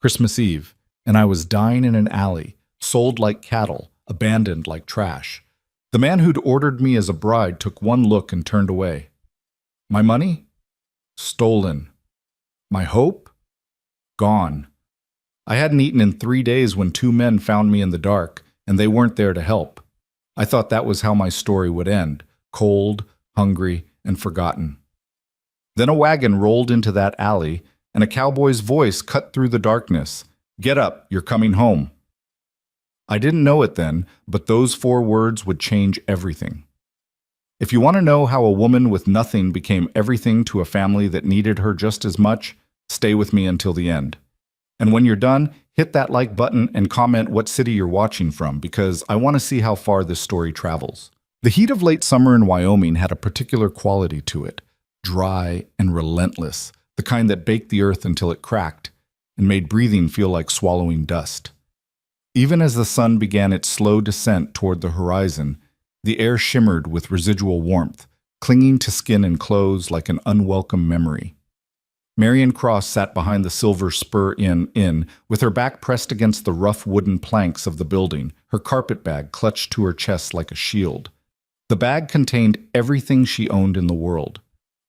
Christmas Eve, and I was dying in an alley, sold like cattle, abandoned like trash. The man who'd ordered me as a bride took one look and turned away. My money? Stolen. My hope? Gone. I hadn't eaten in 3 days when 2 men found me in the dark, and they weren't there to help. I thought that was how my story would end, cold, hungry, and forgotten. Then a wagon rolled into that alley, and a cowboy's voice cut through the darkness. "Get up, you're coming home." I didn't know it then, but those 4 words would change everything. If you want to know how a woman with nothing became everything to a family that needed her just as much, stay with me until the end. And when you're done, hit that like button and comment what city you're watching from, because I want to see how far this story travels. The heat of late summer in Wyoming had a particular quality to it, dry and relentless, the kind that baked the earth until it cracked and made breathing feel like swallowing dust. Even as the sun began its slow descent toward the horizon, the air shimmered with residual warmth, clinging to skin and clothes like an unwelcome memory. Marion Cross sat behind the Silver Spur Inn, with her back pressed against the rough wooden planks of the building, her carpet bag clutched to her chest like a shield. The bag contained everything she owned in the world: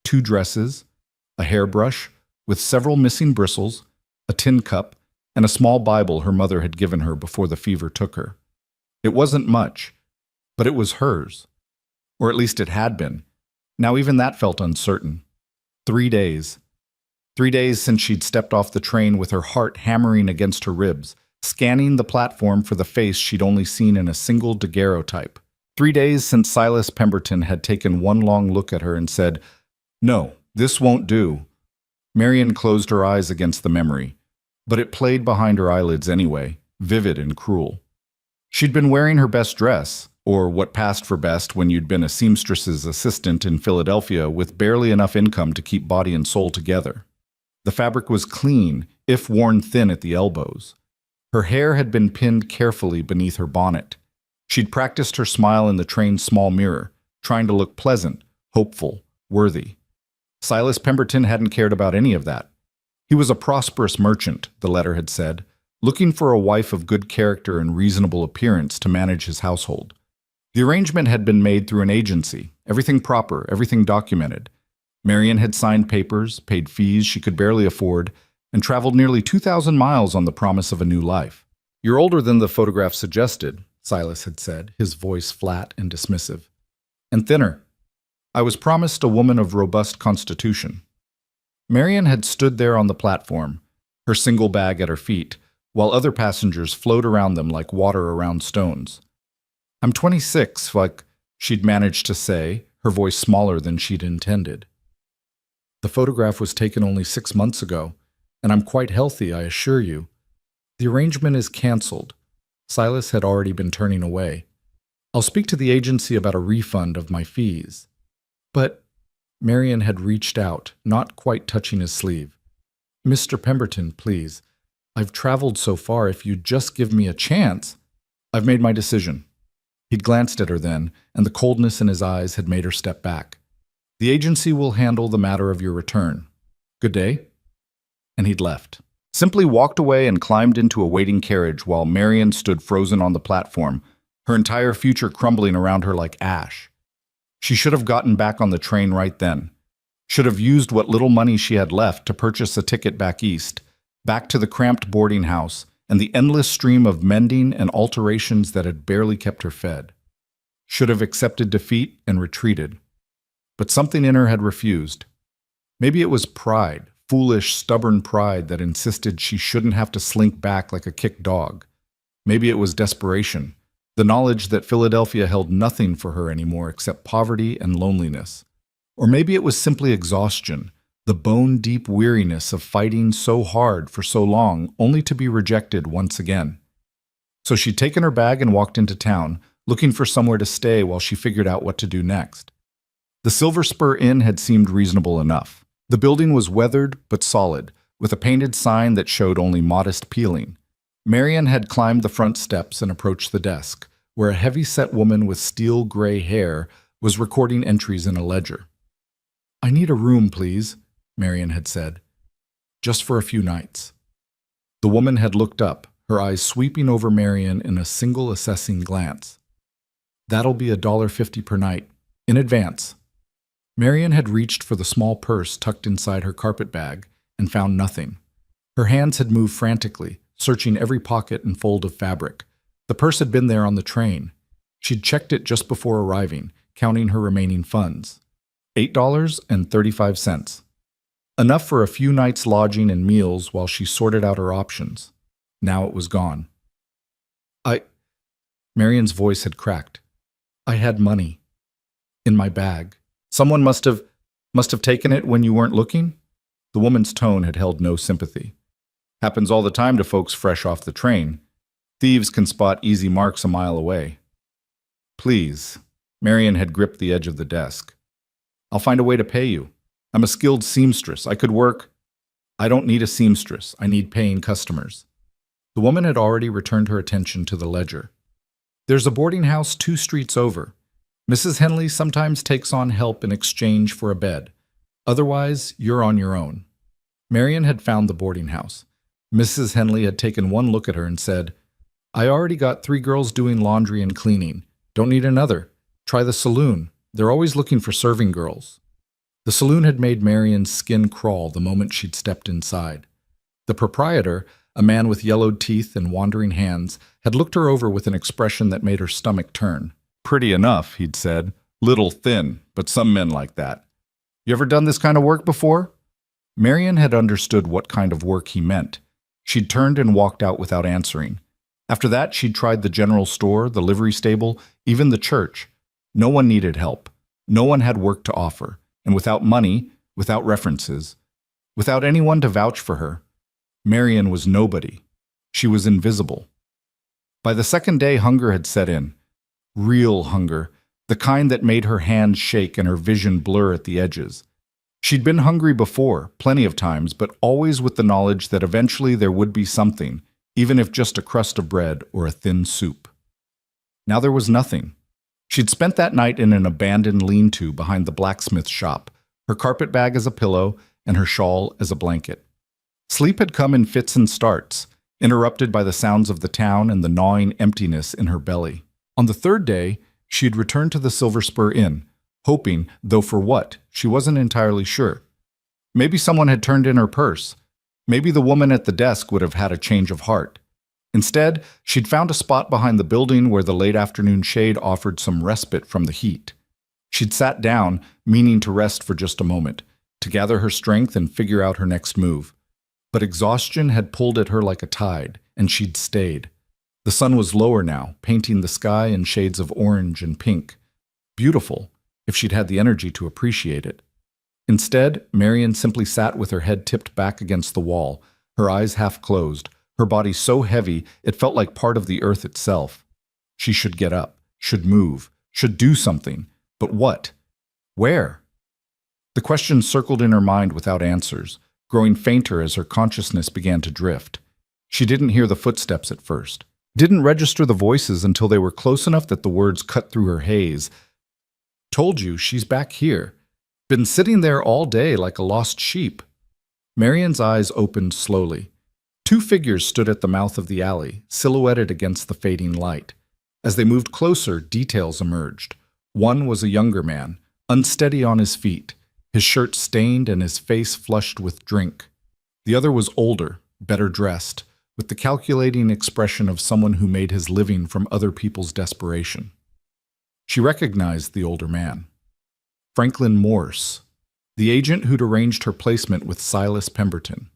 2 dresses, a hairbrush with several missing bristles, a tin cup, and a small Bible her mother had given her before the fever took her. It wasn't much, but it was hers. Or at least it had been. Now even that felt uncertain. 3 days. 3 days since she'd stepped off the train with her heart hammering against her ribs, scanning the platform for the face she'd only seen in a single daguerreotype. 3 days since Silas Pemberton had taken one long look at her and said, "No, this won't do." Marion closed her eyes against the memory, but it played behind her eyelids anyway, vivid and cruel. She'd been wearing her best dress, or what passed for best when you'd been a seamstress's assistant in Philadelphia with barely enough income to keep body and soul together. The fabric was clean, if worn thin at the elbows. Her hair had been pinned carefully beneath her bonnet. She'd practiced her smile in the train's small mirror, trying to look pleasant, hopeful, worthy. Silas Pemberton hadn't cared about any of that. He was a prosperous merchant, the letter had said, looking for a wife of good character and reasonable appearance to manage his household. The arrangement had been made through an agency, everything proper, everything documented. Marion had signed papers, paid fees she could barely afford, and traveled nearly 2,000 miles on the promise of a new life. "You're older than the photograph suggested," Silas had said, his voice flat and dismissive. "And thinner. I was promised a woman of robust constitution." Marion had stood there on the platform, her single bag at her feet, while other passengers flowed around them like water around stones. "I'm 26, like," she'd managed to say, her voice smaller than she'd intended. "The photograph was taken only 6 months ago, and I'm quite healthy, I assure you. The arrangement is canceled." Silas had already been turning away. "I'll speak to the agency about a refund of my fees." "But," Marion had reached out, not quite touching his sleeve. "Mr. Pemberton, please. I've traveled so far. If you'd just give me a chance." "I've made my decision." He'd glanced at her then, and the coldness in his eyes had made her step back. "The agency will handle the matter of your return. Good day." And he'd left. Simply walked away and climbed into a waiting carriage while Marion stood frozen on the platform, her entire future crumbling around her like ash. She should have gotten back on the train right then. Should have used what little money she had left to purchase a ticket back east, back to the cramped boarding house and the endless stream of mending and alterations that had barely kept her fed. Should have accepted defeat and retreated. But something in her had refused. Maybe it was pride, foolish, stubborn pride that insisted she shouldn't have to slink back like a kicked dog. Maybe it was desperation, the knowledge that Philadelphia held nothing for her anymore except poverty and loneliness. Or maybe it was simply exhaustion, the bone-deep weariness of fighting so hard for so long only to be rejected once again. So she'd taken her bag and walked into town, looking for somewhere to stay while she figured out what to do next. The Silver Spur Inn had seemed reasonable enough. The building was weathered but solid, with a painted sign that showed only modest peeling. Marion had climbed the front steps and approached the desk, where a heavy-set woman with steel-gray hair was recording entries in a ledger. "I need a room, please," Marion had said. "Just for a few nights." The woman had looked up, her eyes sweeping over Marion in a single assessing glance. "That'll be $1.50 per night, in advance." Marion had reached for the small purse tucked inside her carpet bag and found nothing. Her hands had moved frantically, searching every pocket and fold of fabric. The purse had been there on the train. She'd checked it just before arriving, counting her remaining funds. $8.35. Enough for a few nights' lodging and meals while she sorted out her options. Now it was gone. Marion's voice had cracked. "I had money. In my bag. Someone must have taken it when you weren't looking?" The woman's tone had held no sympathy. "Happens all the time to folks fresh off the train. Thieves can spot easy marks a mile away." "Please." Marion had gripped the edge of the desk. "I'll find a way to pay you. I'm a skilled seamstress. I could work." "I don't need a seamstress. I need paying customers." The woman had already returned her attention to the ledger. "There's a boarding house 2 streets over. Mrs. Henley sometimes takes on help in exchange for a bed. Otherwise, you're on your own." Marion had found the boarding house. Mrs. Henley had taken one look at her and said, "I already got 3 girls doing laundry and cleaning. Don't need another. Try the saloon. They're always looking for serving girls." The saloon had made Marion's skin crawl the moment she'd stepped inside. The proprietor, a man with yellowed teeth and wandering hands, had looked her over with an expression that made her stomach turn. "Pretty enough," he'd said. "Little thin, but some men like that. You ever done this kind of work before?" Marion had understood what kind of work he meant. She'd turned and walked out without answering. After that, she'd tried the general store, the livery stable, even the church. No one needed help. No one had work to offer. And without money, without references, without anyone to vouch for her, Marion was nobody. She was invisible. By the second day, hunger had set in. Real hunger, the kind that made her hands shake and her vision blur at the edges. She'd been hungry before, plenty of times, but always with the knowledge that eventually there would be something, even if just a crust of bread or a thin soup. Now there was nothing. She'd spent that night in an abandoned lean-to behind the blacksmith shop, her carpet bag as a pillow and her shawl as a blanket. Sleep had come in fits and starts, interrupted by the sounds of the town and the gnawing emptiness in her belly. On the third day, she had returned to the Silver Spur Inn, hoping, though for what, she wasn't entirely sure. Maybe someone had turned in her purse. Maybe the woman at the desk would have had a change of heart. Instead, she'd found a spot behind the building where the late afternoon shade offered some respite from the heat. She'd sat down, meaning to rest for just a moment, to gather her strength and figure out her next move. But exhaustion had pulled at her like a tide, and she'd stayed. The sun was lower now, painting the sky in shades of orange and pink. Beautiful, if she'd had the energy to appreciate it. Instead, Marion simply sat with her head tipped back against the wall, her eyes half closed, her body so heavy it felt like part of the earth itself. She should get up, should move, should do something. But what? Where? The question circled in her mind without answers, growing fainter as her consciousness began to drift. She didn't hear the footsteps at first, didn't register the voices until they were close enough that the words cut through her haze. "Told you, she's back here. Been sitting there all day like a lost sheep." Marion's eyes opened slowly. 2 figures stood at the mouth of the alley, silhouetted against the fading light. As they moved closer, details emerged. One was a younger man, unsteady on his feet, his shirt stained and his face flushed with drink. The other was older, better dressed, with the calculating expression of someone who made his living from other people's desperation. She recognized the older man. Franklin Morse, the agent who'd arranged her placement with Silas Pemberton.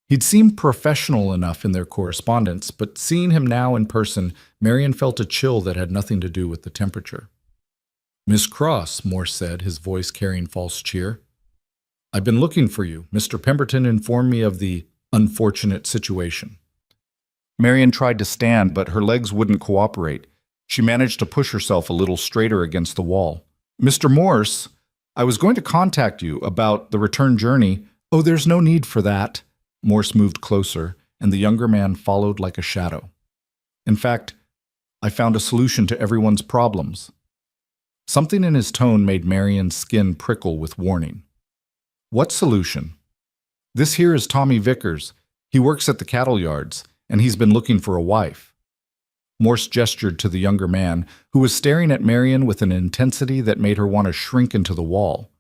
He'd seemed professional enough in their correspondence, but seeing him now in person, Marion felt a chill that had nothing to do with the temperature. "Miss Cross," Morse said, his voice carrying false cheer. "I've been looking for you. Mr. Pemberton informed me of the unfortunate situation." Marion tried to stand, but her legs wouldn't cooperate. She managed to push herself a little straighter against the wall. "Mr. Morse, I was going to contact you about the return journey." "Oh, there's no need for that." Morse moved closer, and the younger man followed like a shadow. "In fact, I found a solution to everyone's problems." Something in his tone made Marion's skin prickle with warning. "What solution?" "This here is Tommy Vickers. He works at the cattle yards, and he's been looking for a wife. Morse gestured to the younger man, who was staring at Marion with an intensity that made her want to shrink into the wall.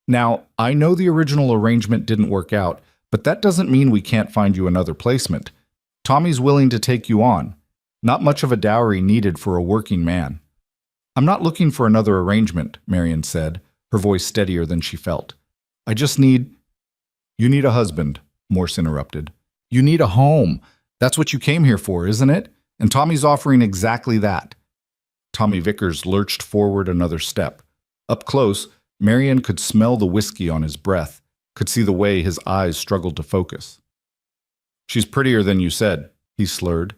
Now, I know the original arrangement didn't work out, but that doesn't mean we can't find you another placement. Tommy's willing to take you on. Not much of a dowry needed for a working man. I'm not looking for another arrangement, Marion said, her voice steadier than she felt. I just need— You need a husband, Morse interrupted. You need a home. That's what you came here for, isn't it? And Tommy's offering exactly that. Tommy Vickers lurched forward another step. Up close, Marion could smell the whiskey on his breath, could see the way his eyes struggled to focus. She's prettier than you said, he slurred.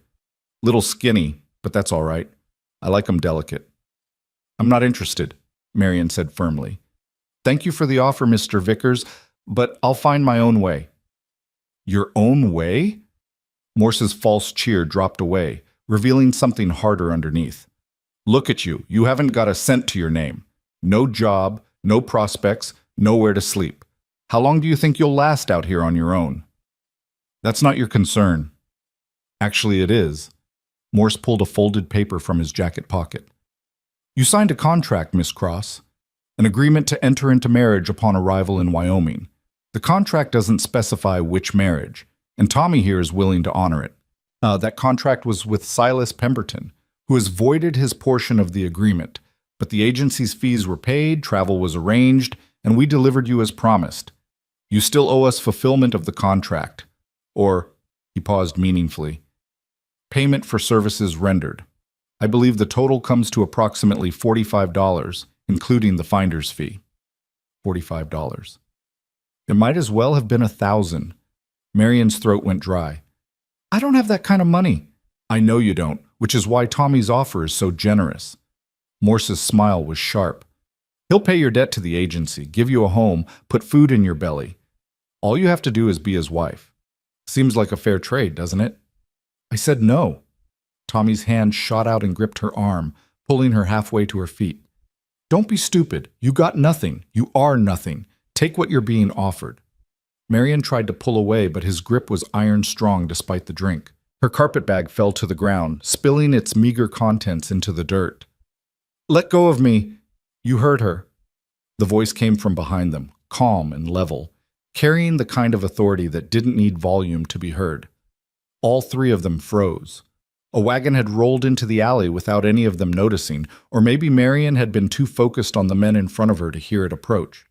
Little skinny, but that's all right. I like 'em delicate. I'm not interested, Marion said firmly. Thank you for the offer, Mr. Vickers, but I'll find my own way. Your own way? Morse's false cheer dropped away, revealing something harder underneath. Look at you. You haven't got a cent to your name. No job, no prospects, nowhere to sleep. How long do you think you'll last out here on your own? That's not your concern. Actually, it is. Morse pulled a folded paper from his jacket pocket. You signed a contract, Miss Cross. An agreement to enter into marriage upon arrival in Wyoming. The contract doesn't specify which marriage, and Tommy here is willing to honor it. That contract was with Silas Pemberton, who has voided his portion of the agreement, but the agency's fees were paid, travel was arranged, and we delivered you as promised. You still owe us fulfillment of the contract. Or, he paused meaningfully, payment for services rendered. I believe the total comes to approximately $45, including the finder's fee. $45. It might as well have been $1,000. Marion's throat went dry. I don't have that kind of money. I know you don't, which is why Tommy's offer is so generous. Morse's smile was sharp. He'll pay your debt to the agency, give you a home, put food in your belly. All you have to do is be his wife. Seems like a fair trade, doesn't it? I said no. Tommy's hand shot out and gripped her arm, pulling her halfway to her feet. Don't be stupid. You got nothing. You are nothing. Take what you're being offered. Marion tried to pull away, but his grip was iron-strong despite the drink. Her carpetbag fell to the ground, spilling its meager contents into the dirt. Let go of me. You heard her. The voice came from behind them, calm and level, carrying the kind of authority that didn't need volume to be heard. All three of them froze. A wagon had rolled into the alley without any of them noticing, or maybe Marion had been too focused on the men in front of her to hear it approach.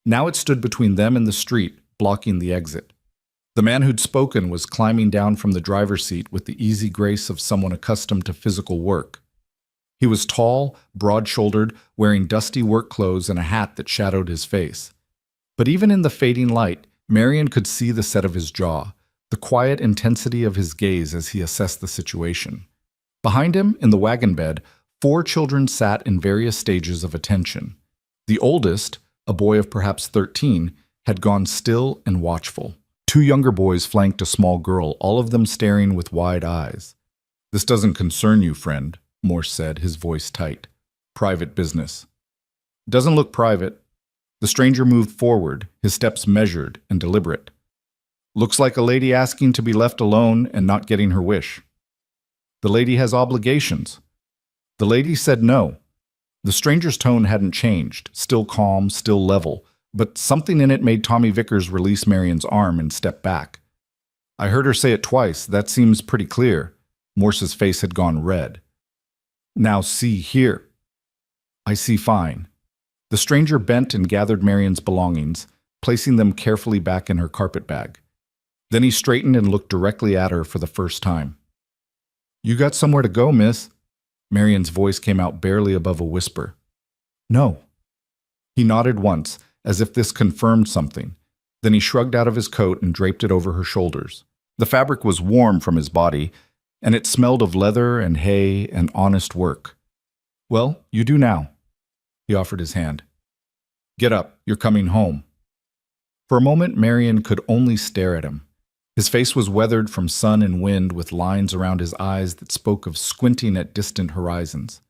Now it stood between them and the street, blocking the exit. The man who'd spoken was climbing down from the driver's seat with the easy grace of someone accustomed to physical work. He was tall, broad-shouldered, wearing dusty work clothes and a hat that shadowed his face. But even in the fading light, Marion could see the set of his jaw, the quiet intensity of his gaze as he assessed the situation. Behind him, in the wagon bed, 4 children sat in various stages of attention. The oldest, a boy of perhaps 13, had gone still and watchful. 2 younger boys flanked a small girl, all of them staring with wide eyes. This doesn't concern you, friend, Morse said, his voice tight. Private business. Doesn't look private. The stranger moved forward, his steps measured and deliberate. Looks like a lady asking to be left alone and not getting her wish. The lady has obligations. The lady said no. The stranger's tone hadn't changed, still calm, still level, but something in it made Tommy Vickers release Marion's arm and step back. I heard her say it twice. That seems pretty clear. Morse's face had gone red. Now see here. I see fine. The stranger bent and gathered Marion's belongings, placing them carefully back in her carpetbag. Then he straightened and looked directly at her for the first time. You got somewhere to go, miss? Marion's voice came out barely above a whisper. No. He nodded once, as if this confirmed something. Then he shrugged out of his coat and draped it over her shoulders. The fabric was warm from his body, and it smelled of leather and hay and honest work. Well, you do now. He offered his hand. Get up, you're coming home. For a moment, Marion could only stare at him. His face was weathered from sun and wind with lines around his eyes that spoke of squinting at distant horizons.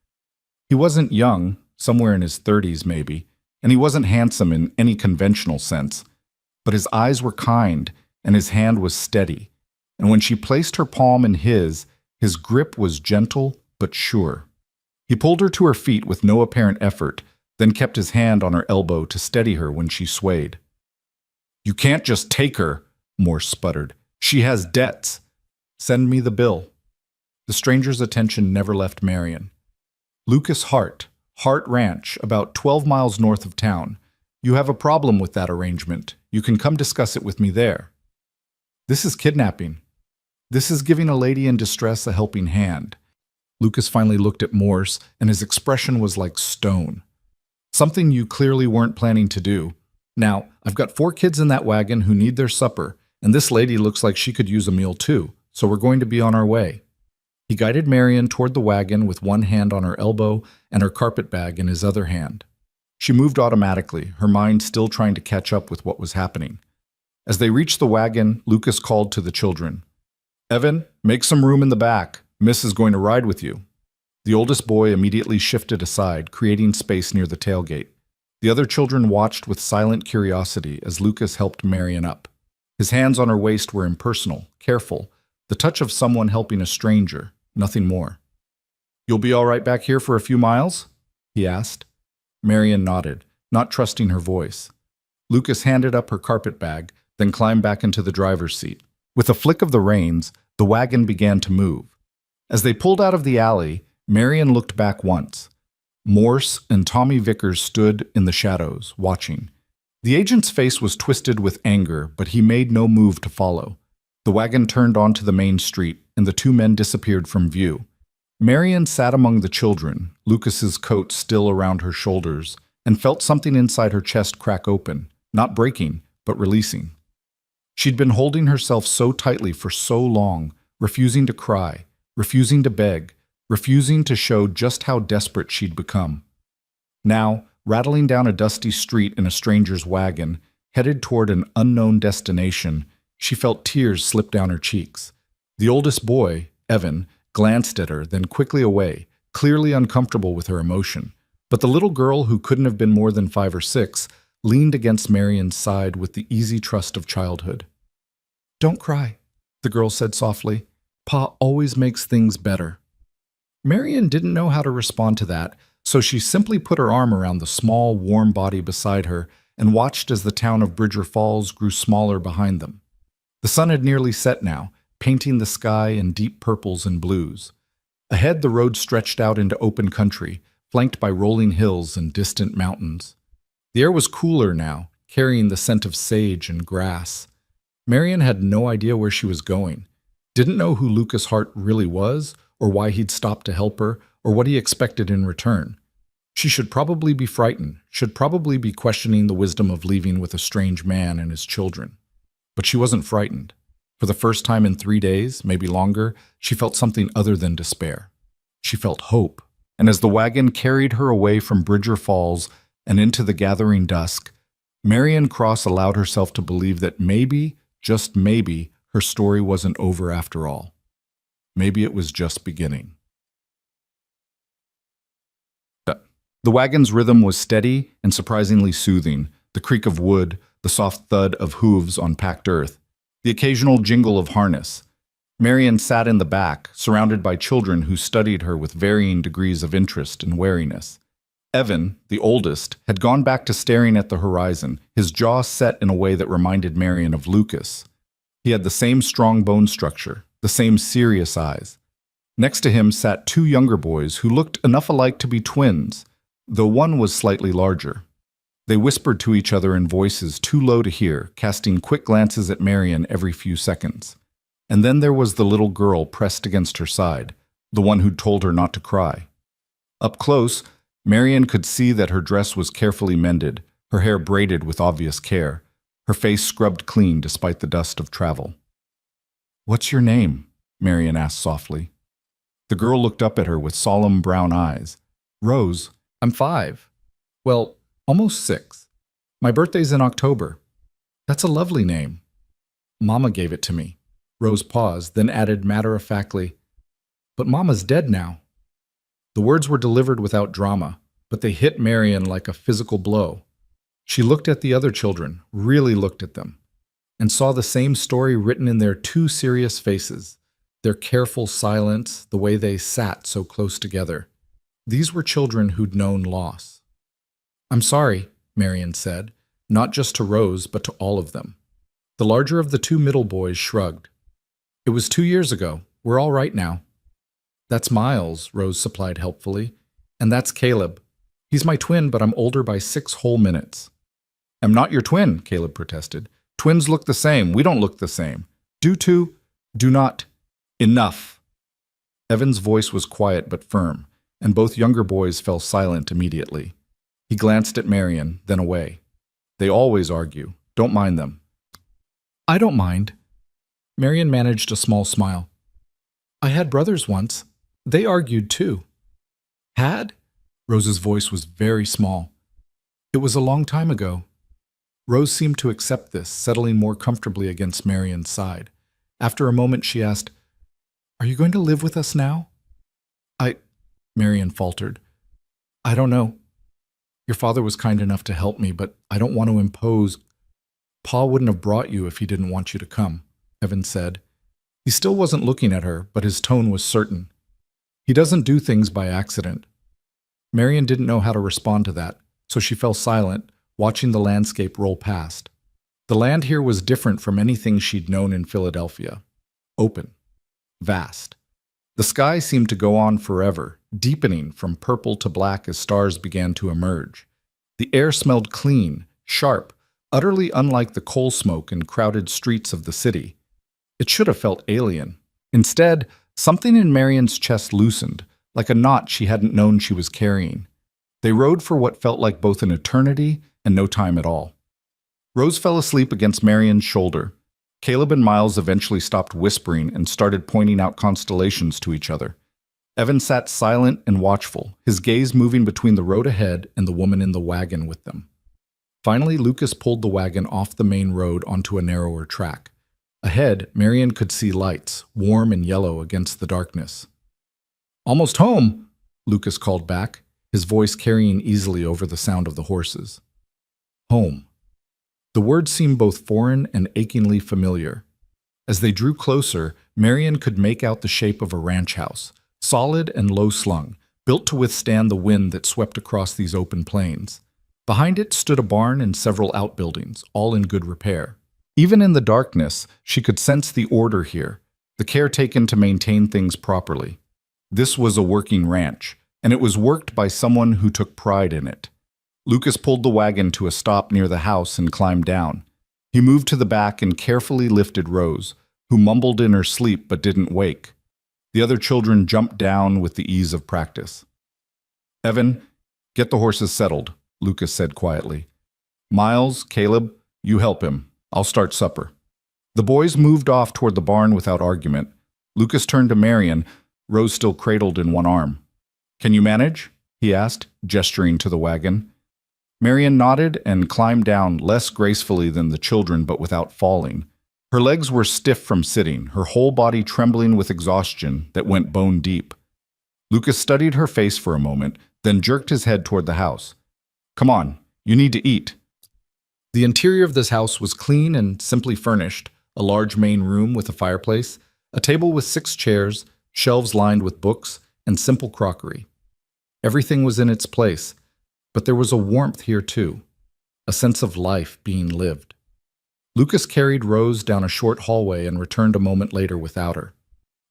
He wasn't young, somewhere in his 30s maybe, and he wasn't handsome in any conventional sense, but his eyes were kind and his hand was steady, and when she placed her palm in his grip was gentle but sure. He pulled her to her feet with no apparent effort, then kept his hand on her elbow to steady her when she swayed. "You can't just take her," Morse sputtered. "She has debts. Send me the bill." The stranger's attention never left Marion. "Lucas Hart Ranch, about 12 miles north of town. You have a problem with that arrangement. You can come discuss it with me there." "This is kidnapping. This is giving a lady in distress a helping hand." Lucas finally looked at Morse, and his expression was like stone. "Something you clearly weren't planning to do. Now, I've got 4 kids in that wagon who need their supper, and this lady looks like she could use a meal too, so we're going to be on our way." He guided Marion toward the wagon with one hand on her elbow and her carpet bag in his other hand. She moved automatically, her mind still trying to catch up with what was happening. As they reached the wagon, Lucas called to the children. "Evan, make some room in the back. Miss is going to ride with you." The oldest boy immediately shifted aside, creating space near the tailgate. The other children watched with silent curiosity as Lucas helped Marion up. His hands on her waist were impersonal, careful, the touch of someone helping a stranger, nothing more. "You'll be all right back here for a few miles?" he asked. Marion nodded, not trusting her voice. Lucas handed up her carpet bag, then climbed back into the driver's seat. With a flick of the reins, the wagon began to move. As they pulled out of the alley, Marion looked back once. Morse and Tommy Vickers stood in the shadows, watching. The agent's face was twisted with anger, but he made no move to follow. The wagon turned onto the main street, and the 2 men disappeared from view. Marion sat among the children, Lucas's coat still around her shoulders, and felt something inside her chest crack open, not breaking, but releasing. She'd been holding herself so tightly for so long, refusing to cry, refusing to beg, refusing to show just how desperate she'd become. Now, rattling down a dusty street in a stranger's wagon, headed toward an unknown destination, she felt tears slip down her cheeks. The oldest boy, Evan, glanced at her, then quickly away, clearly uncomfortable with her emotion. But the little girl, who couldn't have been more than 5 or 6, leaned against Marion's side with the easy trust of childhood. "Don't cry," the girl said softly. "Pa always makes things better." Marion didn't know how to respond to that, so she simply put her arm around the small, warm body beside her and watched as the town of Bridger Falls grew smaller behind them. The sun had nearly set now, painting the sky in deep purples and blues. Ahead, the road stretched out into open country, flanked by rolling hills and distant mountains. The air was cooler now, carrying the scent of sage and grass. Marion had no idea where she was going, didn't know who Lucas Hart really was, or why he'd stopped to help her, or what he expected in return. She should probably be frightened, should probably be questioning the wisdom of leaving with a strange man and his children. But she wasn't frightened. For the first time in 3 days, maybe longer, she felt something other than despair. She felt hope. And as the wagon carried her away from Bridger Falls and into the gathering dusk, Marion Cross allowed herself to believe that maybe, just maybe, her story wasn't over after all. Maybe it was just beginning. The wagon's rhythm was steady and surprisingly soothing, the creak of wood, the soft thud of hooves on packed earth, the occasional jingle of harness. Marion sat in the back, surrounded by children who studied her with varying degrees of interest and wariness. Evan, the oldest, had gone back to staring at the horizon, his jaw set in a way that reminded Marion of Lucas. He had the same strong bone structure, the same serious eyes. Next to him sat 2 younger boys who looked enough alike to be twins, though one was slightly larger. They whispered to each other in voices too low to hear, casting quick glances at Marion every few seconds. And then there was the little girl pressed against her side, the one who'd told her not to cry. Up close, Marion could see that her dress was carefully mended, her hair braided with obvious care, her face scrubbed clean despite the dust of travel. "What's your name?" Marion asked softly. The girl looked up at her with solemn brown eyes. "Rose, I'm 5. Well, almost 6. My birthday's in October." "That's a lovely name." "Mama gave it to me." Rose paused, then added matter-of-factly, "But Mama's dead now." The words were delivered without drama, but they hit Marion like a physical blow. She looked at the other children, really looked at them. and saw the same story written in their two serious faces, their careful silence, the way they sat so close together. These were children who'd known loss. "I'm sorry," Marion said, not just to Rose, but to all of them. The larger of the two middle boys shrugged. "It was 2 years ago. We're all right now." "That's Miles," Rose supplied helpfully. "And that's Caleb. He's my twin, but I'm older by 6 whole minutes." "I'm not your twin," Caleb protested. "Twins look the same. We don't look the same. Do not. Enough." Evan's voice was quiet but firm, and both younger boys fell silent immediately. He glanced at Marion, then away. "They always argue. Don't mind them." "I don't mind." Marion managed a small smile. "I had brothers once. They argued too." "Had?" Rose's voice was very small. "It was a long time ago." Rose seemed to accept this, settling more comfortably against Marion's side. After a moment, she asked, "Are you going to live with us now?" Marion faltered. "I don't know. Your father was kind enough to help me, but I don't want to impose." "Pa wouldn't have brought you if he didn't want you to come," Evan said. He still wasn't looking at her, but his tone was certain. "He doesn't do things by accident." Marion didn't know how to respond to that, so she fell silent, watching the landscape roll past. The land here was different from anything she'd known in Philadelphia. Open. Vast. The sky seemed to go on forever, deepening from purple to black as stars began to emerge. The air smelled clean, sharp, utterly unlike the coal smoke and crowded streets of the city. It should have felt alien. Instead, something in Marion's chest loosened, like a knot she hadn't known she was carrying. They rode for what felt like both an eternity and no time at all. Rose fell asleep against Marion's shoulder. Caleb and Miles eventually stopped whispering and started pointing out constellations to each other. Evan sat silent and watchful, his gaze moving between the road ahead and the woman in the wagon with them. Finally, Lucas pulled the wagon off the main road onto a narrower track. Ahead, Marion could see lights, warm and yellow against the darkness. "Almost home," Lucas called back, his voice carrying easily over the sound of the horses. Home. The word seemed both foreign and achingly familiar. As they drew closer, Marion could make out the shape of a ranch house, solid and low-slung, built to withstand the wind that swept across these open plains. Behind it stood a barn and several outbuildings, all in good repair. Even in the darkness, she could sense the order here, the care taken to maintain things properly. This was a working ranch, and it was worked by someone who took pride in it. Lucas pulled the wagon to a stop near the house and climbed down. He moved to the back and carefully lifted Rose, who mumbled in her sleep but didn't wake. The other children jumped down with the ease of practice. "Evan, get the horses settled," Lucas said quietly. "Miles, Caleb, you help him. I'll start supper." The boys moved off toward the barn without argument. Lucas turned to Marion, Rose still cradled in one arm. "Can you manage?" he asked, gesturing to the wagon. Marion nodded and climbed down less gracefully than the children but without falling. Her legs were stiff from sitting, her whole body trembling with exhaustion that went bone deep. Lucas studied her face for a moment, then jerked his head toward the house. "Come on, you need to eat." The interior of this house was clean and simply furnished, a large main room with a fireplace, a table with 6 chairs, shelves lined with books, and simple crockery. Everything was in its place, but there was a warmth here too, a sense of life being lived. Lucas carried Rose down a short hallway and returned a moment later without her.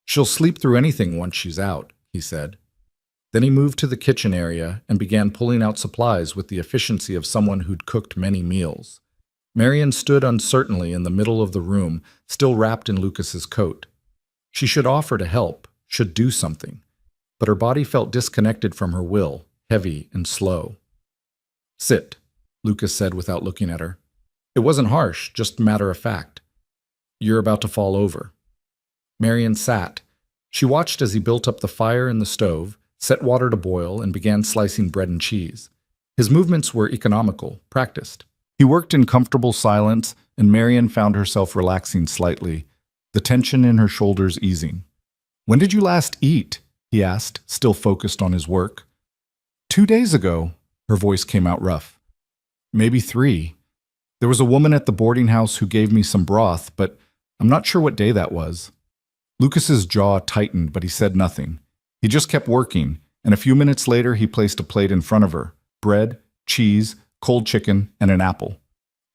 "She'll sleep through anything once she's out," he said. Then he moved to the kitchen area and began pulling out supplies with the efficiency of someone who'd cooked many meals. Marion stood uncertainly in the middle of the room, still wrapped in Lucas's coat. She should offer to help, should do something, but her body felt disconnected from her will, heavy and slow. "Sit," Lucas said without looking at her. It wasn't harsh, just matter of fact. "You're about to fall over." Marion sat. She watched as he built up the fire in the stove, set water to boil, and began slicing bread and cheese. His movements were economical, practiced. He worked in comfortable silence, and Marion found herself relaxing slightly, the tension in her shoulders easing. "When did you last eat?" he asked, still focused on his work. 2 days ago, her voice came out rough. "Maybe 3. There was a woman at the boarding house who gave me some broth, but I'm not sure what day that was. Lucas's jaw tightened, but he said nothing. He just kept working, and a few minutes later he placed a plate in front of her. Bread, cheese, cold chicken, and an apple.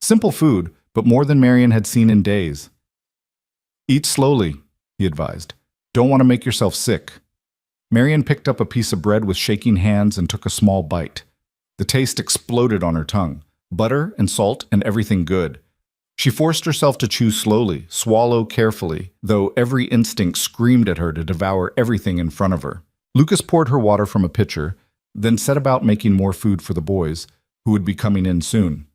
Simple food, but more than Marion had seen in days. Eat slowly, he advised. Don't want to make yourself sick. Marion picked up a piece of bread with shaking hands and took a small bite. The taste exploded on her tongue. Butter and salt and everything good. She forced herself to chew slowly, swallow carefully, though every instinct screamed at her to devour everything in front of her. Lucas poured her water from a pitcher, then set about making more food for the boys, who would be coming in soon.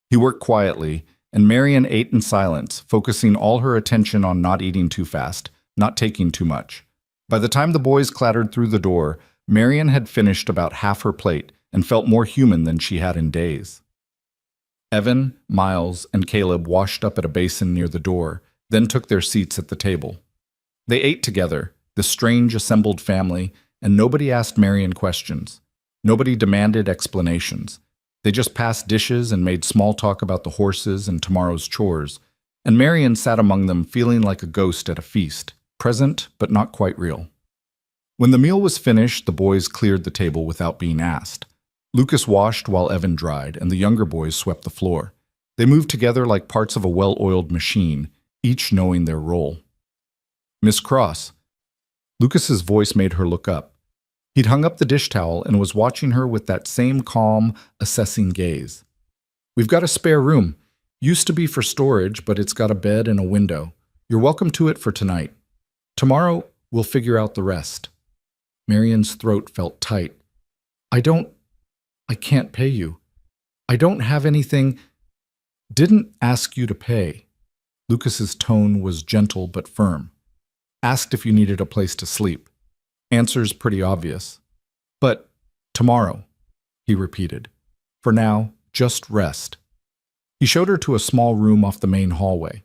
He worked quietly, and Marion ate in silence, focusing all her attention on not eating too fast, not taking too much. By the time the boys clattered through the door, Marion had finished about half her plate and felt more human than she had in days. Evan, Miles, and Caleb washed up at a basin near the door, then took their seats at the table. They ate together, the strange assembled family, and nobody asked Marion questions. Nobody demanded explanations. They just passed dishes and made small talk about the horses and tomorrow's chores, and Marion sat among them feeling like a ghost at a feast, present but not quite real. When the meal was finished, the boys cleared the table without being asked. Lucas washed while Evan dried, and the younger boys swept the floor. They moved together like parts of a well-oiled machine, each knowing their role. "Miss Cross." Lucas's voice made her look up. He'd hung up the dish towel and was watching her with that same calm, assessing gaze. "We've got a spare room. Used to be for storage, but it's got a bed and a window. You're welcome to it for tonight. Tomorrow, we'll figure out the rest." Marion's throat felt tight. I can't pay you. I don't have anything." "Didn't ask you to pay." Lucas's tone was gentle but firm. "Asked if you needed a place to sleep. Answer's pretty obvious." "But tomorrow," he repeated. "For now, just rest." He showed her to a small room off the main hallway.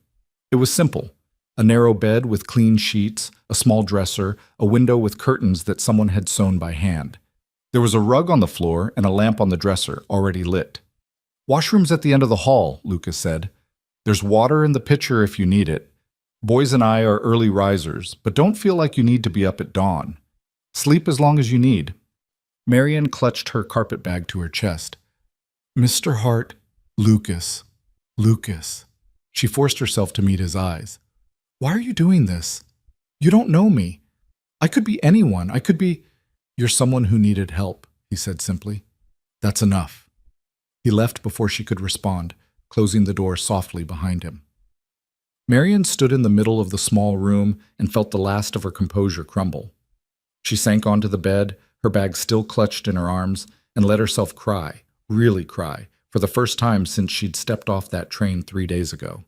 It was simple. A narrow bed with clean sheets, a small dresser, a window with curtains that someone had sewn by hand. There was a rug on the floor and a lamp on the dresser, already lit. "Washroom's at the end of the hall," Lucas said. "There's water in the pitcher if you need it. Boys and I are early risers, but don't feel like you need to be up at dawn. Sleep as long as you need." Marion clutched her carpet bag to her chest. "Mr. Hart, Lucas. She forced herself to meet his eyes. "Why are you doing this? You don't know me. I could be anyone. I could be—" "You're someone who needed help," he said simply. "That's enough." He left before she could respond, closing the door softly behind him. Marion stood in the middle of the small room and felt the last of her composure crumble. She sank onto the bed, her bag still clutched in her arms, and let herself cry, really cry, for the first time since she'd stepped off that train 3 days ago.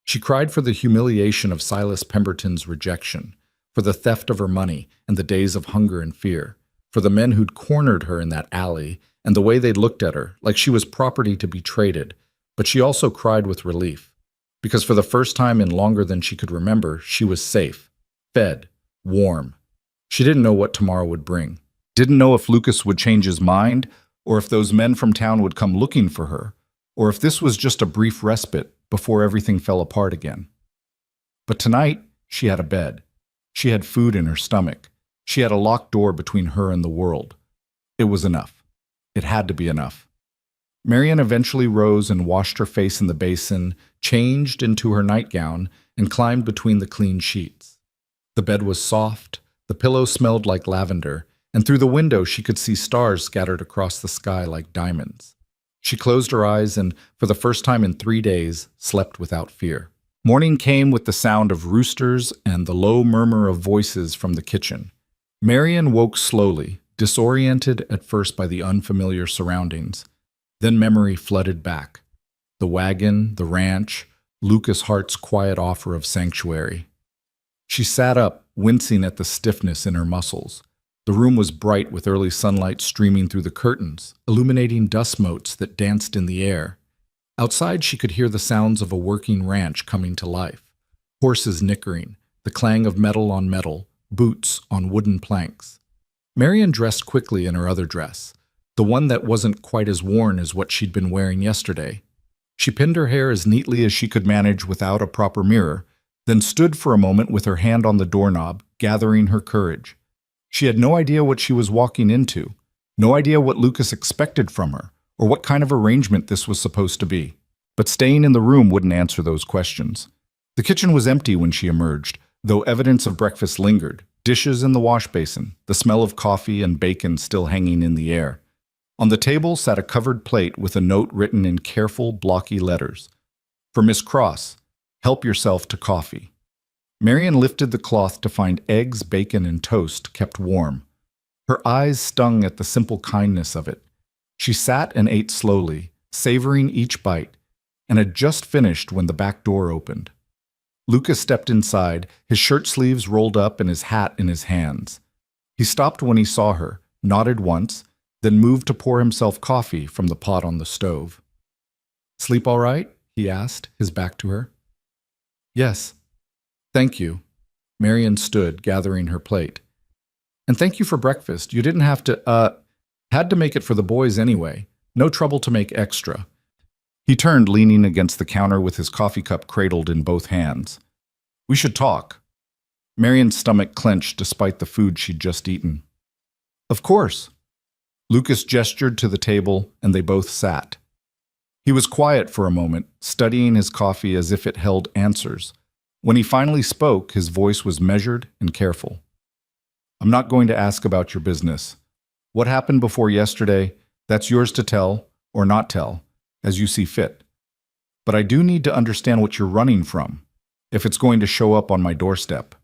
She cried for the humiliation of Silas Pemberton's rejection, for the theft of her money and the days of hunger and fear, for the men who'd cornered her in that alley and the way they'd looked at her like she was property to be traded. But she also cried with relief, because for the first time in longer than she could remember, she was safe, fed, warm. She didn't know what tomorrow would bring. Didn't know if Lucas would change his mind, or if those men from town would come looking for her, or if this was just a brief respite before everything fell apart again. But tonight, she had a bed. She had food in her stomach. She had a locked door between her and the world. It was enough. It had to be enough. Marion eventually rose and washed her face in the basin, changed into her nightgown, and climbed between the clean sheets. The bed was soft, the pillow smelled like lavender, and through the window she could see stars scattered across the sky like diamonds. She closed her eyes and, for the first time in 3 days, slept without fear. Morning came with the sound of roosters and the low murmur of voices from the kitchen. Marion woke slowly, disoriented at first by the unfamiliar surroundings. Then memory flooded back. The wagon, the ranch, Lucas Hart's quiet offer of sanctuary. She sat up, wincing at the stiffness in her muscles. The room was bright with early sunlight streaming through the curtains, illuminating dust motes that danced in the air. Outside she could hear the sounds of a working ranch coming to life. Horses nickering, the clang of metal on metal, boots on wooden planks. Marion dressed quickly in her other dress, the one that wasn't quite as worn as what she'd been wearing yesterday. She pinned her hair as neatly as she could manage without a proper mirror, then stood for a moment with her hand on the doorknob, gathering her courage. She had no idea what she was walking into, no idea what Lucas expected from her, or what kind of arrangement this was supposed to be. But staying in the room wouldn't answer those questions. The kitchen was empty when she emerged, though evidence of breakfast lingered. Dishes in the wash basin, the smell of coffee and bacon still hanging in the air. On the table sat a covered plate with a note written in careful, blocky letters. For Miss Cross, help yourself to coffee. Marian lifted the cloth to find eggs, bacon, and toast kept warm. Her eyes stung at the simple kindness of it. She sat and ate slowly, savoring each bite, and had just finished when the back door opened. Lucas stepped inside, his shirt sleeves rolled up and his hat in his hands. He stopped when he saw her, nodded once, then moved to pour himself coffee from the pot on the stove. "Sleep all right?" he asked, his back to her. "Yes. Thank you." Marian stood, gathering her plate. "And thank you for breakfast. You didn't have to, had to make it for the boys anyway. No trouble to make extra." He turned, leaning against the counter with his coffee cup cradled in both hands. "We should talk." Marian's stomach clenched despite the food she'd just eaten. "Of course." Lucas gestured to the table, and they both sat. He was quiet for a moment, studying his coffee as if it held answers. When he finally spoke, his voice was measured and careful. "I'm not going to ask about your business. What happened before yesterday, that's yours to tell or not tell, as you see fit. But I do need to understand what you're running from, if it's going to show up on my doorstep."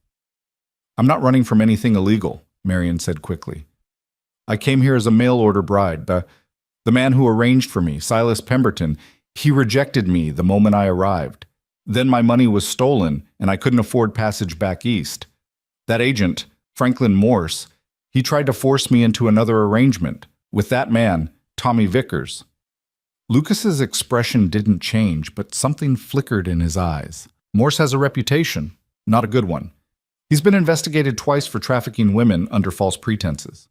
"I'm not running from anything illegal," Marian said quickly. "I came here as a mail-order bride. The man who arranged for me, Silas Pemberton, he rejected me the moment I arrived. Then my money was stolen, and I couldn't afford passage back east. That agent, Franklin Morse, he tried to force me into another arrangement with that man, Tommy Vickers." Lucas's expression didn't change, but something flickered in his eyes. "Morse has a reputation, not a good one. He's been investigated twice for trafficking women under false pretenses."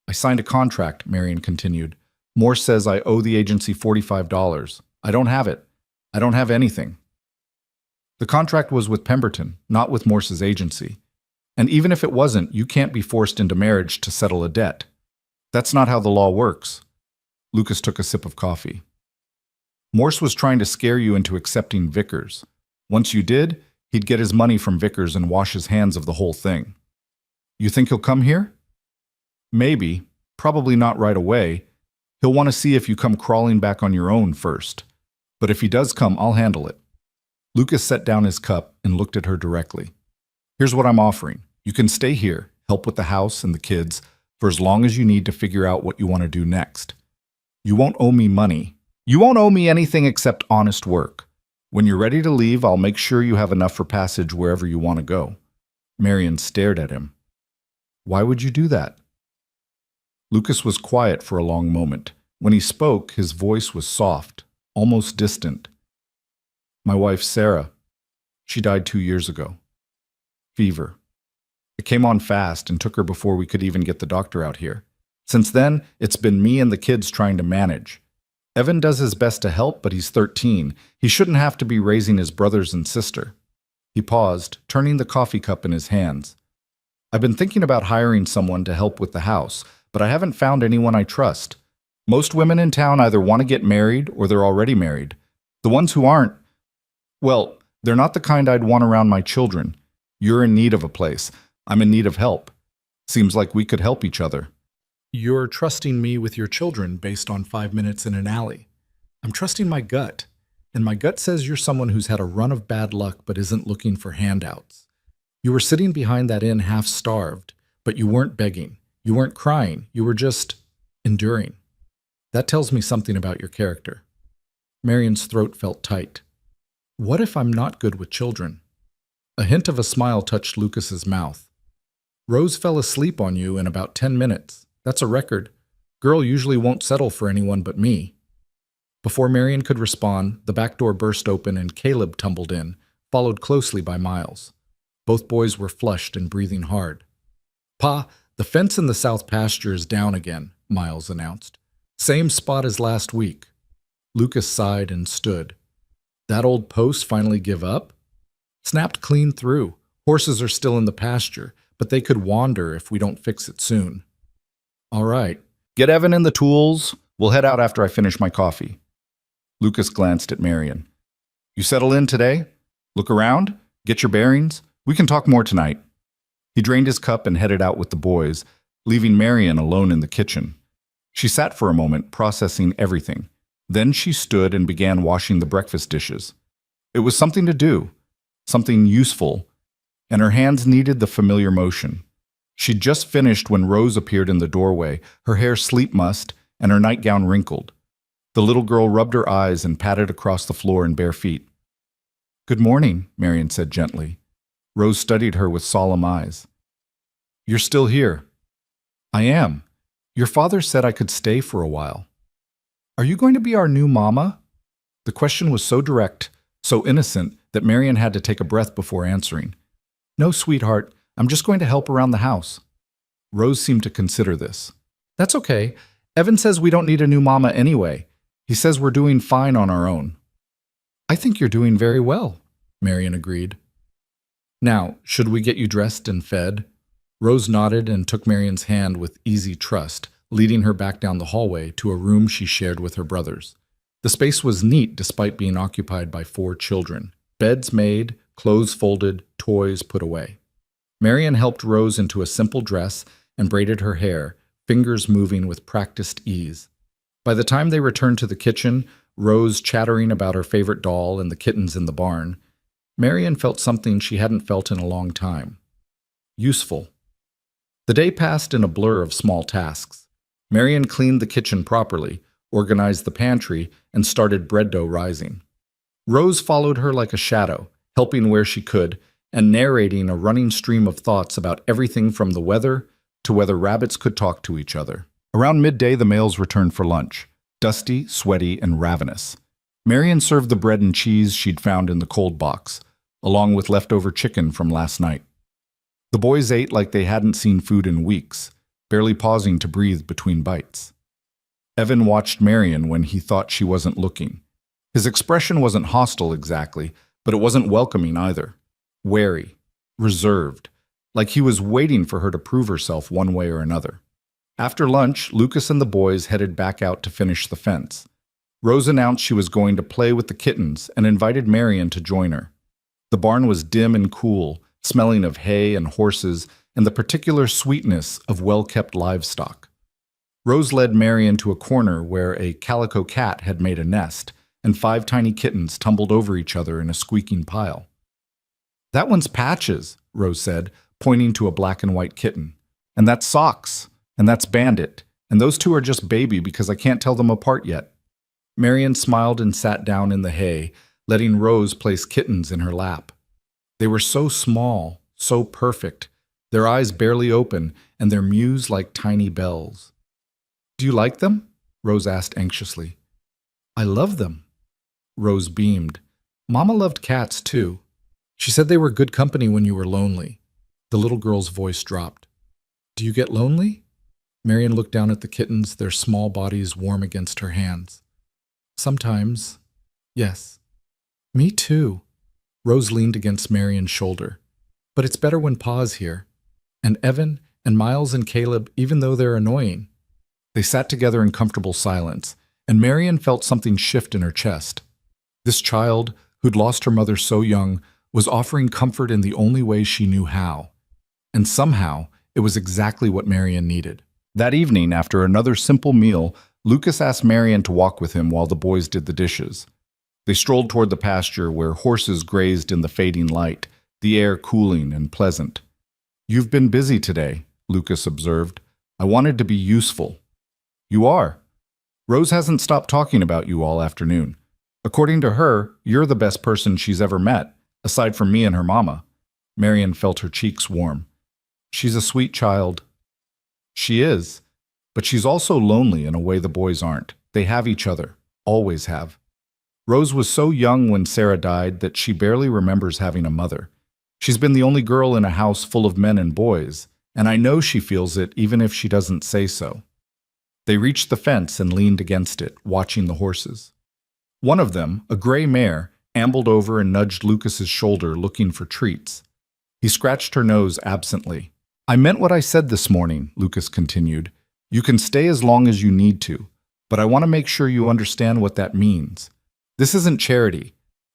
"I signed a contract," Marian continued. "Morse says I owe the agency $45. I don't have it. I don't have anything." "The contract was with Pemberton, not with Morse's agency. And even if it wasn't, you can't be forced into marriage to settle a debt. That's not how the law works." Lucas took a sip of coffee. "Morse was trying to scare you into accepting Vickers. Once you did, he'd get his money from Vickers and wash his hands of the whole thing. You think he'll come here?" "Maybe. Probably not right away. He'll want to see if you come crawling back on your own first. But if he does come, I'll handle it." Lucas set down his cup and looked at her directly. "Here's what I'm offering. You can stay here, help with the house and the kids, for as long as you need to figure out what you want to do next. You won't owe me money. You won't owe me anything except honest work. When you're ready to leave, I'll make sure you have enough for passage wherever you want to go." Marian stared at him. "Why would you do that?" Lucas was quiet for a long moment. When he spoke, his voice was soft, almost distant. "My wife, Sarah, she died 2 years ago. Fever. It came on fast and took her before we could even get the doctor out here. Since then, it's been me and the kids trying to manage. Evan does his best to help, but he's 13. He shouldn't have to be raising his brothers and sister." He paused, turning the coffee cup in his hands. "I've been thinking about hiring someone to help with the house, but I haven't found anyone I trust. Most women in town either want to get married or they're already married. The ones who aren't, well, they're not the kind I'd want around my children. You're in need of a place. I'm in need of help. Seems like we could help each other." "You're trusting me with your children based on 5 minutes in an alley. I'm trusting my gut, and my gut says you're someone who's had a run of bad luck but isn't looking for handouts. You were sitting behind that inn half-starved, but you weren't begging. You weren't crying. You were just enduring. That tells me something about your character." Marian's throat felt tight. "What if I'm not good with children?" A hint of a smile touched Lucas's mouth. "Rose fell asleep on you in about 10 minutes. That's a record. Girl usually won't settle for anyone but me." Before Marian could respond, the back door burst open and Caleb tumbled in, followed closely by Miles. Both boys were flushed and breathing hard. "Pa, the fence in the south pasture is down again," Miles announced. "Same spot as last week." Lucas sighed and stood. That old post finally give up? Snapped clean through. Horses are still in the pasture, but they could wander if we don't fix it soon. All right. Get Evan and the tools. We'll head out after I finish my coffee. Lucas glanced at Marion. You settle in today? Look around? Get your bearings? We can talk more tonight. He drained his cup and headed out with the boys, leaving Marion alone in the kitchen. She sat for a moment, processing everything. Then she stood and began washing the breakfast dishes. It was something to do, something useful, and her hands needed the familiar motion. She'd just finished when Rose appeared in the doorway, her hair sleep-mussed and her nightgown wrinkled. The little girl rubbed her eyes and patted across the floor in bare feet. Good morning, Marion said gently. Rose studied her with solemn eyes. You're still here. I am. Your father said I could stay for a while. Are you going to be our new mama? The question was so direct, so innocent, that Marion had to take a breath before answering. No, sweetheart, I'm just going to help around the house. Rose seemed to consider this. That's okay. Evan says we don't need a new mama anyway. He says we're doing fine on our own. I think you're doing very well, Marion agreed. Now, should we get you dressed and fed? Rose nodded and took Marion's hand with easy trust, leading her back down the hallway to a room she shared with her brothers. The space was neat despite being occupied by 4 children. Beds made, clothes folded, toys put away. Marion helped Rose into a simple dress and braided her hair, fingers moving with practiced ease. By the time they returned to the kitchen, Rose chattering about her favorite doll and the kittens in the barn, Marion felt something she hadn't felt in a long time. Useful. The day passed in a blur of small tasks. Marion cleaned the kitchen properly, organized the pantry, and started bread dough rising. Rose followed her like a shadow, helping where she could, and narrating a running stream of thoughts about everything from the weather to whether rabbits could talk to each other. Around midday, the males returned for lunch, dusty, sweaty, and ravenous. Marion served the bread and cheese she'd found in the cold box, along with leftover chicken from last night. The boys ate like they hadn't seen food in weeks, barely pausing to breathe between bites. Evan watched Marion when he thought she wasn't looking. His expression wasn't hostile exactly, but it wasn't welcoming either. Wary, reserved, like he was waiting for her to prove herself one way or another. After lunch, Lucas and the boys headed back out to finish the fence. Rose announced she was going to play with the kittens and invited Marion to join her. The barn was dim and cool, smelling of hay and horses and the particular sweetness of well-kept livestock. Rose led Marion to a corner where a calico cat had made a nest, and 5 tiny kittens tumbled over each other in a squeaking pile. That one's Patches, Rose said, pointing to a black and white kitten. And that's Socks, and that's Bandit, and those 2 are just baby because I can't tell them apart yet. Marion smiled and sat down in the hay, letting Rose place kittens in her lap. They were so small, so perfect, their eyes barely open, and their mews like tiny bells. Do you like them? Rose asked anxiously. I love them. Rose beamed. Mama loved cats, too. She said they were good company when you were lonely. The little girl's voice dropped. Do you get lonely? Marion looked down at the kittens, their small bodies warm against her hands. Sometimes, yes. Me too. Rose leaned against Marion's shoulder. But it's better when Pa's here. And Evan and Miles and Caleb, even though they're annoying. They sat together in comfortable silence, and Marion felt something shift in her chest. This child, who'd lost her mother so young, was offering comfort in the only way she knew how. And somehow, it was exactly what Marion needed. That evening, after another simple meal, Lucas asked Marion to walk with him while the boys did the dishes. They strolled toward the pasture where horses grazed in the fading light, the air cooling and pleasant. You've been busy today, Lucas observed. I wanted to be useful. You are. Rose hasn't stopped talking about you all afternoon. According to her, you're the best person she's ever met, aside from me and her mama. Marion felt her cheeks warm. She's a sweet child. She is, but she's also lonely in a way the boys aren't. They have each other, always have. Rose was so young when Sarah died that she barely remembers having a mother. She's been the only girl in a house full of men and boys, and I know she feels it even if she doesn't say so. They reached the fence and leaned against it, watching the horses. One of them, a gray mare, ambled over and nudged Lucas's shoulder, looking for treats. He scratched her nose absently. "I meant what I said this morning," Lucas continued. "You can stay as long as you need to, but I want to make sure you understand what that means. This isn't charity.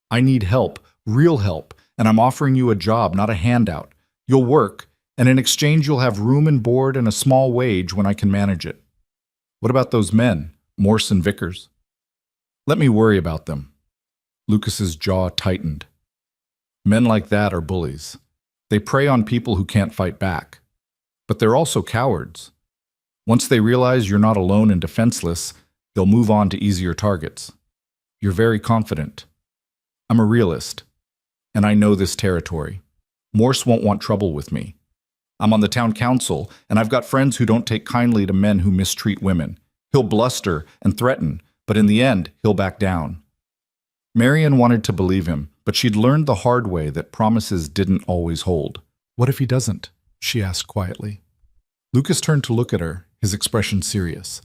I need help, real help, and I'm offering you a job, not a handout. You'll work, and in exchange you'll have room and board and a small wage when I can manage it." "What about those men, Morse and Vickers?" "Let me worry about them." Lucas's jaw tightened. "Men like that are bullies. They prey on people who can't fight back. But they're also cowards. Once they realize you're not alone and defenseless, they'll move on to easier targets. You're very confident. I'm a realist, and I know this territory. Morse won't want trouble with me. I'm on the town council, and I've got friends who don't take kindly to men who mistreat women. He'll bluster and threaten, but in the end, he'll back down." Marian wanted to believe him, but she'd learned the hard way that promises didn't always hold. "What if he doesn't?" she asked quietly. Lucas turned to look at her, his expression serious.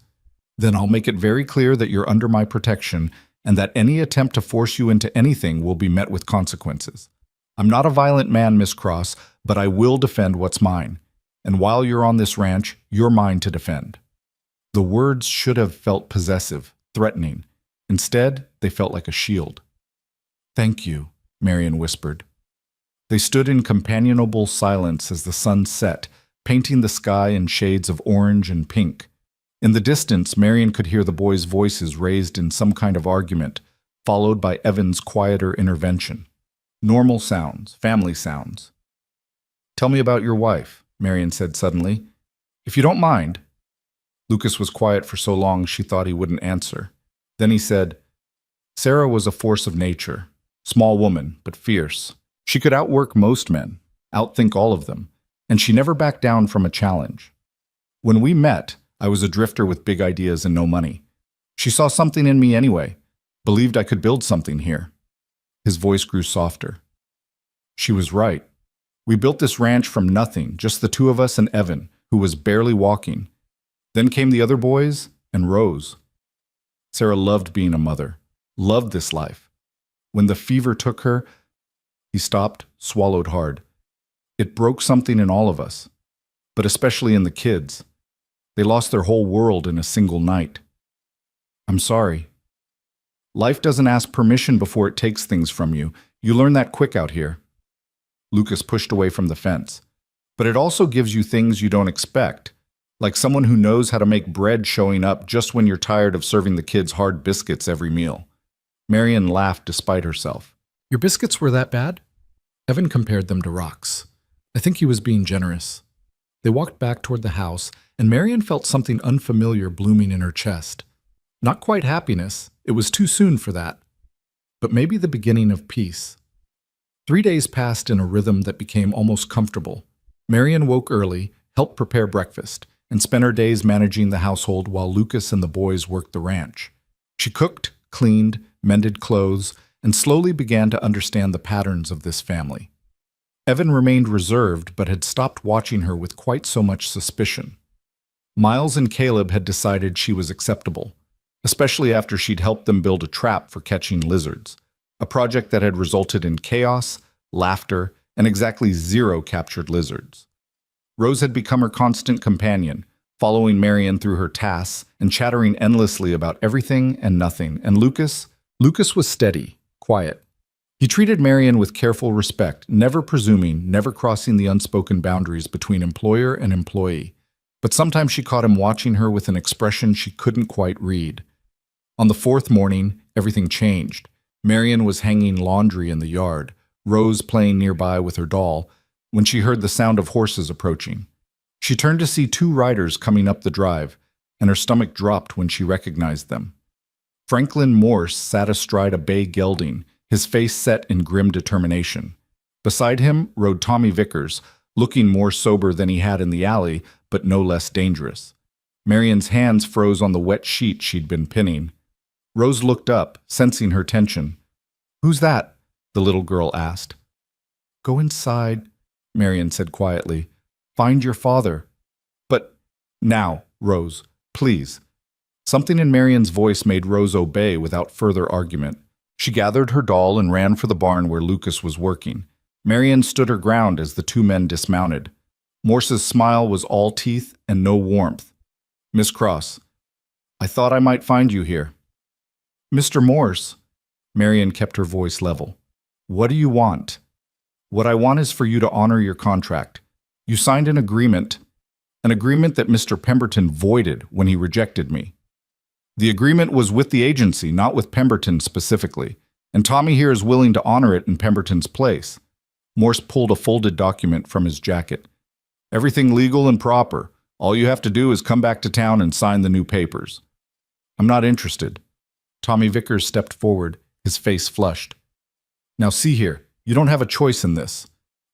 "Then I'll make it very clear that you're under my protection and that any attempt to force you into anything will be met with consequences. I'm not a violent man, Miss Cross, but I will defend what's mine. And while you're on this ranch, you're mine to defend." The words should have felt possessive, threatening. Instead, they felt like a shield. "Thank you," Marian whispered. They stood in companionable silence as the sun set, painting the sky in shades of orange and pink. In the distance, Marian could hear the boys' voices raised in some kind of argument, followed by Evan's quieter intervention. Normal sounds, family sounds. "Tell me about your wife," Marian said suddenly. "If you don't mind." Lucas was quiet for so long she thought he wouldn't answer. Then he said, "Sarah was a force of nature. Small woman, but fierce. She could outwork most men, outthink all of them, and she never backed down from a challenge. When we met, I was a drifter with big ideas and no money. She saw something in me anyway, believed I could build something here." His voice grew softer. "She was right. We built this ranch from nothing, just the two of us and Evan, who was barely walking. Then came the other boys and Rose. Sarah loved being a mother, loved this life. When the fever took her," he stopped, swallowed hard. "It broke something in all of us, but especially in the kids. They lost their whole world in a single night. I'm sorry. Life doesn't ask permission before it takes things from you. You learn that quick out here." Lucas pushed away from the fence. "But it also gives you things you don't expect, like someone who knows how to make bread showing up just when you're tired of serving the kids hard biscuits every meal." Marian laughed despite herself. "Your biscuits were that bad?" Evan compared them to rocks. I think he was being generous. They walked back toward the house, and Marian felt something unfamiliar blooming in her chest. Not quite happiness, it was too soon for that, but maybe the beginning of peace. 3 days passed in a rhythm that became almost comfortable. Marian woke early, helped prepare breakfast, and spent her days managing the household while Lucas and the boys worked the ranch. She cooked, cleaned, mended clothes, and slowly began to understand the patterns of this family. Evan remained reserved but had stopped watching her with quite so much suspicion. Miles and Caleb had decided she was acceptable, especially after she'd helped them build a trap for catching lizards, a project that had resulted in chaos, laughter, and exactly 0 captured lizards. Rose had become her constant companion, following Marian through her tasks and chattering endlessly about everything and nothing, and Lucas was steady, quiet. He treated Marian with careful respect, never presuming, never crossing the unspoken boundaries between employer and employee. But sometimes she caught him watching her with an expression she couldn't quite read. On the 4th morning, everything changed. Marian was hanging laundry in the yard, Rose playing nearby with her doll, when she heard the sound of horses approaching. She turned to see 2 riders coming up the drive, and her stomach dropped when she recognized them. Franklin Morse sat astride a bay gelding, his face set in grim determination. Beside him rode Tommy Vickers, looking more sober than he had in the alley, but no less dangerous. Marian's hands froze on the wet sheet she'd been pinning. Rose looked up, sensing her tension. "Who's that?" the little girl asked. "Go inside," Marian said quietly. "Find your father." "But now, Rose, please." Something in Marion's voice made Rose obey without further argument. She gathered her doll and ran for the barn where Lucas was working. Marion stood her ground as the two men dismounted. Morse's smile was all teeth and no warmth. "Miss Cross, I thought I might find you here." "Mr. Morse," Marion kept her voice level. "What do you want?" "What I want is for you to honor your contract. You signed an agreement that Mr. Pemberton voided when he rejected me. The agreement was with the agency, not with Pemberton specifically, and Tommy here is willing to honor it in Pemberton's place." Morse pulled a folded document from his jacket. "Everything legal and proper. All you have to do is come back to town and sign the new papers." "I'm not interested." Tommy Vickers stepped forward, his face flushed. "Now see here, you don't have a choice in this.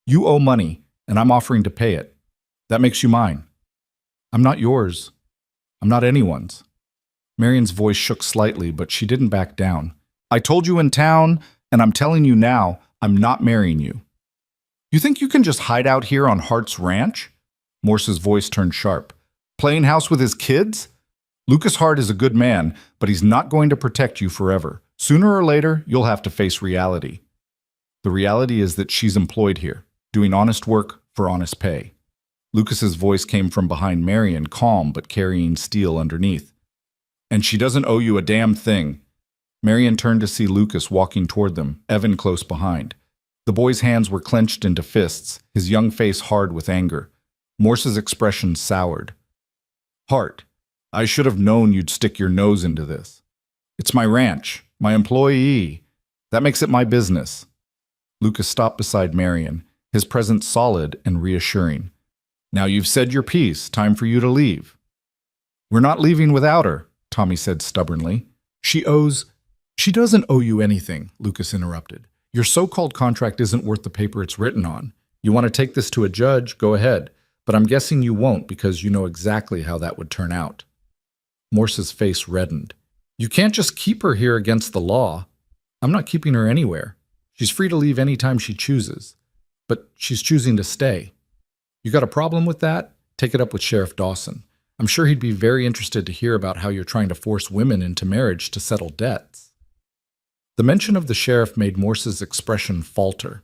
You owe money, and I'm offering to pay it. That makes you mine." "I'm not yours. I'm not anyone's." Marion's voice shook slightly, but she didn't back down. "I told you in town, and I'm telling you now, I'm not marrying you." "You think you can just hide out here on Hart's ranch?" Morse's voice turned sharp. "Playing house with his kids? Lucas Hart is a good man, but he's not going to protect you forever. Sooner or later, you'll have to face reality. The reality is that she's employed here, doing honest work for honest pay." Lucas's voice came from behind Marion, calm but carrying steel underneath. "And she doesn't owe you a damn thing." Marion turned to see Lucas walking toward them, Evan close behind. The boy's hands were clenched into fists, his young face hard with anger. Morse's expression soured. "Hart, I should have known you'd stick your nose into this. It's my ranch, my employee. That makes it my business." Lucas stopped beside Marion, his presence solid and reassuring. "Now you've said your piece, time for you to leave." "We're not leaving without her," Tommy said stubbornly. She doesn't owe you anything," Lucas interrupted. "Your so-called contract isn't worth the paper it's written on. You want to take this to a judge, go ahead, but I'm guessing you won't because you know exactly how that would turn out." Morse's face reddened. "You can't just keep her here against the law." "I'm not keeping her anywhere. She's free to leave any time she chooses. But she's choosing to stay. You got a problem with that? Take it up with Sheriff Dawson. I'm sure he'd be very interested to hear about how you're trying to force women into marriage to settle debts." The mention of the sheriff made Morse's expression falter.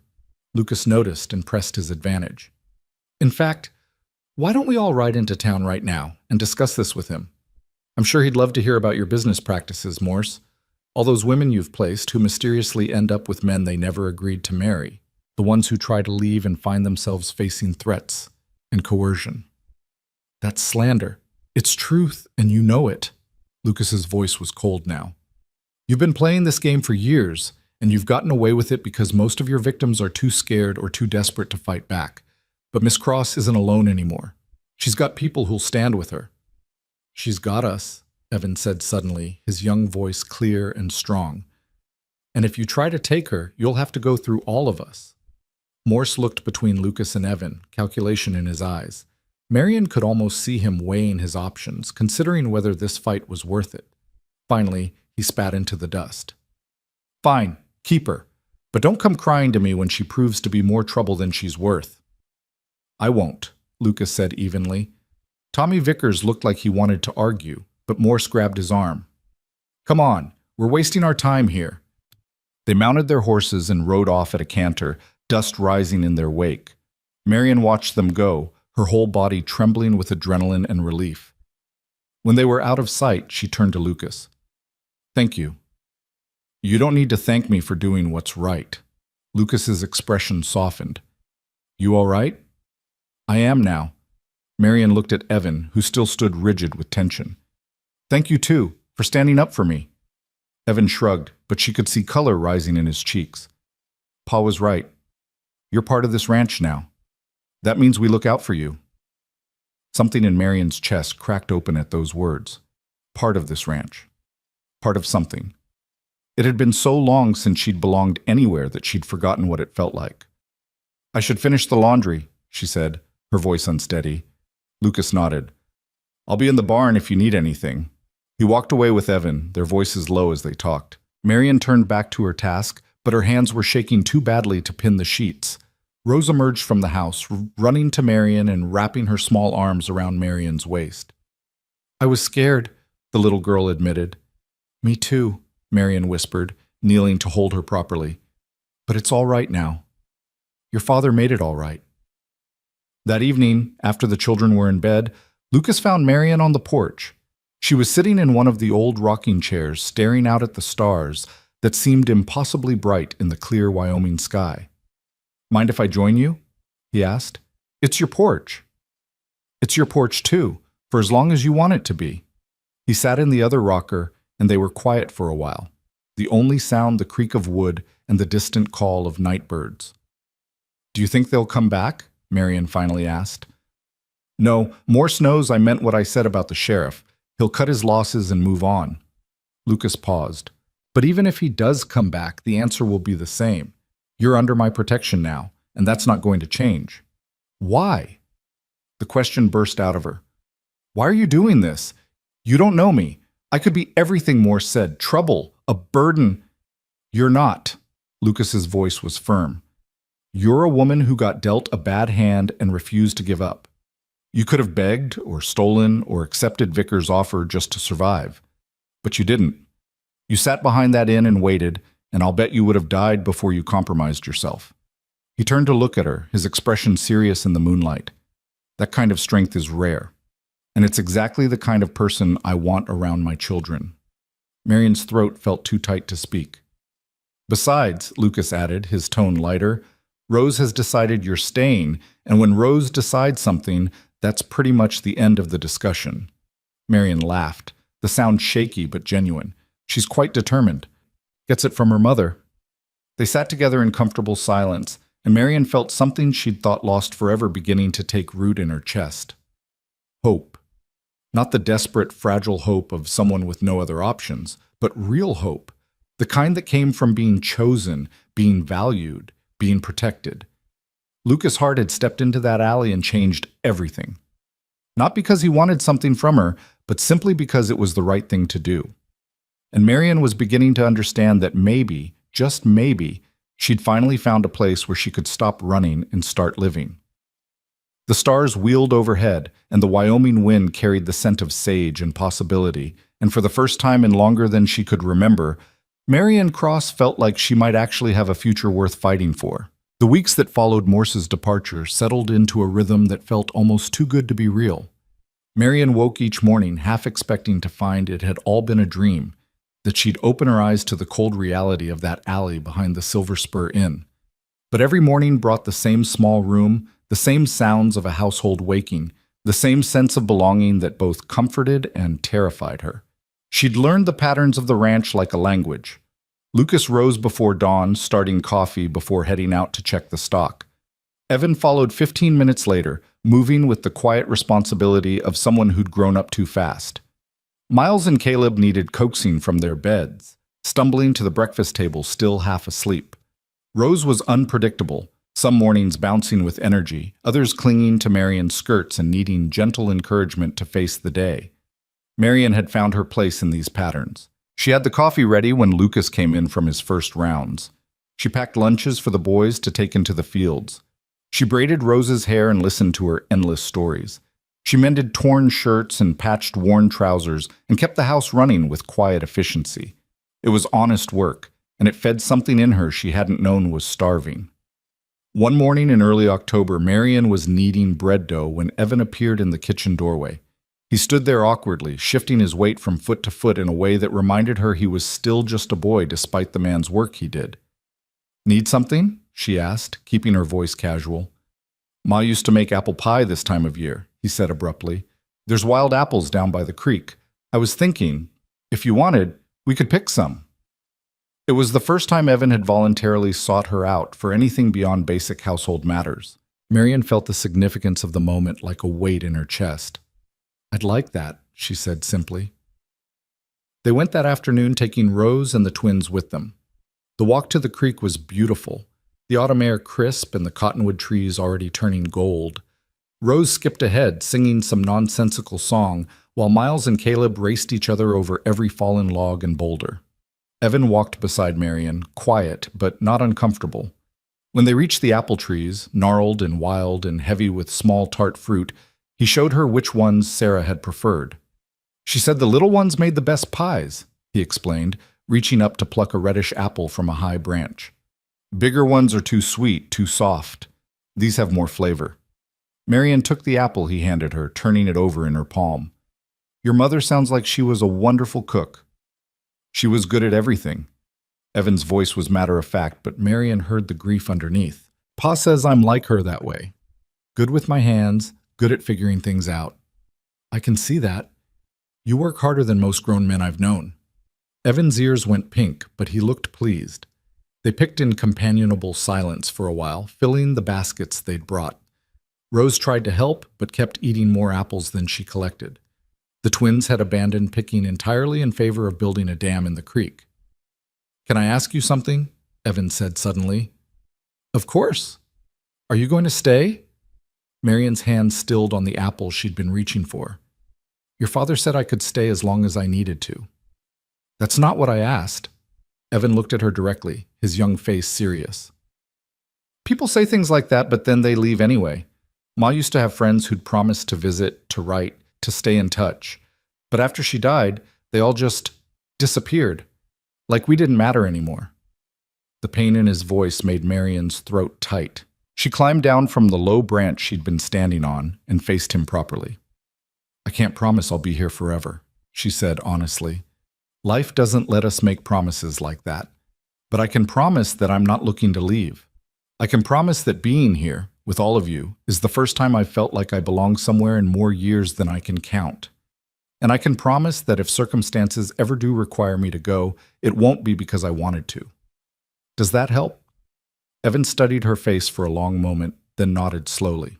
Lucas noticed and pressed his advantage. "In fact, why don't we all ride into town right now and discuss this with him? I'm sure he'd love to hear about your business practices, Morse. All those women you've placed who mysteriously end up with men they never agreed to marry. The ones who try to leave and find themselves facing threats and coercion." "That's slander. It's truth, and you know it." Lucas's voice was cold now. "You've been playing this game for years, and you've gotten away with it because most of your victims are too scared or too desperate to fight back. But Miss Cross isn't alone anymore. She's got people who'll stand with her." "She's got us," Evan said suddenly, his young voice clear and strong. "And if you try to take her, you'll have to go through all of us." Morse looked between Lucas and Evan, calculation in his eyes. Marion could almost see him weighing his options, considering whether this fight was worth it. Finally, he spat into the dust. "Fine, keep her. But don't come crying to me when she proves to be more trouble than she's worth." "I won't," Lucas said evenly. Tommy Vickers looked like he wanted to argue, but Morse grabbed his arm. "Come on, we're wasting our time here." They mounted their horses and rode off at a canter, dust rising in their wake. Marion watched them go, her whole body trembling with adrenaline and relief. When they were out of sight, she turned to Lucas. "Thank you." "You don't need to thank me for doing what's right." Lucas's expression softened. "You all right?" "I am now." Marion looked at Evan, who still stood rigid with tension. "Thank you, too, for standing up for me." Evan shrugged, but she could see color rising in his cheeks. "Pa was right. You're part of this ranch now. That means we look out for you." Something in Marion's chest cracked open at those words. Part of this ranch. Part of something. It had been so long since she'd belonged anywhere that she'd forgotten what it felt like. "I should finish the laundry," she said, her voice unsteady. Lucas nodded. "I'll be in the barn if you need anything." He walked away with Evan, their voices low as they talked. Marion turned back to her task, but her hands were shaking too badly to pin the sheets. Rose emerged from the house, running to Marion and wrapping her small arms around Marion's waist. "I was scared. the little girl admitted. Me too, Marion whispered, kneeling to hold her properly. But it's all right now. Your father made it all right. That evening, after the children were in bed, Lucas found Marion on the porch. She was sitting in one of the old rocking chairs, staring out at the stars that seemed impossibly bright in the clear Wyoming sky. Mind if I join you? He asked. It's your porch. It's your porch too, for as long as you want it to be. He sat in the other rocker, and they were quiet for a while, the only sound the creak of wood and the distant call of night birds. Do you think they'll come back? Marion finally asked. No, Morse knows I meant what I said about the sheriff. He'll cut his losses and move on. Lucas paused. But even if he does come back, the answer will be the same. You're under my protection now, and that's not going to change. Why? The question burst out of her. Why are you doing this? You don't know me. I could be everything Morse said. Trouble, a burden. You're not. Lucas's voice was firm. You're a woman who got dealt a bad hand and refused to give up. You could have begged or stolen or accepted Vickers' offer just to survive. But you didn't. You sat behind that inn and waited, and I'll bet you would have died before you compromised yourself. He turned to look at her, his expression serious in the moonlight. That kind of strength is rare, and it's exactly the kind of person I want around my children. Marion's throat felt too tight to speak. Besides, Lucas added, his tone lighter, Rose has decided you're staying, and when Rose decides something, that's pretty much the end of the discussion. Marion laughed, the sound shaky but genuine. She's quite determined. Gets it from her mother. They sat together in comfortable silence, and Marion felt something she'd thought lost forever beginning to take root in her chest. Hope. Not the desperate, fragile hope of someone with no other options, but real hope. The kind that came from being chosen, being valued, being protected. Lucas Hart had stepped into that alley and changed everything. Not because he wanted something from her, but simply because it was the right thing to do. And Marion was beginning to understand that maybe, just maybe, she'd finally found a place where she could stop running and start living. The stars wheeled overhead, and the Wyoming wind carried the scent of sage and possibility, and for the first time in longer than she could remember, Marion Cross felt like she might actually have a future worth fighting for. The weeks that followed Morse's departure settled into a rhythm that felt almost too good to be real. Marion woke each morning half expecting to find it had all been a dream, that she'd open her eyes to the cold reality of that alley behind the Silver Spur Inn. But every morning brought the same small room, the same sounds of a household waking, the same sense of belonging that both comforted and terrified her. She'd learned the patterns of the ranch like a language. Lucas rose before dawn, starting coffee before heading out to check the stock. Evan followed 15 minutes later, moving with the quiet responsibility of someone who'd grown up too fast. Miles and Caleb needed coaxing from their beds, stumbling to the breakfast table still half asleep. Rose was unpredictable, some mornings bouncing with energy, others clinging to Marion's skirts and needing gentle encouragement to face the day. Marion had found her place in these patterns. She had the coffee ready when Lucas came in from his first rounds. She packed lunches for the boys to take into the fields. She braided Rose's hair and listened to her endless stories. She mended torn shirts and patched worn trousers and kept the house running with quiet efficiency. It was honest work, and it fed something in her she hadn't known was starving. One morning in early October, Marion was kneading bread dough when Evan appeared in the kitchen doorway. He stood there awkwardly, shifting his weight from foot to foot in a way that reminded her he was still just a boy despite the man's work he did. "Need something?" she asked, keeping her voice casual. "Ma used to make apple pie this time of year," he said abruptly. "There's wild apples down by the creek. I was thinking, if you wanted, we could pick some." It was the first time Evan had voluntarily sought her out for anything beyond basic household matters. Marion felt the significance of the moment like a weight in her chest. "I'd like that," she said simply. They went that afternoon, taking Rose and the twins with them. The walk to the creek was beautiful, the autumn air crisp and the cottonwood trees already turning gold. Rose skipped ahead, singing some nonsensical song, while Miles and Caleb raced each other over every fallen log and boulder. Evan walked beside Marion, quiet but not uncomfortable. When they reached the apple trees, gnarled and wild and heavy with small tart fruit, he showed her which ones Sarah had preferred. She said the little ones made the best pies, he explained, reaching up to pluck a reddish apple from a high branch. Bigger ones are too sweet, too soft. These have more flavor. Marian took the apple he handed her, turning it over in her palm. Your mother sounds like she was a wonderful cook. She was good at everything. Evan's voice was matter-of-fact, but Marian heard the grief underneath. Pa says I'm like her that way. Good with my hands, good at figuring things out. I can see that. You work harder than most grown men I've known. Evan's ears went pink, but he looked pleased. They picked in companionable silence for a while, filling the baskets they'd brought. Rose tried to help, but kept eating more apples than she collected. The twins had abandoned picking entirely in favor of building a dam in the creek. Can I ask you something? Evan said suddenly. Of course. Are you going to stay? Marian's hand stilled on the apple she'd been reaching for. Your father said I could stay as long as I needed to. That's not what I asked. Evan looked at her directly, his young face serious. People say things like that, but then they leave anyway. Ma used to have friends who'd promised to visit, to write, to stay in touch. But after she died, they all just disappeared, like we didn't matter anymore. The pain in his voice made Marian's throat tight. She climbed down from the low branch she'd been standing on and faced him properly. I can't promise I'll be here forever, she said honestly. Life doesn't let us make promises like that. But I can promise that I'm not looking to leave. I can promise that being here, with all of you, is the first time I've felt like I belong somewhere in more years than I can count. And I can promise that if circumstances ever do require me to go, it won't be because I wanted to. Does that help? Evan studied her face for a long moment, then nodded slowly.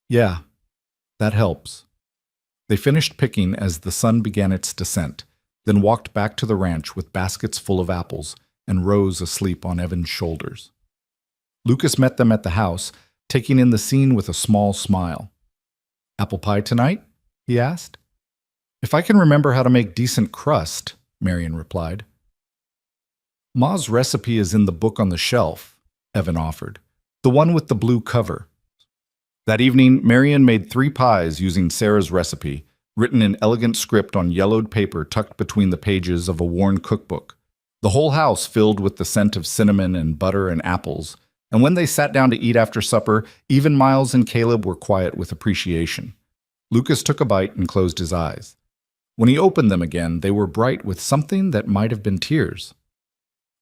Yeah, that helps. They finished picking as the sun began its descent, then walked back to the ranch with baskets full of apples and Rose asleep on Evan's shoulders. Lucas met them at the house, taking in the scene with a small smile. Apple pie tonight? He asked. If I can remember how to make decent crust, Marian replied. Ma's recipe is in the book on the shelf, Evan offered, the one with the blue cover. That evening, Marian made 3 pies using Sarah's recipe, written in elegant script on yellowed paper tucked between the pages of a worn cookbook. The whole house filled with the scent of cinnamon and butter and apples, and when they sat down to eat after supper, even Miles and Caleb were quiet with appreciation. Lucas took a bite and closed his eyes. When he opened them again, they were bright with something that might have been tears.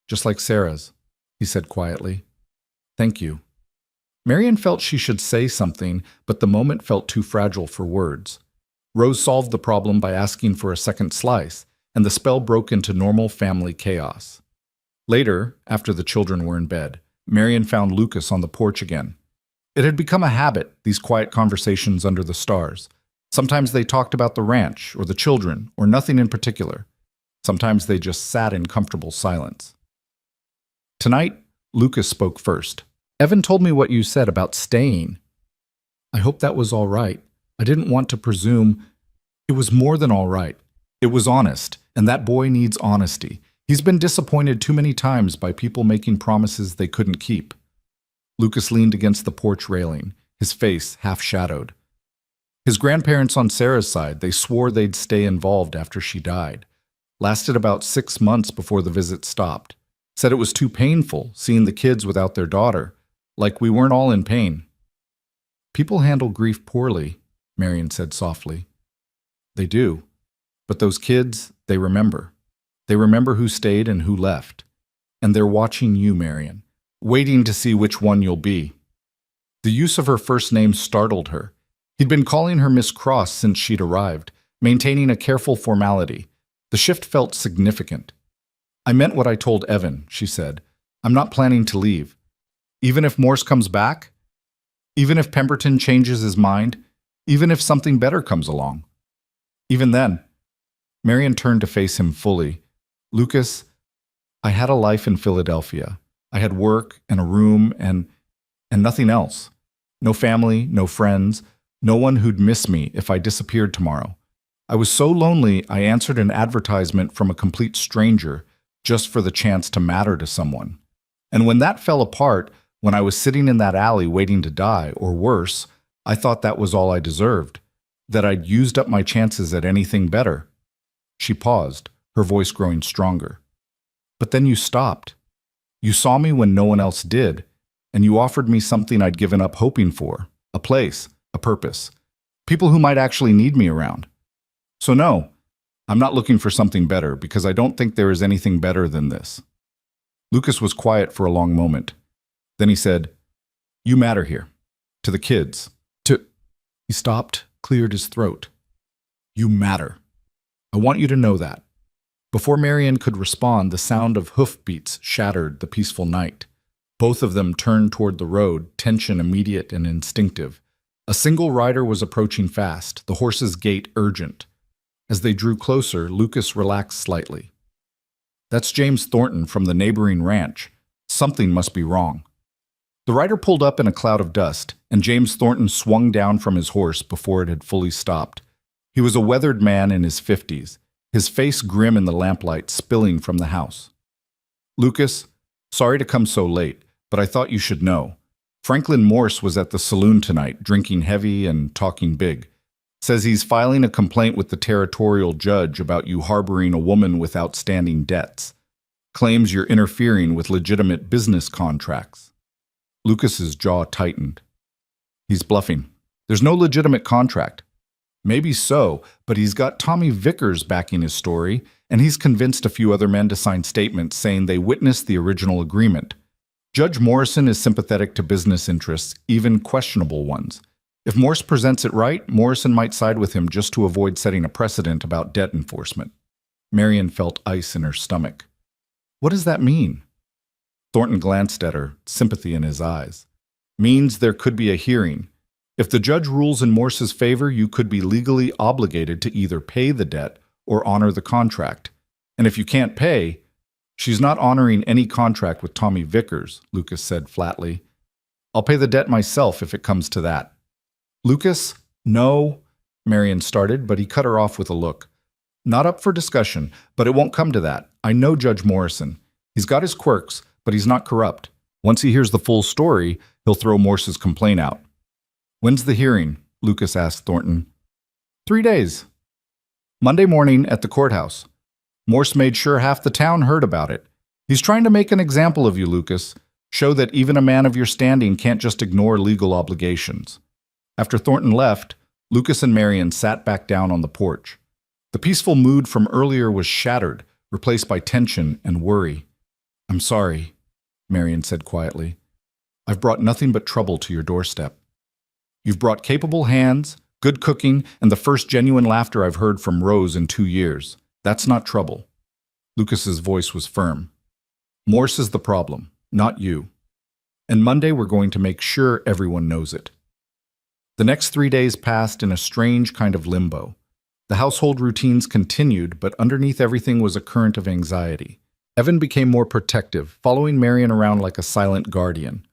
Just like Sarah's, he said quietly. Thank you. Marian felt she should say something, but the moment felt too fragile for words. Rose solved the problem by asking for a second slice, and the spell broke into normal family chaos. Later, after the children were in bed, Marian found Lucas on the porch again. It had become a habit, these quiet conversations under the stars. Sometimes they talked about the ranch, or the children, or nothing in particular. Sometimes they just sat in comfortable silence. Tonight, Lucas spoke first. Evan told me what you said about staying. I hope that was all right. I didn't want to presume. It was more than all right. It was honest, and that boy needs honesty. He's been disappointed too many times by people making promises they couldn't keep. Lucas leaned against the porch railing, his face half-shadowed. His grandparents on Sarah's side, they swore they'd stay involved after she died. Lasted about 6 months before the visit stopped. Said it was too painful, seeing the kids without their daughter. Like we weren't all in pain. People handle grief poorly, Marian said softly. They do. But those kids, they remember. They remember who stayed and who left. And they're watching you, Marian, waiting to see which one you'll be. The use of her first name startled her. He'd been calling her Miss Cross since she'd arrived, maintaining a careful formality. The shift felt significant. I meant what I told Evan, she said. I'm not planning to leave. Even if Morse comes back? Even if Pemberton changes his mind? Even if something better comes along? Even then. Marian turned to face him fully. Lucas, I had a life in Philadelphia. I had work and a room and nothing else. No family, no friends, no one who'd miss me if I disappeared tomorrow. I was so lonely I answered an advertisement from a complete stranger just for the chance to matter to someone. And when that fell apart, when I was sitting in that alley waiting to die, or worse, I thought that was all I deserved. That I'd used up my chances at anything better. She paused, her voice growing stronger. But then you stopped. You saw me when no one else did, and you offered me something I'd given up hoping for, a place, a purpose, people who might actually need me around. So no, I'm not looking for something better because I don't think there is anything better than this. Lucas was quiet for a long moment. Then he said, "You matter here. To the kids. To—" He stopped, cleared his throat. "You matter. I want you to know that." Before Marion could respond, the sound of hoofbeats shattered the peaceful night. Both of them turned toward the road, tension immediate and instinctive. A single rider was approaching fast, the horse's gait urgent. As they drew closer, Lucas relaxed slightly. "That's James Thornton from the neighboring ranch. Something must be wrong." The rider pulled up in a cloud of dust, and James Thornton swung down from his horse before it had fully stopped. He was a weathered man in his 50s, his face grim in the lamplight spilling from the house. "Lucas, sorry to come so late, but I thought you should know. Franklin Morse was at the saloon tonight, drinking heavy and talking big. Says he's filing a complaint with the territorial judge about you harboring a woman with outstanding debts. Claims you're interfering with legitimate business contracts." Lucas's jaw tightened. "He's bluffing. There's no legitimate contract." "Maybe so, but he's got Tommy Vickers backing his story, and he's convinced a few other men to sign statements saying they witnessed the original agreement. Judge Morrison is sympathetic to business interests, even questionable ones. If Morse presents it right, Morrison might side with him just to avoid setting a precedent about debt enforcement." Marion felt ice in her stomach. "What does that mean?" Thornton glanced at her, sympathy in his eyes. "Means there could be a hearing. If the judge rules in Morse's favor, you could be legally obligated to either pay the debt or honor the contract. And if you can't pay—" "She's not honoring any contract with Tommy Vickers," Lucas said flatly. "I'll pay the debt myself if it comes to that." "Lucas, no," Marion started, but he cut her off with a look. "Not up for discussion, but it won't come to that. I know Judge Morrison. He's got his quirks, but he's not corrupt. Once he hears the full story, he'll throw Morse's complaint out." "When's the hearing?" Lucas asked Thornton. 3 days. Monday morning at the courthouse. Morse made sure half the town heard about it. He's trying to make an example of you, Lucas. Show that even a man of your standing can't just ignore legal obligations." After Thornton left, Lucas and Marion sat back down on the porch. The peaceful mood from earlier was shattered, replaced by tension and worry. "I'm sorry," Marion said quietly. "I've brought nothing but trouble to your doorstep. You've brought capable hands, good cooking, and the first genuine laughter I've heard from Rose in 2 years. That's not trouble." Lucas's voice was firm. "Morse is the problem, not you. And Monday we're going to make sure everyone knows it." The next 3 days passed in a strange kind of limbo. The household routines continued, but underneath everything was a current of anxiety. Evan became more protective, following Marion around like a silent guardian.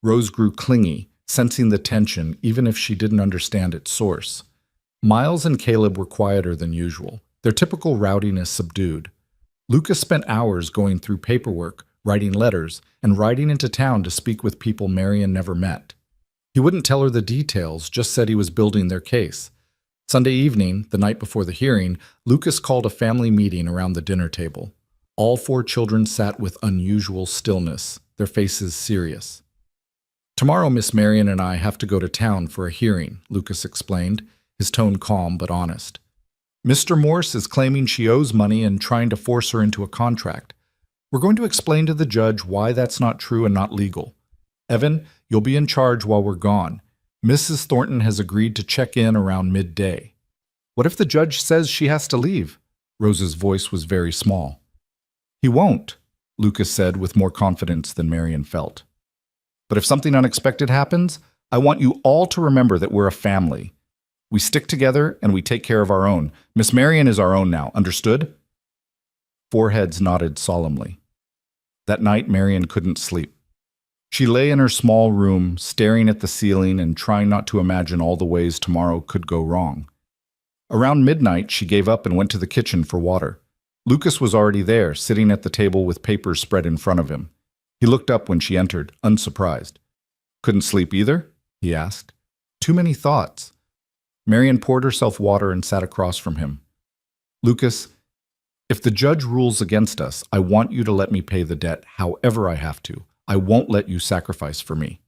Rose grew clingy, sensing the tension even if she didn't understand its source. Miles and Caleb were quieter than usual, their typical rowdiness subdued. Lucas spent hours going through paperwork, writing letters, and riding into town to speak with people Marion never met. He wouldn't tell her the details, just said he was building their case. Sunday evening, the night before the hearing, Lucas called a family meeting around the dinner table. All 4 children sat with unusual stillness, their faces serious. "Tomorrow, Miss Marion and I have to go to town for a hearing," Lucas explained, his tone calm but honest. "Mr. Morse is claiming she owes money and trying to force her into a contract. We're going to explain to the judge why that's not true and not legal. Evan, you'll be in charge while we're gone. Mrs. Thornton has agreed to check in around midday." "What if the judge says she has to leave?" Rose's voice was very small. "He won't," Lucas said with more confidence than Marion felt. "But if something unexpected happens, I want you all to remember that we're a family. We stick together and we take care of our own. Miss Marion is our own now, understood?" 4 heads nodded solemnly. That night, Marion couldn't sleep. She lay in her small room, staring at the ceiling and trying not to imagine all the ways tomorrow could go wrong. Around midnight, she gave up and went to the kitchen for water. Lucas was already there, sitting at the table with papers spread in front of him. He looked up when she entered, unsurprised. "Couldn't sleep either?" he asked. "Too many thoughts." Marian poured herself water and sat across from him. Lucas, if the judge rules against us, I want you to let me pay the debt however I have to. I won't let you sacrifice for me.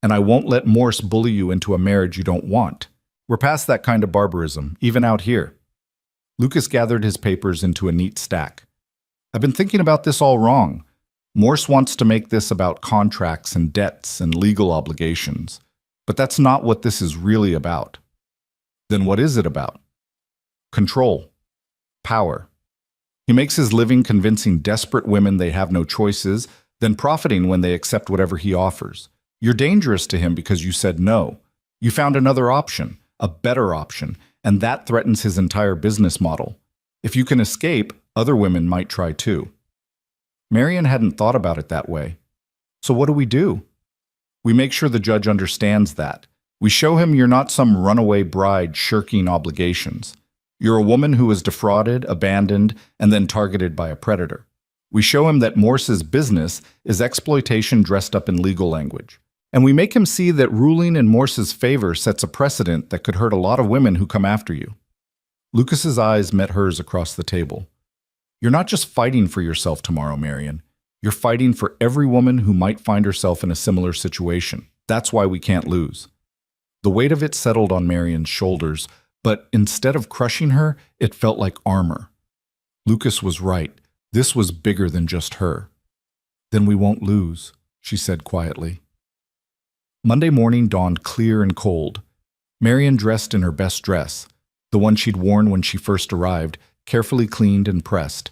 And I won't let Morse bully you into a marriage you don't want. We're past that kind of barbarism, even out here. Lucas gathered his papers into a neat stack. I've been thinking about this all wrong. Morse wants to make this about contracts and debts and legal obligations. But that's not what this is really about. Then what is it about? Control. Power. He makes his living convincing desperate women they have no choices, then profiting when they accept whatever he offers. You're dangerous to him because you said no. You found another option, a better option, and that threatens his entire business model. If you can escape, other women might try too. Marian hadn't thought about it that way. So what do? We make sure the judge understands that. We show him you're not some runaway bride shirking obligations. You're a woman who was defrauded, abandoned, and then targeted by a predator. We show him that Morse's business is exploitation dressed up in legal language. And we make him see that ruling in Morse's favor sets a precedent that could hurt a lot of women who come after you. Lucas's eyes met hers across the table. You're not just fighting for yourself tomorrow, Marian. You're fighting for every woman who might find herself in a similar situation. That's why we can't lose. The weight of it settled on Marian's shoulders, but instead of crushing her, it felt like armor. Lucas was right. This was bigger than just her. Then we won't lose, she said quietly. Monday morning dawned clear and cold. Marian dressed in her best dress, the one she'd worn when she first arrived, carefully cleaned and pressed.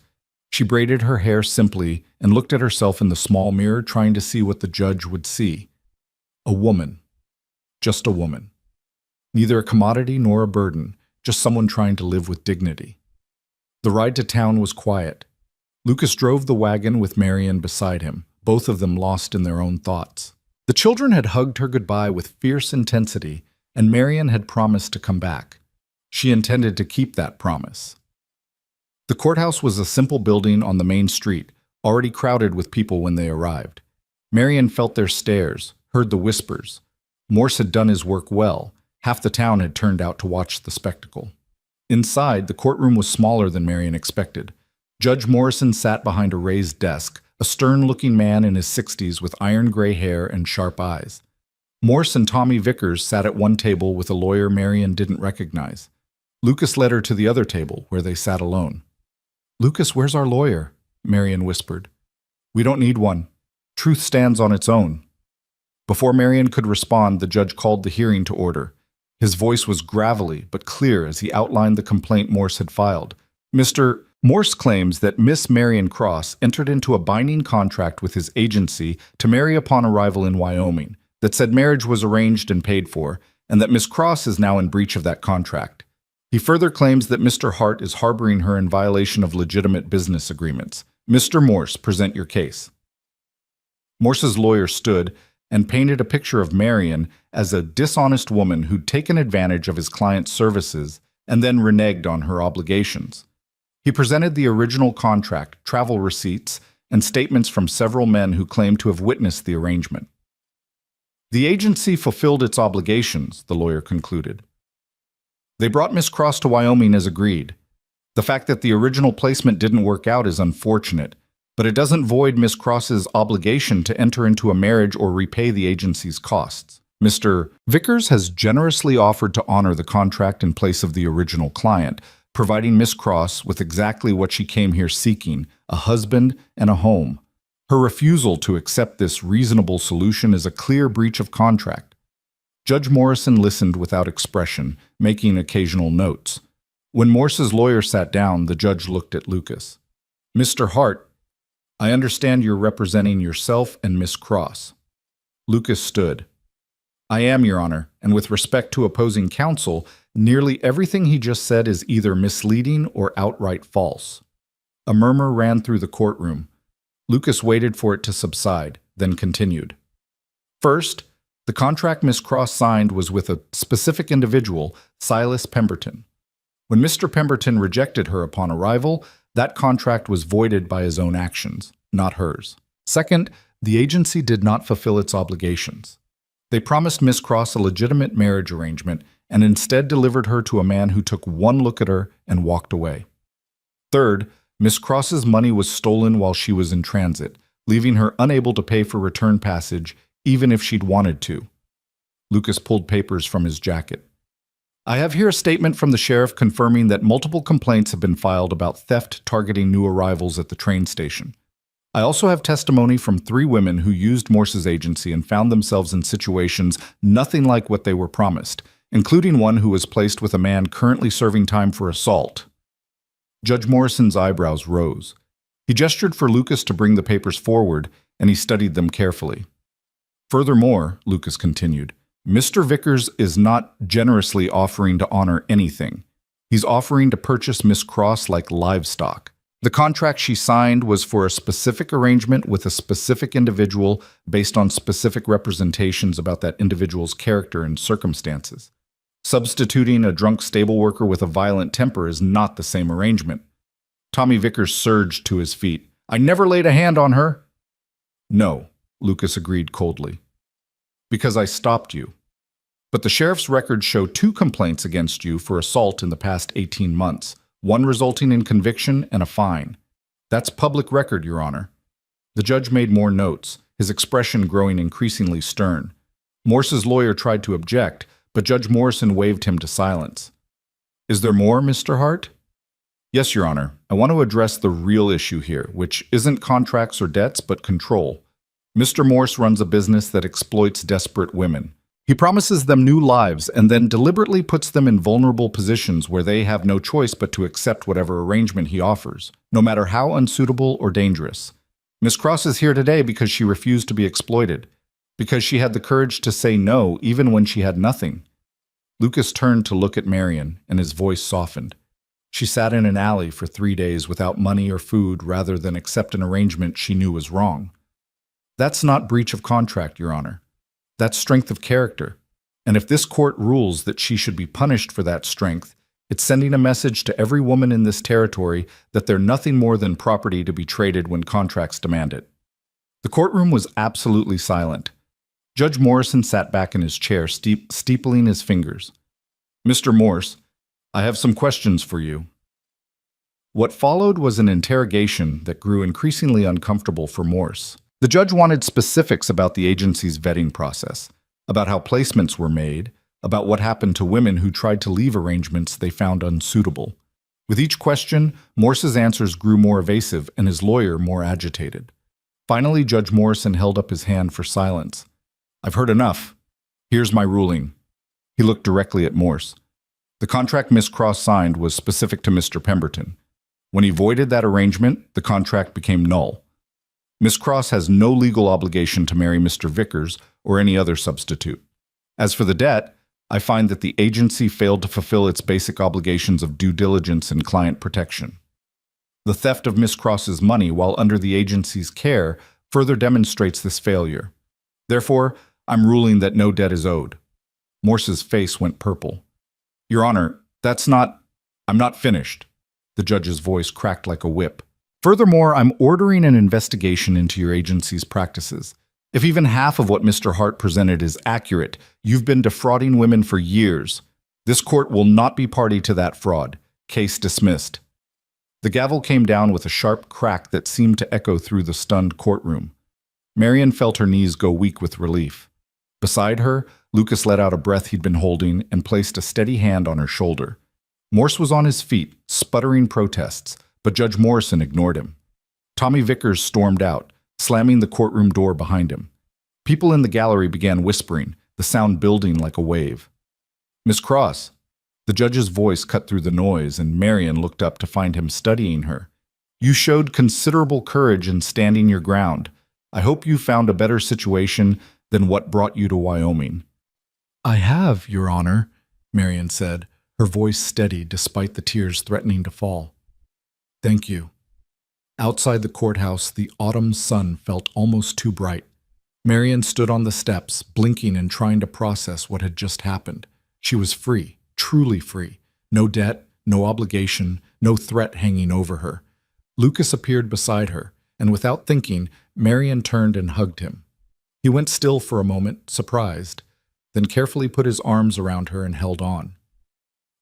She braided her hair simply and looked at herself in the small mirror, trying to see what the judge would see. A woman. Just a woman. Neither a commodity nor a burden, just someone trying to live with dignity. The ride to town was quiet. Lucas drove the wagon with Marian beside him, both of them lost in their own thoughts. The children had hugged her goodbye with fierce intensity, and Marian had promised to come back. She intended to keep that promise. The courthouse was a simple building on the main street, already crowded with people when they arrived. Marian felt their stares, heard the whispers. Morse had done his work well. Half the town had turned out to watch the spectacle. Inside, the courtroom was smaller than Marian expected. Judge Morrison sat behind a raised desk, a stern-looking man in his 60s with iron-gray hair and sharp eyes. Morse and Tommy Vickers sat at one table with a lawyer Marian didn't recognize. Lucas led her to the other table, where they sat alone. "Lucas, where's our lawyer?" Marian whispered. "We don't need one. Truth stands on its own." Before Marian could respond, the judge called the hearing to order. His voice was gravelly but clear as he outlined the complaint Morse had filed. Mr. Morse claims that Miss Marian Cross entered into a binding contract with his agency to marry upon arrival in Wyoming, that said marriage was arranged and paid for, and that Miss Cross is now in breach of that contract. He further claims that Mr. Hart is harboring her in violation of legitimate business agreements. Mr. Morse, present your case. Morse's lawyer stood and painted a picture of Marian as a dishonest woman who'd taken advantage of his client's services and then reneged on her obligations. He presented the original contract, travel receipts, and statements from several men who claimed to have witnessed the arrangement. The agency fulfilled its obligations, the lawyer concluded. They brought Miss Cross to Wyoming as agreed. The fact that the original placement didn't work out is unfortunate, but it doesn't void Miss Cross's obligation to enter into a marriage or repay the agency's costs. Mr. Vickers has generously offered to honor the contract in place of the original client, providing Miss Cross with exactly what she came here seeking, a husband and a home. Her refusal to accept this reasonable solution is a clear breach of contract. Judge Morrison listened without expression, making occasional notes. When Morse's lawyer sat down, the judge looked at Lucas. "Mr. Hart, I understand you're representing yourself and Miss Cross." Lucas stood. "I am, Your Honor, and with respect to opposing counsel, nearly everything he just said is either misleading or outright false." A murmur ran through the courtroom. Lucas waited for it to subside, then continued. "First, the contract Miss Cross signed was with a specific individual, Silas Pemberton. When Mr. Pemberton rejected her upon arrival, that contract was voided by his own actions, not hers. Second, the agency did not fulfill its obligations. They promised Miss Cross a legitimate marriage arrangement and instead delivered her to a man who took one look at her and walked away. Third, Miss Cross's money was stolen while she was in transit, leaving her unable to pay for return passage even if she'd wanted to. Lucas pulled papers from his jacket. I have here a statement from the sheriff confirming that multiple complaints have been filed about theft targeting new arrivals at the train station. I also have testimony from 3 women who used Morse's agency and found themselves in situations nothing like what they were promised, including one who was placed with a man currently serving time for assault. Judge Morrison's eyebrows rose. He gestured for Lucas to bring the papers forward, and he studied them carefully. Furthermore, Lucas continued, Mr. Vickers is not generously offering to honor anything. He's offering to purchase Miss Cross like livestock. The contract she signed was for a specific arrangement with a specific individual based on specific representations about that individual's character and circumstances. Substituting a drunk stable worker with a violent temper is not the same arrangement. Tommy Vickers surged to his feet. I never laid a hand on her. No, Lucas agreed coldly. Because I stopped you. But the sheriff's records show 2 complaints against you for assault in the past 18 months, one resulting in conviction and a fine. That's public record, Your Honor. The judge made more notes, his expression growing increasingly stern. Morse's lawyer tried to object, but Judge Morrison waved him to silence. Is there more, Mr. Hart? Yes, Your Honor. I want to address the real issue here, which isn't contracts or debts, but control. Mr. Morse runs a business that exploits desperate women. He promises them new lives and then deliberately puts them in vulnerable positions where they have no choice but to accept whatever arrangement he offers, no matter how unsuitable or dangerous. Miss Cross is here today because she refused to be exploited, because she had the courage to say no even when she had nothing. Lucas turned to look at Marion, and his voice softened. She sat in an alley for 3 days without money or food rather than accept an arrangement she knew was wrong. That's not breach of contract, Your Honor. That's strength of character. And if this court rules that she should be punished for that strength, it's sending a message to every woman in this territory that they're nothing more than property to be traded when contracts demand it. The courtroom was absolutely silent. Judge Morrison sat back in his chair, steepling his fingers. Mr. Morse, I have some questions for you. What followed was an interrogation that grew increasingly uncomfortable for Morse. The judge wanted specifics about the agency's vetting process, about how placements were made, about what happened to women who tried to leave arrangements they found unsuitable. With each question, Morse's answers grew more evasive and his lawyer more agitated. Finally, Judge Morrison held up his hand for silence. I've heard enough. Here's my ruling. He looked directly at Morse. The contract Miss Cross signed was specific to Mr. Pemberton. When he voided that arrangement, the contract became null. Miss Cross has no legal obligation to marry Mr. Vickers or any other substitute. As for the debt, I find that the agency failed to fulfill its basic obligations of due diligence and client protection. The theft of Miss Cross's money while under the agency's care further demonstrates this failure. Therefore, I'm ruling that no debt is owed. Morse's face went purple. Your Honor, I'm not finished. The judge's voice cracked like a whip. Furthermore, I'm ordering an investigation into your agency's practices. If even half of what Mr. Hart presented is accurate, you've been defrauding women for years. This court will not be party to that fraud. Case dismissed. The gavel came down with a sharp crack that seemed to echo through the stunned courtroom. Marion felt her knees go weak with relief. Beside her, Lucas let out a breath he'd been holding and placed a steady hand on her shoulder. Morse was on his feet, sputtering protests, but Judge Morrison ignored him. Tommy Vickers stormed out, slamming the courtroom door behind him. People in the gallery began whispering, the sound building like a wave. Miss Cross. The judge's voice cut through the noise, and Marion looked up to find him studying her. You showed considerable courage in standing your ground. I hope you found a better situation than what brought you to Wyoming. I have, Your Honor, Marion said, her voice steady despite the tears threatening to fall. Thank you. Outside the courthouse, the autumn sun felt almost too bright. Marion stood on the steps, blinking and trying to process what had just happened. She was free, truly free. No debt, no obligation, no threat hanging over her. Lucas appeared beside her, and without thinking, Marion turned and hugged him. He went still for a moment, surprised. then carefully put his arms around her and held on.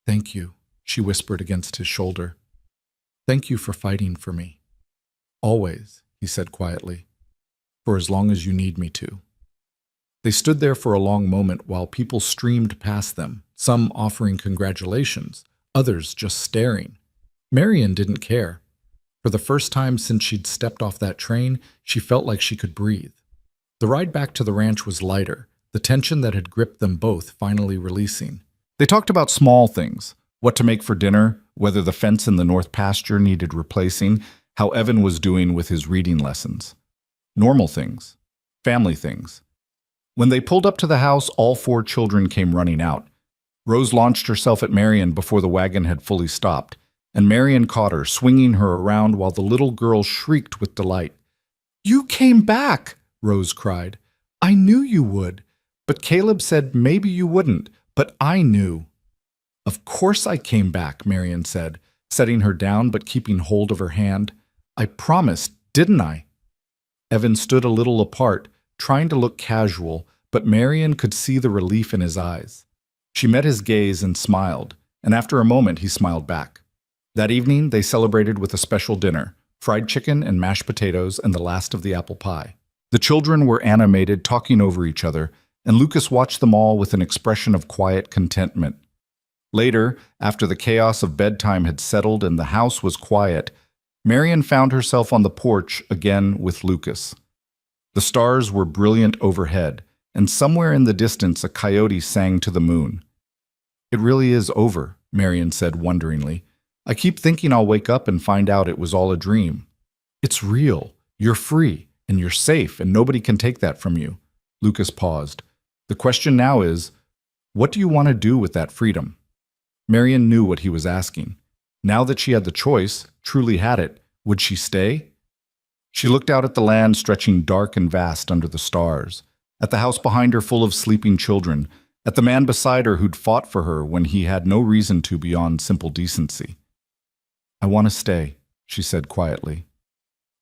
"Thank you," she whispered against his shoulder. "Thank you for fighting for me." "Always," he said quietly, "for as long as you need me to." They stood there for a long moment while people streamed past them, some offering congratulations, others just staring. Marian didn't care. For the first time since she'd stepped off that train, she felt like she could breathe. The ride back to the ranch was lighter, the tension that had gripped them both finally releasing. They talked about small things, what to make for dinner, whether the fence in the north pasture needed replacing, how Evan was doing with his reading lessons. Normal things, family things. When they pulled up to the house, all 4 children came running out. Rose launched herself at Marian before the wagon had fully stopped, and Marian caught her, swinging her around while the little girl shrieked with delight. "You came back!" Rose cried. "I knew you would. But Caleb said maybe you wouldn't, but I knew." "Of course I came back," Marian said, setting her down but keeping hold of her hand. "I promised, didn't I?" Evan stood a little apart, trying to look casual, but Marian could see the relief in his eyes. She met his gaze and smiled, and after a moment he smiled back. That evening they celebrated with a special dinner, fried chicken and mashed potatoes and the last of the apple pie. The children were animated, talking over each other, and Lucas watched them all with an expression of quiet contentment. Later, after the chaos of bedtime had settled and the house was quiet, Marian found herself on the porch again with Lucas. The stars were brilliant overhead, and somewhere in the distance a coyote sang to the moon. "It really is over," Marian said wonderingly. "I keep thinking I'll wake up and find out it was all a dream." "It's real. You're free, and you're safe, and nobody can take that from you." Lucas paused. "The question now is, what do you want to do with that freedom?" Marian knew what he was asking. Now that she had the choice, truly had it, would she stay? She looked out at the land stretching dark and vast under the stars, at the house behind her full of sleeping children, at the man beside her who'd fought for her when he had no reason to beyond simple decency. "I want to stay," she said quietly.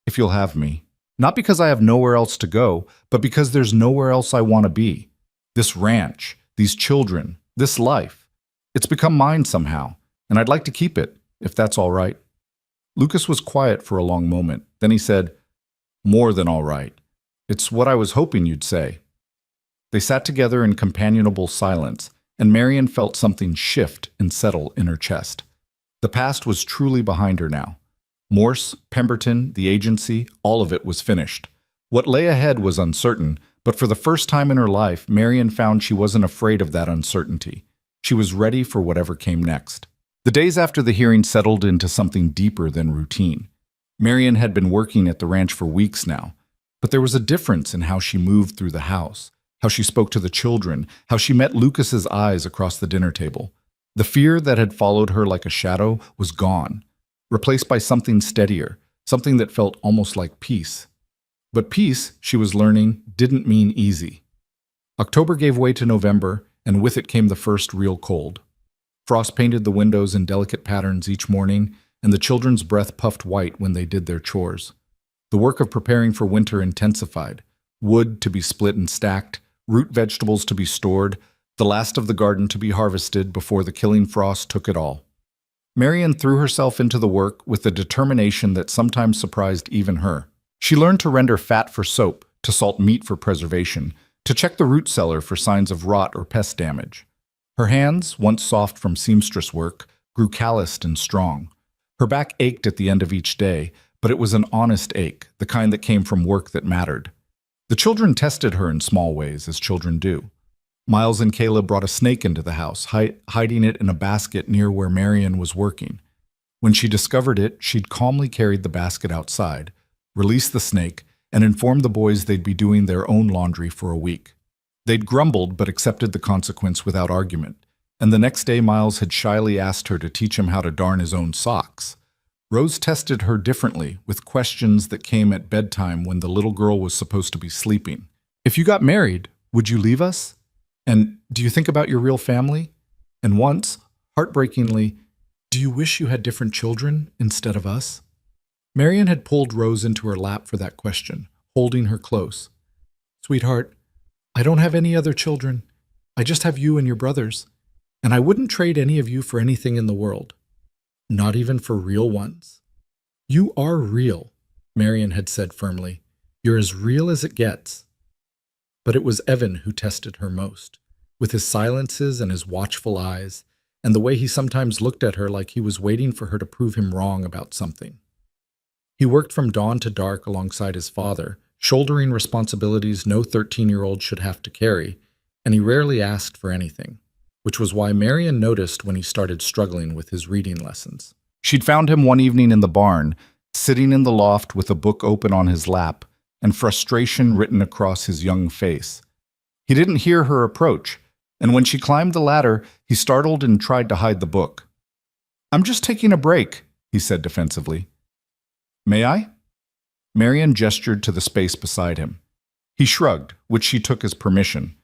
"If you'll have me. Not because I have nowhere else to go, but because there's nowhere else I want to be. This ranch, these children, this life. It's become mine somehow, and I'd like to keep it, if that's all right." Lucas was quiet for a long moment. Then he said, "More than all right. It's what I was hoping you'd say." They sat together in companionable silence, and Marian felt something shift and settle in her chest. The past was truly behind her now. Morse, Pemberton, the agency, all of it was finished. What lay ahead was uncertain, but for the first time in her life, Marian found she wasn't afraid of that uncertainty. She was ready for whatever came next. The days after the hearing settled into something deeper than routine. Marian had been working at the ranch for weeks now, but there was a difference in how she moved through the house, how she spoke to the children, how she met Lucas's eyes across the dinner table. The fear that had followed her like a shadow was gone, replaced by something steadier, something that felt almost like peace. But peace, she was learning, didn't mean easy. October gave way to November, and with it came the first real cold. Frost painted the windows in delicate patterns each morning, and the children's breath puffed white when they did their chores. The work of preparing for winter intensified. Wood to be split and stacked, root vegetables to be stored, the last of the garden to be harvested before the killing frost took it all. Marian threw herself into the work with a determination that sometimes surprised even her. She learned to render fat for soap, to salt meat for preservation, to check the root cellar for signs of rot or pest damage. Her hands, once soft from seamstress work, grew calloused and strong. Her back ached at the end of each day, but it was an honest ache, the kind that came from work that mattered. The children tested her in small ways, as children do. Miles and Caleb brought a snake into the house, hiding it in a basket near where Marian was working. When she discovered it, she'd calmly carried the basket outside, released the snake, and informed the boys they'd be doing their own laundry for a week. They'd grumbled but accepted the consequence without argument, and the next day Miles had shyly asked her to teach him how to darn his own socks. Rose tested her differently, with questions that came at bedtime when the little girl was supposed to be sleeping. "If you got married, would you leave us? And do you think about your real family? And once, heartbreakingly, do you wish you had different children instead of us?" Marian had pulled Rose into her lap for that question, holding her close. "Sweetheart, I don't have any other children. I just have you and your brothers, and I wouldn't trade any of you for anything in the world. Not even for real ones. You are real, Marian had said firmly. You're as real as it gets. But it was Evan who tested her most, with his silences and his watchful eyes, and the way he sometimes looked at her like he was waiting for her to prove him wrong about something. He worked from dawn to dark alongside his father, shouldering responsibilities no 13-year-old should have to carry, and he rarely asked for anything, which was why Marian noticed when he started struggling with his reading lessons. She'd found him one evening in the barn, sitting in the loft with a book open on his lap and frustration written across his young face. He didn't hear her approach, and when she climbed the ladder, he startled and tried to hide the book. "I'm just taking a break," he said defensively. "May I?" Marian gestured to the space beside him. He shrugged, which she took as permission.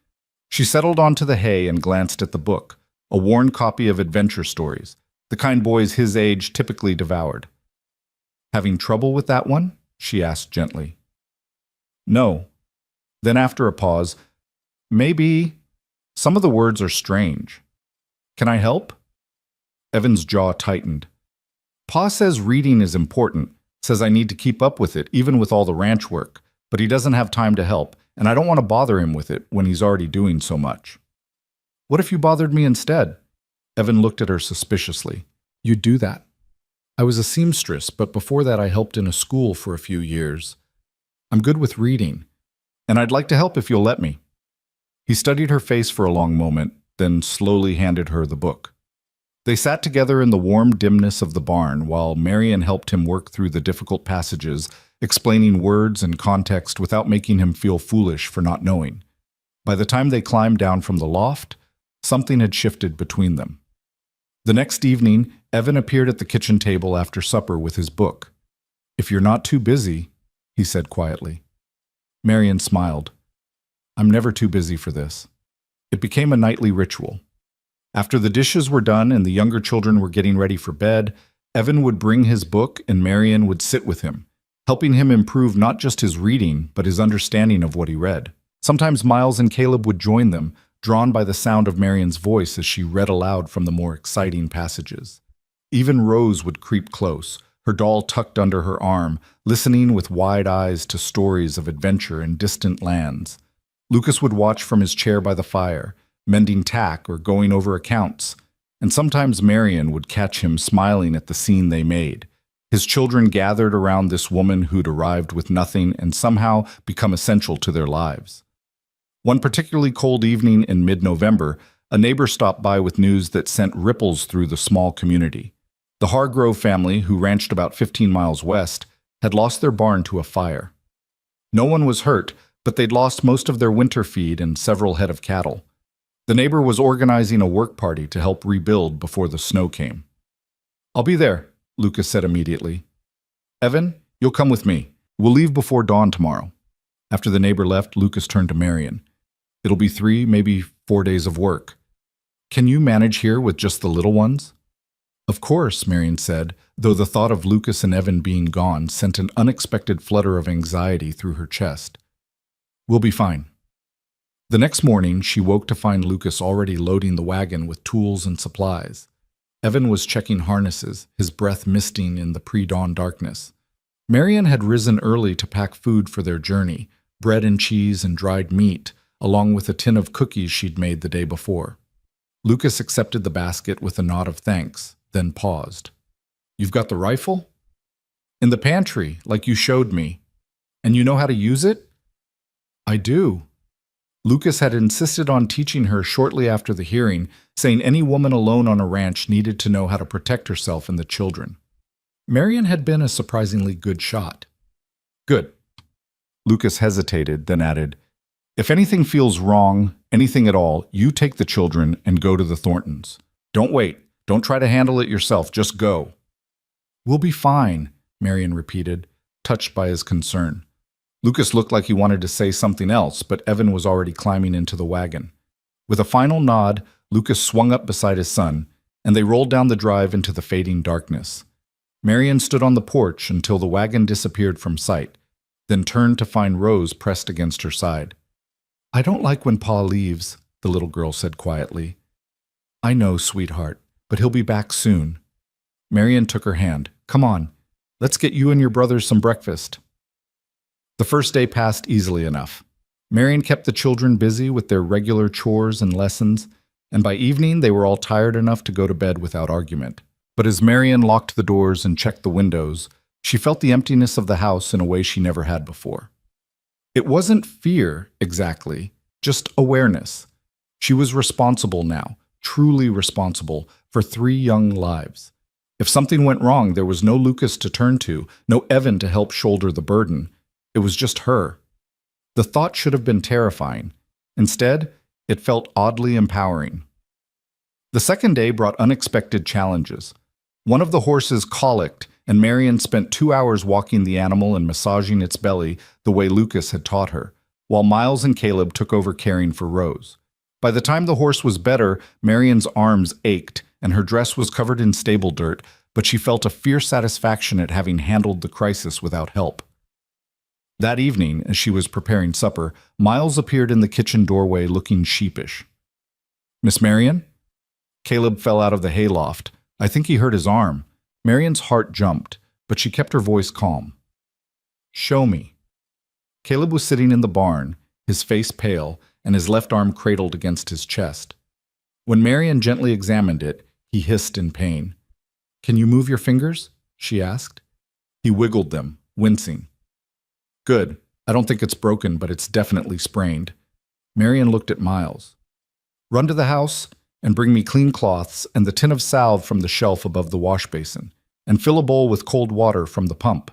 She settled onto the hay and glanced at the book, a worn copy of adventure stories, the kind boys his age typically devoured. "Having trouble with that one?" she asked gently. "No." Then after a pause, "Maybe. Some of the words are strange. Can I help?" Evan's jaw tightened. "Pa says reading is important, says I need to keep up with it, even with all the ranch work, but he doesn't have time to help, and I don't want to bother him with it when he's already doing so much." "What if you bothered me instead?" Evan looked at her suspiciously. "You'd do that." "I was a seamstress, but before that I helped in a school for a few years. I'm good with reading, and I'd like to help if you'll let me." He studied her face for a long moment, then slowly handed her the book. They sat together in the warm dimness of the barn while Marian helped him work through the difficult passages, explaining words and context without making him feel foolish for not knowing. By the time they climbed down from the loft, something had shifted between them. The next evening, Evan appeared at the kitchen table after supper with his book. "If you're not too busy," he said quietly. Marian smiled. "I'm never too busy for this." It became a nightly ritual. After the dishes were done and the younger children were getting ready for bed, Evan would bring his book and Marian would sit with him, helping him improve not just his reading, but his understanding of what he read. Sometimes Miles and Caleb would join them, drawn by the sound of Marian's voice as she read aloud from the more exciting passages. Even Rose would creep close, her doll tucked under her arm, listening with wide eyes to stories of adventure in distant lands. Lucas would watch from his chair by the fire, mending tack or going over accounts, and sometimes Marian would catch him smiling at the scene they made. His children gathered around this woman who'd arrived with nothing and somehow become essential to their lives. One particularly cold evening in mid-November, a neighbor stopped by with news that sent ripples through the small community. The Hargrove family, who ranched about 15 miles west, had lost their barn to a fire. No one was hurt, but they'd lost most of their winter feed and several head of cattle. The neighbor was organizing a work party to help rebuild before the snow came. "I'll be there," Lucas said immediately. "Evan, you'll come with me. We'll leave before dawn tomorrow." After the neighbor left, Lucas turned to Marian. "It'll be 3, maybe 4 days of work. Can you manage here with just the little ones?" "Of course," Marian said, though the thought of Lucas and Evan being gone sent an unexpected flutter of anxiety through her chest. "We'll be fine." The next morning, she woke to find Lucas already loading the wagon with tools and supplies. Evan was checking harnesses, his breath misting in the pre-dawn darkness. Marian had risen early to pack food for their journey, bread and cheese and dried meat, along with a tin of cookies she'd made the day before. Lucas accepted the basket with a nod of thanks, then paused. "You've got the rifle?" "In the pantry, like you showed me. And you know how to use it?" "I do." Lucas had insisted on teaching her shortly after the hearing, saying any woman alone on a ranch needed to know how to protect herself and the children. Marian had been a surprisingly good shot. "Good." Lucas hesitated, then added, "If anything feels wrong, anything at all, you take the children and go to the Thorntons. Don't wait. Don't try to handle it yourself. Just go." "We'll be fine," Marian repeated, touched by his concern. Lucas looked like he wanted to say something else, but Evan was already climbing into the wagon. With a final nod, Lucas swung up beside his son, and they rolled down the drive into the fading darkness. Marian stood on the porch until the wagon disappeared from sight, then turned to find Rose pressed against her side. "I don't like when Pa leaves," the little girl said quietly. I know, sweetheart, but he'll be back soon. Marion took her hand. Come on, let's get you and your brothers some breakfast. The first day passed easily enough. Marion kept the children busy with their regular chores and lessons, and by evening they were all tired enough to go to bed without argument. But as Marion locked the doors and checked the windows, she felt the emptiness of the house in a way she never had before. It wasn't fear, exactly, just awareness. She was responsible now, truly responsible, for 3 young lives. If something went wrong, there was no Lucas to turn to, no Evan to help shoulder the burden. It was just her. The thought should have been terrifying. Instead, it felt oddly empowering. The second day brought unexpected challenges. One of the horses colicked, and Marion spent 2 hours walking the animal and massaging its belly the way Lucas had taught her, while Miles and Caleb took over caring for Rose. By the time the horse was better, Marion's arms ached, and her dress was covered in stable dirt, but she felt a fierce satisfaction at having handled the crisis without help. That evening, as she was preparing supper, Miles appeared in the kitchen doorway looking sheepish. Miss Marion? Caleb fell out of the hayloft. I think he hurt his arm. Marion's heart jumped, but she kept her voice calm. Show me. Caleb was sitting in the barn, his face pale, and his left arm cradled against his chest. When Marion gently examined it, he hissed in pain. Can you move your fingers? She asked. He wiggled them, wincing. Good. I don't think it's broken, but it's definitely sprained. Marion looked at Miles. Run to the house and bring me clean cloths and the tin of salve from the shelf above the wash basin, and fill a bowl with cold water from the pump.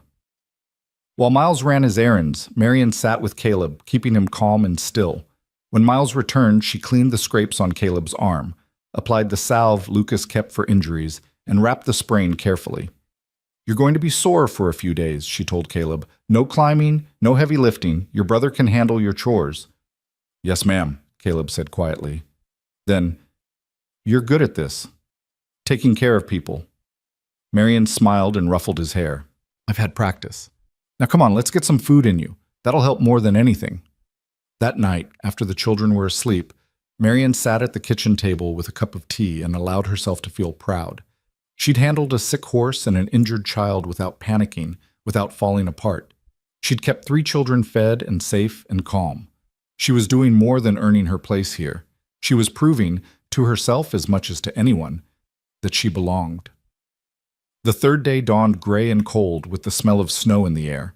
While Miles ran his errands, Marion sat with Caleb, keeping him calm and still. When Miles returned, she cleaned the scrapes on Caleb's arm, applied the salve Lucas kept for injuries, and wrapped the sprain carefully. You're going to be sore for a few days, she told Caleb. No climbing, no heavy lifting. Your brother can handle your chores. Yes, ma'am, Caleb said quietly. Then, you're good at this. Taking care of people. Marion smiled and ruffled his hair. I've had practice. Now come on, let's get some food in you. That'll help more than anything. That night, after the children were asleep, Marion sat at the kitchen table with a cup of tea and allowed herself to feel proud. She'd handled a sick horse and an injured child without panicking, without falling apart. She'd kept 3 children fed and safe and calm. She was doing more than earning her place here. She was proving, to herself as much as to anyone, that she belonged. The third day dawned gray and cold with the smell of snow in the air.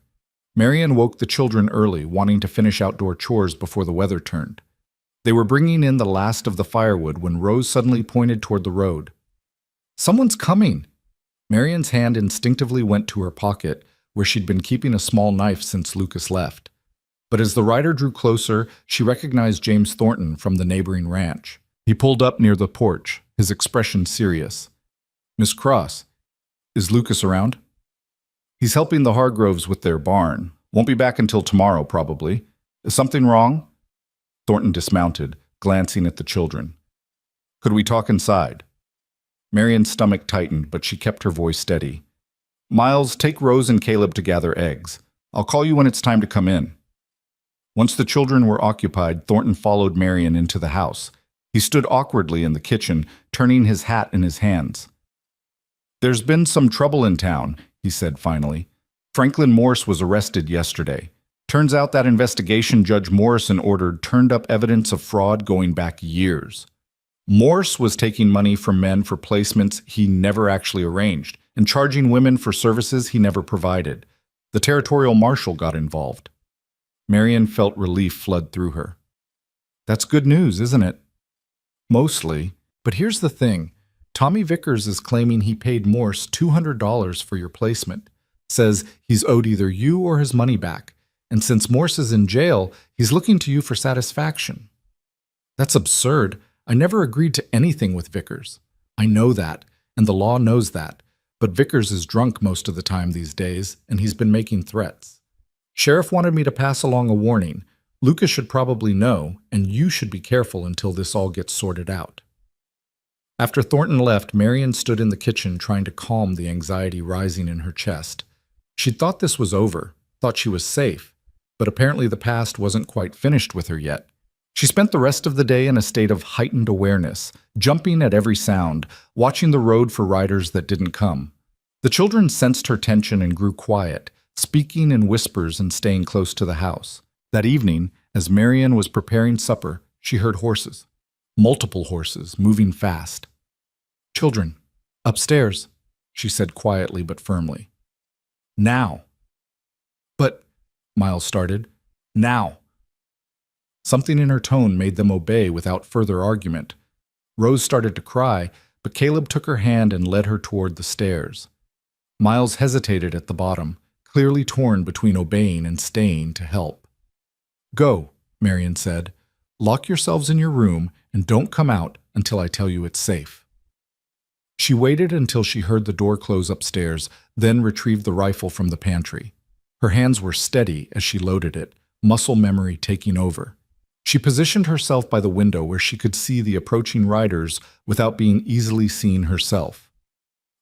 Marion woke the children early, wanting to finish outdoor chores before the weather turned. They were bringing in the last of the firewood when Rose suddenly pointed toward the road. Someone's coming! Marion's hand instinctively went to her pocket, where she'd been keeping a small knife since Lucas left. But as the rider drew closer, she recognized James Thornton from the neighboring ranch. He pulled up near the porch, his expression serious. Miss Cross, is Lucas around? He's helping the Hargroves with their barn. Won't be back until tomorrow, probably. Is something wrong? Thornton dismounted, glancing at the children. Could we talk inside? Marion's stomach tightened, but she kept her voice steady. Miles, take Rose and Caleb to gather eggs. I'll call you when it's time to come in. Once the children were occupied, Thornton followed Marion into the house. He stood awkwardly in the kitchen, turning his hat in his hands. There's been some trouble in town, he said finally. Franklin Morse was arrested yesterday. Turns out that investigation Judge Morrison ordered turned up evidence of fraud going back years. Morse was taking money from men for placements he never actually arranged and charging women for services he never provided. The territorial marshal got involved. Marion felt relief flood through her. That's good news, isn't it? Mostly. But here's the thing. Tommy Vickers is claiming he paid Morse $200 for your placement. Says he's owed either you or his money back. And since Morse is in jail, he's looking to you for satisfaction. That's absurd. I never agreed to anything with Vickers. I know that, and the law knows that. But Vickers is drunk most of the time these days, and he's been making threats. Sheriff wanted me to pass along a warning. Lucas should probably know, and you should be careful until this all gets sorted out. After Thornton left, Marion stood in the kitchen trying to calm the anxiety rising in her chest. She'd thought this was over, thought she was safe, but apparently the past wasn't quite finished with her yet. She spent the rest of the day in a state of heightened awareness, jumping at every sound, watching the road for riders that didn't come. The children sensed her tension and grew quiet, speaking in whispers and staying close to the house. That evening, as Marian was preparing supper, she heard horses. Multiple horses, moving fast. "Children, upstairs," she said quietly but firmly. "Now." "But," Miles started, "now." Something in her tone made them obey without further argument. Rose started to cry, but Caleb took her hand and led her toward the stairs. Miles hesitated at the bottom, clearly torn between obeying and staying to help. "Go," Marian said. "Lock yourselves in your room and don't come out until I tell you it's safe." She waited until she heard the door close upstairs, then retrieved the rifle from the pantry. Her hands were steady as she loaded it, muscle memory taking over. She positioned herself by the window where she could see the approaching riders without being easily seen herself.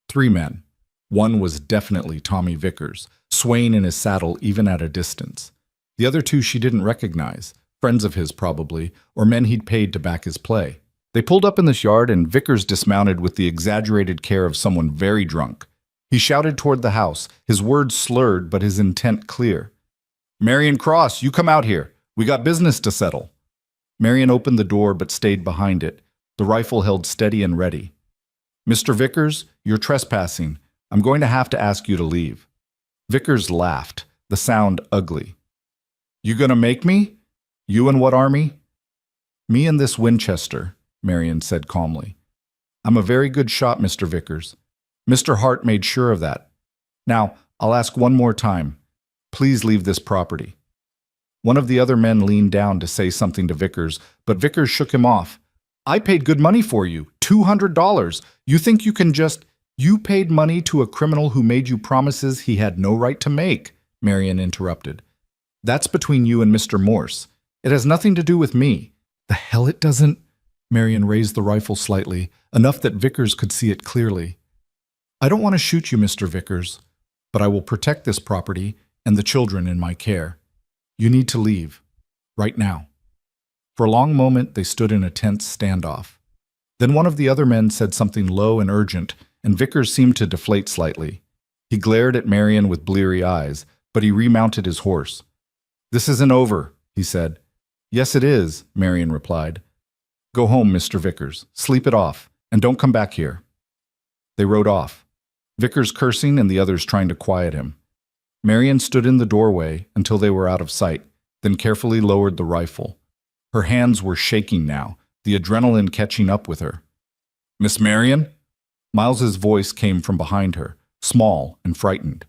3 men. One was definitely Tommy Vickers, swaying in his saddle even at a distance. The other 2 she didn't recognize, friends of his probably, or men he'd paid to back his play. They pulled up in this yard and Vickers dismounted with the exaggerated care of someone very drunk. He shouted toward the house, his words slurred but his intent clear. "Marian Cross, you come out here. We got business to settle." Marian opened the door but stayed behind it, the rifle held steady and ready. "Mr. Vickers, you're trespassing. I'm going to have to ask you to leave." Vickers laughed, the sound ugly. "You gonna make me? You and what army?" "Me and this Winchester," Marian said calmly. "I'm a very good shot, Mr. Vickers. Mr. Hart made sure of that. Now, I'll ask one more time. Please leave this property." One of the other men leaned down to say something to Vickers, but Vickers shook him off. "I paid good money for you, $200. You think you can just—" "You paid money to a criminal who made you promises he had no right to make," Marian interrupted. "That's between you and Mr. Morse. It has nothing to do with me." "The hell it doesn't?" Marian raised the rifle slightly, enough that Vickers could see it clearly. "I don't want to shoot you, Mr. Vickers, but I will protect this property and the children in my care. You need to leave. Right now." For a long moment, they stood in a tense standoff. Then one of the other men said something low and urgent, and Vickers seemed to deflate slightly. He glared at Marian with bleary eyes, but he remounted his horse. "This isn't over," he said. "Yes, it is," Marian replied. "Go home, Mr. Vickers. Sleep it off, and don't come back here." They rode off, Vickers cursing and the others trying to quiet him. Marian stood in the doorway until they were out of sight, then carefully lowered the rifle. Her hands were shaking now, the adrenaline catching up with her. "Miss Marian?" Miles's voice came from behind her, small and frightened.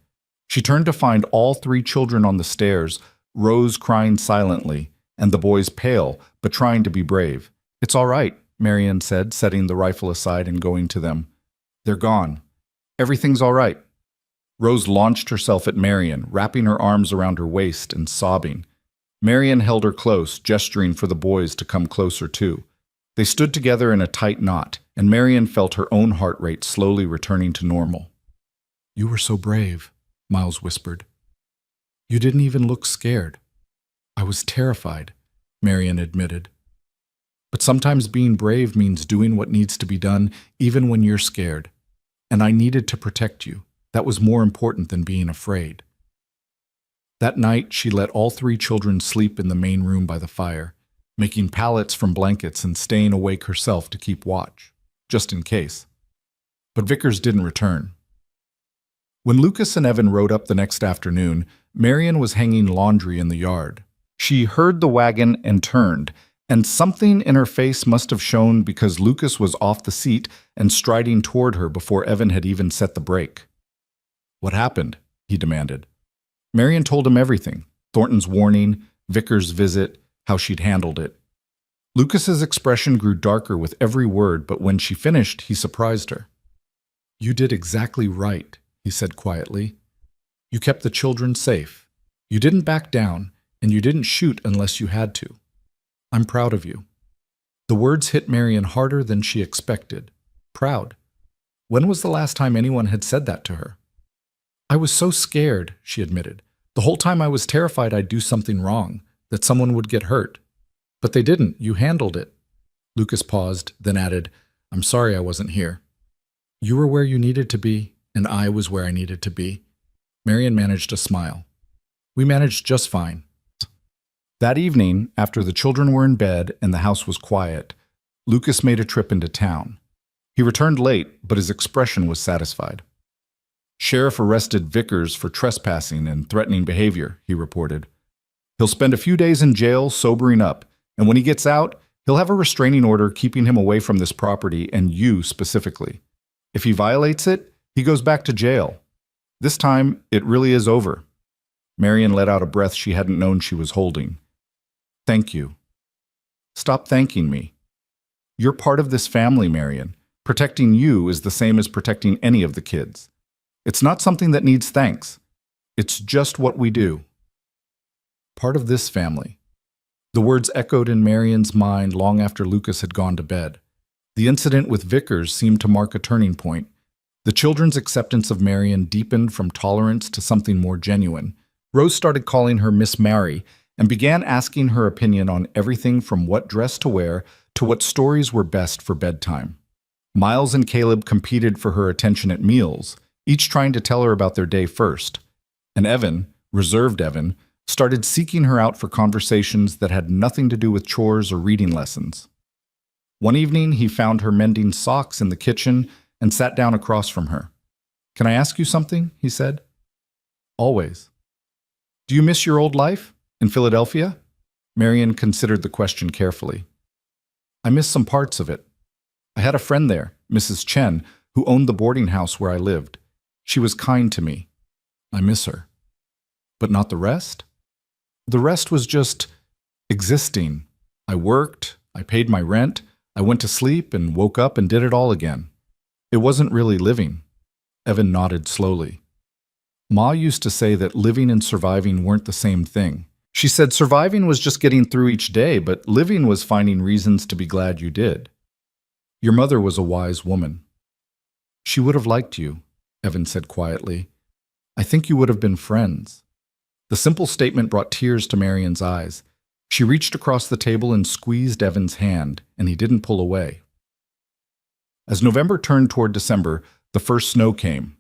She turned to find all 3 children on the stairs, Rose crying silently, and the boys pale, but trying to be brave. "It's all right," Marian said, setting the rifle aside and going to them. "They're gone. Everything's all right." Rose launched herself at Marian, wrapping her arms around her waist and sobbing. Marian held her close, gesturing for the boys to come closer too. They stood together in a tight knot, and Marian felt her own heart rate slowly returning to normal. "You were so brave," Miles whispered. "You didn't even look scared." "I was terrified," Marian admitted. "But sometimes being brave means doing what needs to be done, even when you're scared. And I needed to protect you. That was more important than being afraid." That night, she let all 3 children sleep in the main room by the fire, making pallets from blankets and staying awake herself to keep watch, just in case. But Vickers didn't return. When Lucas and Evan rode up the next afternoon, Marian was hanging laundry in the yard. She heard the wagon and turned, and something in her face must have shown because Lucas was off the seat and striding toward her before Evan had even set the brake. "What happened?" he demanded. Marian told him everything, Thornton's warning, Vickers' visit, how she'd handled it. Lucas's expression grew darker with every word, but when she finished, he surprised her. "You did exactly right," he said quietly. "You kept the children safe. You didn't back down, and you didn't shoot unless you had to. I'm proud of you." The words hit Marian harder than she expected. Proud. When was the last time anyone had said that to her? "I was so scared," she admitted. "The whole time I was terrified I'd do something wrong, that someone would get hurt." But they didn't. You handled it. Lucas paused, then added, I'm sorry I wasn't here. You were where you needed to be, and I was where I needed to be. Marion managed a smile. We managed just fine. That evening, after the children were in bed and the house was quiet, Lucas made a trip into town. He returned late, but his expression was satisfied. Sheriff arrested Vickers for trespassing and threatening behavior, he reported. He'll spend a few days in jail sobering up, and when he gets out, he'll have a restraining order keeping him away from this property and you specifically. If he violates it, he goes back to jail. This time, it really is over. Marion let out a breath she hadn't known she was holding. Thank you. Stop thanking me. You're part of this family, Marion. Protecting you is the same as protecting any of the kids. It's not something that needs thanks. It's just what we do. Part of this family. The words echoed in Marion's mind long after Lucas had gone to bed. The incident with Vickers seemed to mark a turning point. The children's acceptance of Marion deepened from tolerance to something more genuine. Rose started calling her Miss Mary and began asking her opinion on everything from what dress to wear to what stories were best for bedtime. Miles and Caleb competed for her attention at meals, each trying to tell her about their day first. And Evan, reserved Evan, started seeking her out for conversations that had nothing to do with chores or reading lessons. One evening, he found her mending socks in the kitchen and sat down across from her. Can I ask you something? He said. Always. Do you miss your old life in Philadelphia? Marion considered the question carefully. I miss some parts of it. I had a friend there, Mrs. Chen, who owned the boarding house where I lived. She was kind to me. I miss her. But not the rest? The rest was just existing. I worked, I paid my rent, I went to sleep and woke up and did it all again. It wasn't really living. Evan nodded slowly. Ma used to say that living and surviving weren't the same thing. She said surviving was just getting through each day, but living was finding reasons to be glad you did. Your mother was a wise woman. She would have liked you, Evan said quietly. I think you would have been friends. The simple statement brought tears to Marion's eyes. She reached across the table and squeezed Evan's hand, and he didn't pull away. As November turned toward December, the first snow came.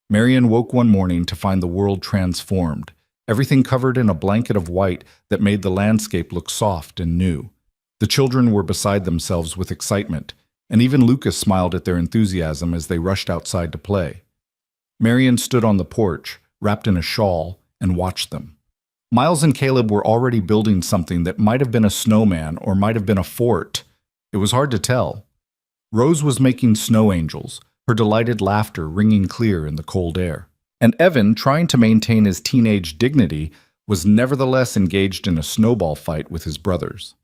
Marion woke one morning to find the world transformed, everything covered in a blanket of white that made the landscape look soft and new. The children were beside themselves with excitement, and even Lucas smiled at their enthusiasm as they rushed outside to play. Marion stood on the porch, wrapped in a shawl, and watched them. Miles and Caleb were already building something that might have been a snowman or might have been a fort. It was hard to tell. Rose was making snow angels, her delighted laughter ringing clear in the cold air. And Evan, trying to maintain his teenage dignity, was nevertheless engaged in a snowball fight with his brothers.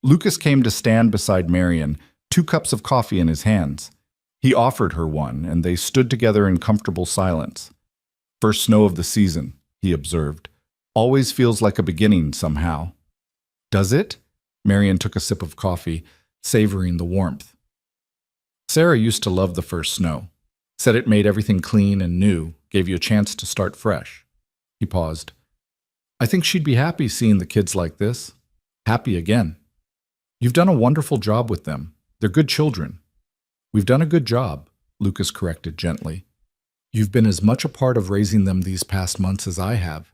Lucas came to stand beside Marion, 2 cups of coffee in his hands. He offered her one, and they stood together in comfortable silence. First snow of the season, he observed. Always feels like a beginning somehow. Does it? Marion took a sip of coffee, savoring the warmth. Sarah used to love the first snow. Said it made everything clean and new, gave you a chance to start fresh. He paused. I think she'd be happy seeing the kids like this. Happy again. You've done a wonderful job with them. They're good children. We've done a good job, Lucas corrected gently. You've been as much a part of raising them these past months as I have.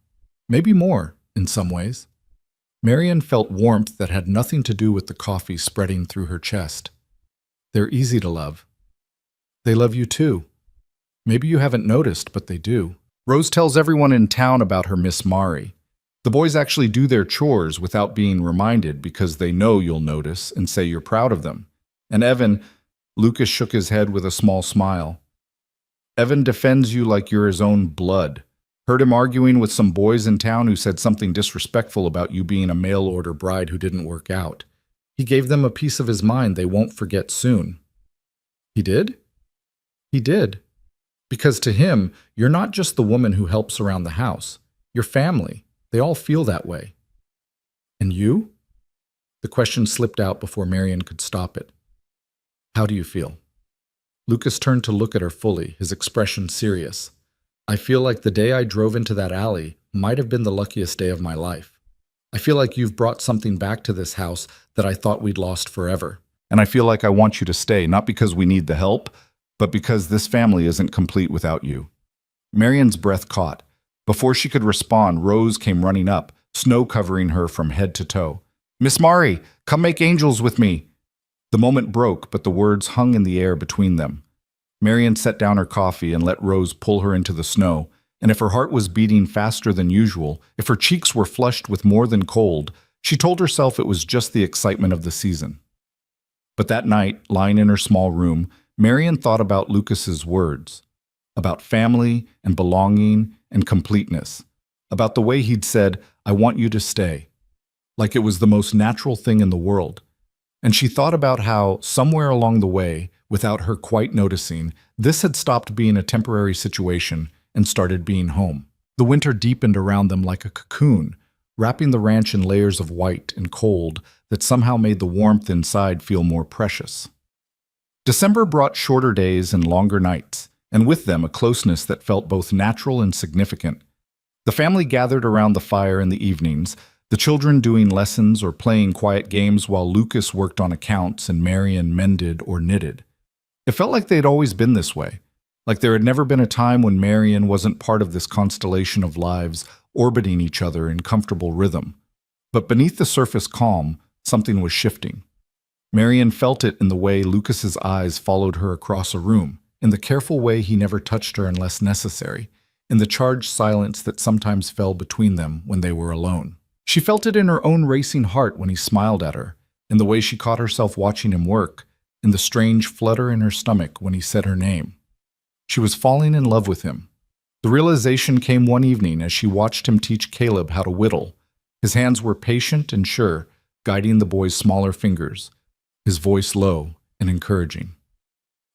Maybe more, in some ways. Marion felt warmth that had nothing to do with the coffee spreading through her chest. They're easy to love. They love you too. Maybe you haven't noticed, but they do. Rose tells everyone in town about her Miss Mari. The boys actually do their chores without being reminded because they know you'll notice and say you're proud of them. And Evan, Lucas shook his head with a small smile. Evan defends you like you're his own blood. Heard him arguing with some boys in town who said something disrespectful about you being a mail-order bride who didn't work out. He gave them a piece of his mind they won't forget soon. He did? He did. Because to him, you're not just the woman who helps around the house. You're family. They all feel that way. And you? The question slipped out before Marion could stop it. How do you feel? Lucas turned to look at her fully, his expression serious. I feel like the day I drove into that alley might have been the luckiest day of my life. I feel like you've brought something back to this house that I thought we'd lost forever. And I feel like I want you to stay, not because we need the help, but because this family isn't complete without you." Marion's breath caught. Before she could respond, Rose came running up, snow covering her from head to toe. "Miss Mari, come make angels with me." The moment broke, but the words hung in the air between them. Marion set down her coffee and let Rose pull her into the snow, and if her heart was beating faster than usual, if her cheeks were flushed with more than cold, she told herself it was just the excitement of the season. But that night, lying in her small room, Marion thought about Lucas's words, about family and belonging and completeness, about the way he'd said, "I want you to stay," like it was the most natural thing in the world. And she thought about how, somewhere along the way, without her quite noticing, this had stopped being a temporary situation and started being home. The winter deepened around them like a cocoon, wrapping the ranch in layers of white and cold that somehow made the warmth inside feel more precious. December brought shorter days and longer nights, and with them a closeness that felt both natural and significant. The family gathered around the fire in the evenings, the children doing lessons or playing quiet games while Lucas worked on accounts and Marion mended or knitted. It felt like they'd always been this way, like there had never been a time when Marion wasn't part of this constellation of lives orbiting each other in comfortable rhythm. But beneath the surface calm, something was shifting. Marion felt it in the way Lucas's eyes followed her across a room, in the careful way he never touched her unless necessary, in the charged silence that sometimes fell between them when they were alone. She felt it in her own racing heart when he smiled at her, in the way she caught herself watching him work, in the strange flutter in her stomach when he said her name. She was falling in love with him. The realization came one evening as she watched him teach Caleb how to whittle. His hands were patient and sure, guiding the boy's smaller fingers, his voice low and encouraging.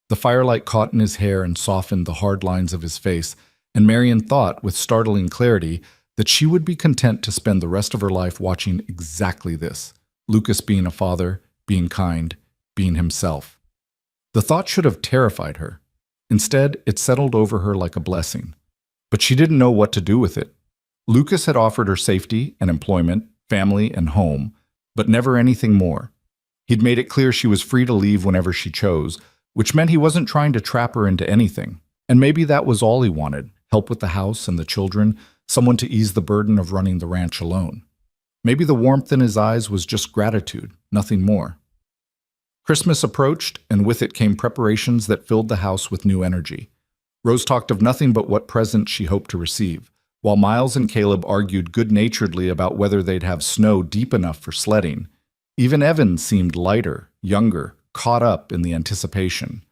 The firelight caught in his hair and softened the hard lines of his face, and Marion thought, with startling clarity, that she would be content to spend the rest of her life watching exactly this, Lucas being a father, being kind, being himself. The thought should have terrified her. Instead, it settled over her like a blessing. But she didn't know what to do with it. Lucas had offered her safety and employment, family and home, but never anything more. He'd made it clear she was free to leave whenever she chose, which meant he wasn't trying to trap her into anything. And maybe that was all he wanted, help with the house and the children, someone to ease the burden of running the ranch alone. Maybe the warmth in his eyes was just gratitude, nothing more. Christmas approached, and with it came preparations that filled the house with new energy. Rose talked of nothing but what present she hoped to receive, while Miles and Caleb argued good-naturedly about whether they'd have snow deep enough for sledding. Even Evan seemed lighter, younger, caught up in the anticipation.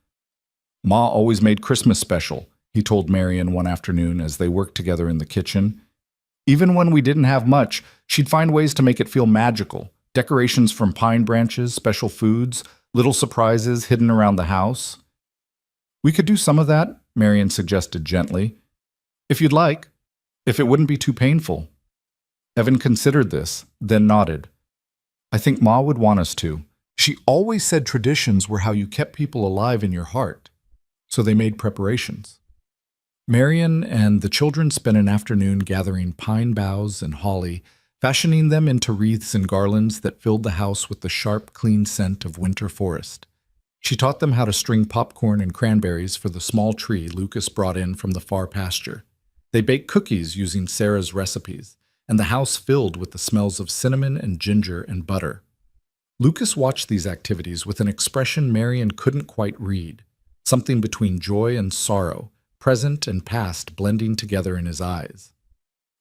"Ma always made Christmas special," he told Marion one afternoon as they worked together in the kitchen. "Even when we didn't have much, she'd find ways to make it feel magical. Decorations from pine branches, special foods, little surprises hidden around the house." "We could do some of that," Marion suggested gently. "If you'd like. If it wouldn't be too painful." Evan considered this, then nodded. "I think Ma would want us to. She always said traditions were how you kept people alive in your heart." So they made preparations. Marion and the children spent an afternoon gathering pine boughs and holly, fashioning them into wreaths and garlands that filled the house with the sharp, clean scent of winter forest. She taught them how to string popcorn and cranberries for the small tree Lucas brought in from the far pasture. They baked cookies using Sarah's recipes, and the house filled with the smells of cinnamon and ginger and butter. Lucas watched these activities with an expression Marion couldn't quite read, something between joy and sorrow, present and past blending together in his eyes.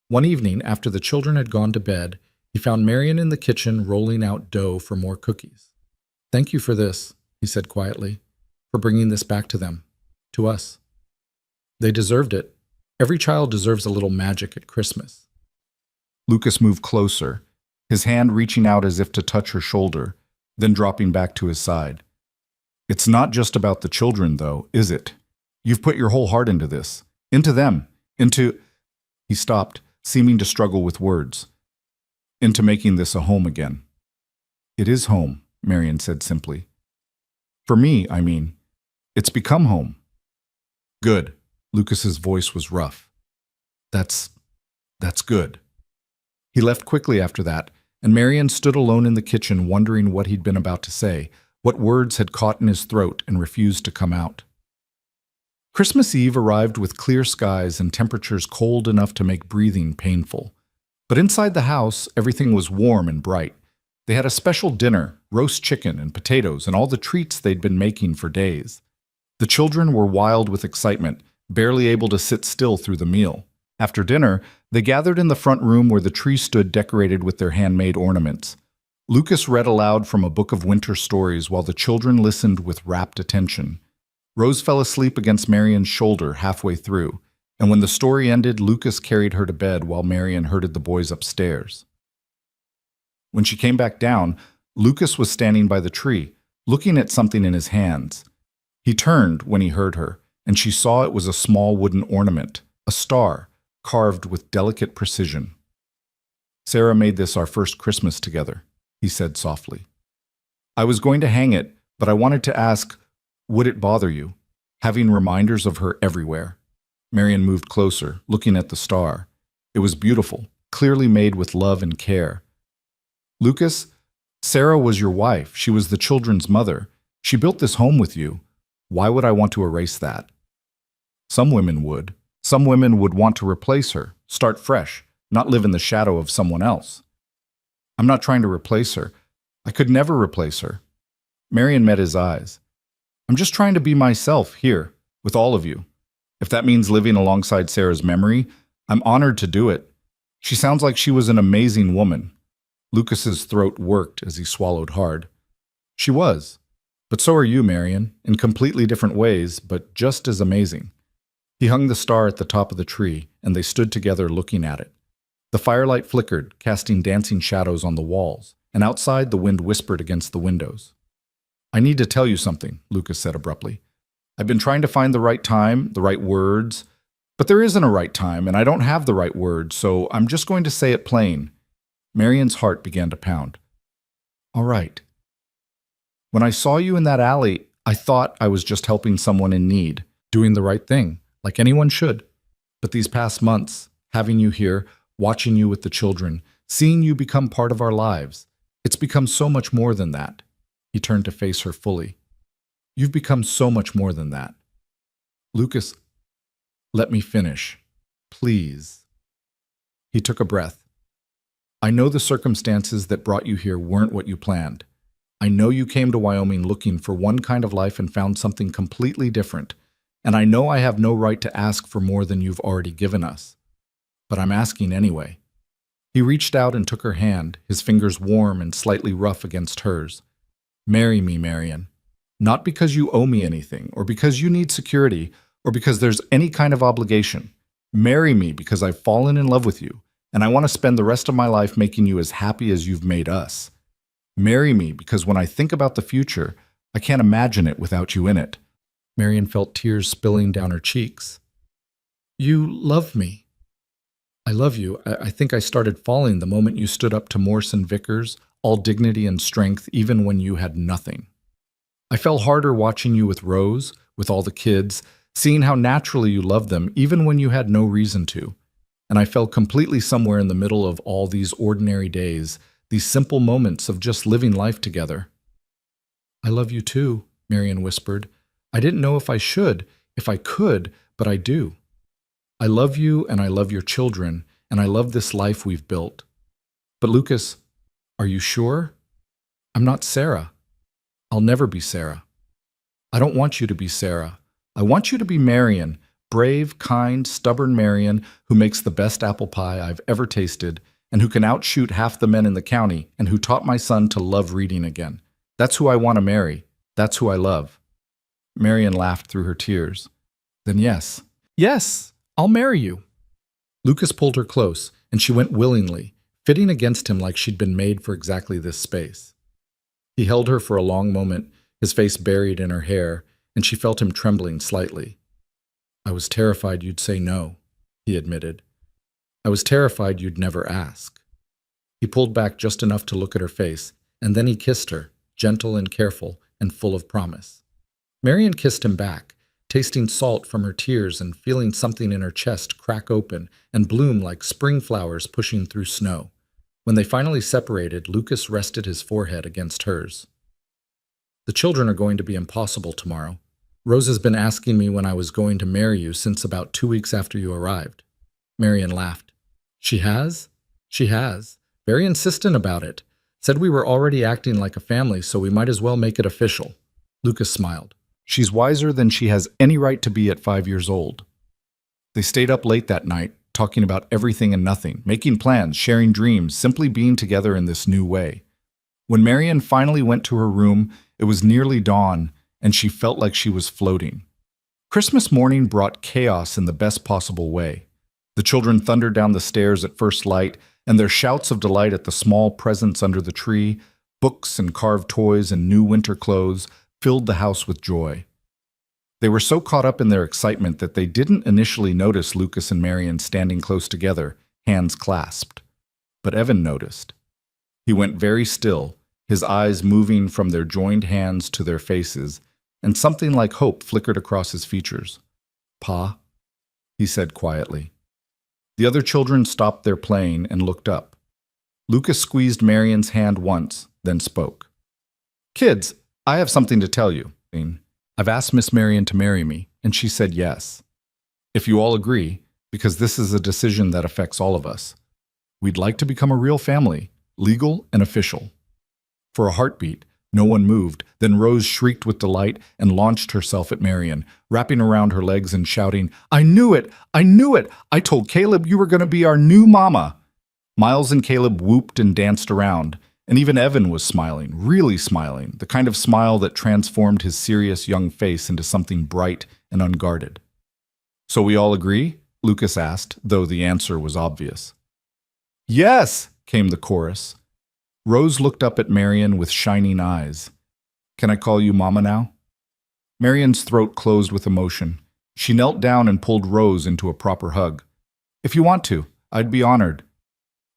One evening, after the children had gone to bed, he found Marion in the kitchen rolling out dough for more cookies. "Thank you for this," he said quietly, "for bringing this back to them, to us. They deserved it. Every child deserves a little magic at Christmas." Lucas moved closer, his hand reaching out as if to touch her shoulder, then dropping back to his side. "It's not just about the children, though, is it? You've put your whole heart into this, into them, into—" He stopped, seeming to struggle with words. "Into making this a home again." "It is home," Marion said simply. "For me, I mean. It's become home." "Good." Lucas's voice was rough. That's good." He left quickly after that, and Marion stood alone in the kitchen wondering what he'd been about to say, what words had caught in his throat and refused to come out. Christmas Eve arrived with clear skies and temperatures cold enough to make breathing painful. But inside the house, everything was warm and bright. They had a special dinner, roast chicken and potatoes and all the treats they'd been making for days. The children were wild with excitement, barely able to sit still through the meal. After dinner, they gathered in the front room where the tree stood decorated with their handmade ornaments. Lucas read aloud from a book of winter stories while the children listened with rapt attention. Rose fell asleep against Marion's shoulder halfway through, and when the story ended, Lucas carried her to bed while Marion herded the boys upstairs. When she came back down, Lucas was standing by the tree, looking at something in his hands. He turned when he heard her, and she saw it was a small wooden ornament, a star, carved with delicate precision. "Sarah made this our first Christmas together," he said softly. "I was going to hang it, but I wanted to ask, would it bother you, having reminders of her everywhere?" Marion moved closer, looking at the star. It was beautiful, clearly made with love and care. "Lucas, Sarah was your wife. She was the children's mother. She built this home with you. Why would I want to erase that?" "Some women would. Some women would want to replace her, start fresh, not live in the shadow of someone else." "I'm not trying to replace her. I could never replace her." Marion met his eyes. "I'm just trying to be myself here, with all of you. If that means living alongside Sarah's memory, I'm honored to do it. She sounds like she was an amazing woman." Lucas's throat worked as he swallowed hard. "She was. But so are you, Marion, in completely different ways, but just as amazing." He hung the star at the top of the tree, and they stood together looking at it. The firelight flickered, casting dancing shadows on the walls, and outside the wind whispered against the windows. "I need to tell you something," Lucas said abruptly. "I've been trying to find the right time, the right words, but there isn't a right time, and I don't have the right words, so I'm just going to say it plain." Marion's heart began to pound. "All right. When I saw you in that alley, I thought I was just helping someone in need, doing the right thing, like anyone should. But these past months, having you here, watching you with the children, seeing you become part of our lives, it's become so much more than that." He turned to face her fully. "You've become so much more than that." "Lucas, let me finish, please." He took a breath. "I know the circumstances that brought you here weren't what you planned. I know you came to Wyoming looking for one kind of life and found something completely different. And I know I have no right to ask for more than you've already given us. But I'm asking anyway." He reached out and took her hand, his fingers warm and slightly rough against hers. "Marry me, Marion. Not because you owe me anything, or because you need security, or because there's any kind of obligation. Marry me because I've fallen in love with you, and I want to spend the rest of my life making you as happy as you've made us. Marry me because when I think about the future, I can't imagine it without you in it." Marion felt tears spilling down her cheeks. "You love me." "I love you. I think I started falling the moment you stood up to Morrison Vickers, all dignity and strength, even when you had nothing. I fell harder watching you with Rose, with all the kids, seeing how naturally you loved them, even when you had no reason to. And I fell completely somewhere in the middle of all these ordinary days, these simple moments of just living life together." "I love you too," Marion whispered. "I didn't know if I should, if I could, but I do. I love you, and I love your children, and I love this life we've built. But Lucas, are you sure? I'm not Sarah. I'll never be Sarah. I don't want you to be Sarah. I want you to be Marion, brave, kind, stubborn Marion, who makes the best apple pie I've ever tasted, and who can outshoot half the men in the county, and who taught my son to love reading again. That's who I want to marry. That's who I love." Marion laughed through her tears. "Then yes. Yes, I'll marry you." Lucas pulled her close, and she went willingly, fitting against him like she'd been made for exactly this space. He held her for a long moment, his face buried in her hair, and she felt him trembling slightly. "I was terrified you'd say no," he admitted. "I was terrified you'd never ask." He pulled back just enough to look at her face, and then he kissed her, gentle and careful and full of promise. Marion kissed him back, tasting salt from her tears and feeling something in her chest crack open and bloom like spring flowers pushing through snow. When they finally separated, Lucas rested his forehead against hers. The children are going to be impossible tomorrow. Rose has been asking me when I was going to marry you since about 2 weeks after you arrived. Marian laughed. She has? She has. Very insistent about it. Said we were already acting like a family, so we might as well make it official. Lucas smiled. She's wiser than she has any right to be at 5 years old. They stayed up late that night, talking about everything and nothing, making plans, sharing dreams, simply being together in this new way. When Marian finally went to her room, it was nearly dawn, and she felt like she was floating. Christmas morning brought chaos in the best possible way. The children thundered down the stairs at first light, and their shouts of delight at the small presents under the tree, books and carved toys and new winter clothes, filled the house with joy. They were so caught up in their excitement that they didn't initially notice Lucas and Marian standing close together, hands clasped. But Evan noticed. He went very still, his eyes moving from their joined hands to their faces, and something like hope flickered across his features. "Pa," he said quietly. The other children stopped their playing and looked up. Lucas squeezed Marian's hand once, then spoke. "Kids, I have something to tell you. I've asked Miss Marian to marry me, and she said yes. If you all agree, because this is a decision that affects all of us, we'd like to become a real family, legal and official." For a heartbeat, no one moved. Then Rose shrieked with delight and launched herself at Marian, wrapping around her legs and shouting, "I knew it! I knew it! I told Caleb you were going to be our new mama!" Miles and Caleb whooped and danced around, and even Evan was smiling, really smiling, the kind of smile that transformed his serious young face into something bright and unguarded. "So we all agree?" Lucas asked, though the answer was obvious. "Yes!" came the chorus. Rose looked up at Marian with shining eyes. "Can I call you Mama now?" Marian's throat closed with emotion. She knelt down and pulled Rose into a proper hug. "If you want to, I'd be honored."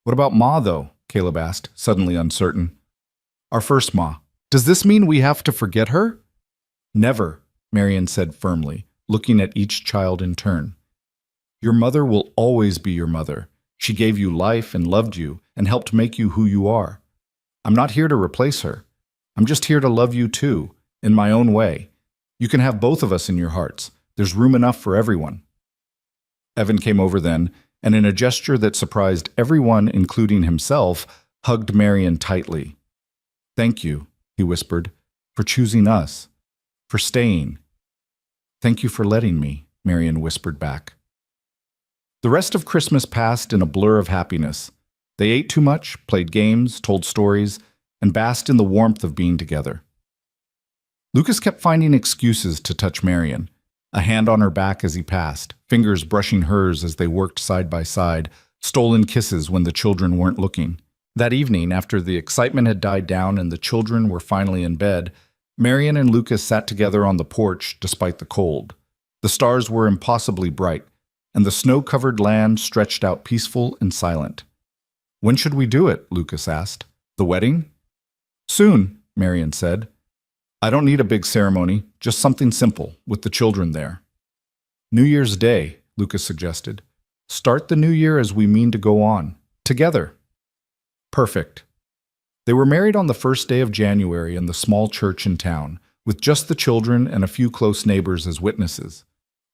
"What about Ma, though?" Caleb asked, suddenly uncertain. "Our first Ma. Does this mean we have to forget her?" "Never," Marian said firmly, looking at each child in turn. "Your mother will always be your mother. She gave you life and loved you and helped make you who you are. I'm not here to replace her. I'm just here to love you too, in my own way. You can have both of us in your hearts. There's room enough for everyone." Evan came over then, and in a gesture that surprised everyone, including himself, hugged Marian tightly. "Thank you," he whispered, "for choosing us, for staying." "Thank you for letting me," Marian whispered back. The rest of Christmas passed in a blur of happiness. They ate too much, played games, told stories, and basked in the warmth of being together. Lucas kept finding excuses to touch Marian, a hand on her back as he passed, fingers brushing hers as they worked side by side, stolen kisses when the children weren't looking. That evening, after the excitement had died down and the children were finally in bed, Marian and Lucas sat together on the porch despite the cold. The stars were impossibly bright, and the snow-covered land stretched out peaceful and silent. "When should we do it?" Lucas asked. "The wedding?" "Soon," Marian said. "I don't need a big ceremony, just something simple, with the children there." "New Year's Day," Lucas suggested. "Start the new year as we mean to go on, together." "Perfect." They were married on the first day of January in the small church in town, with just the children and a few close neighbors as witnesses.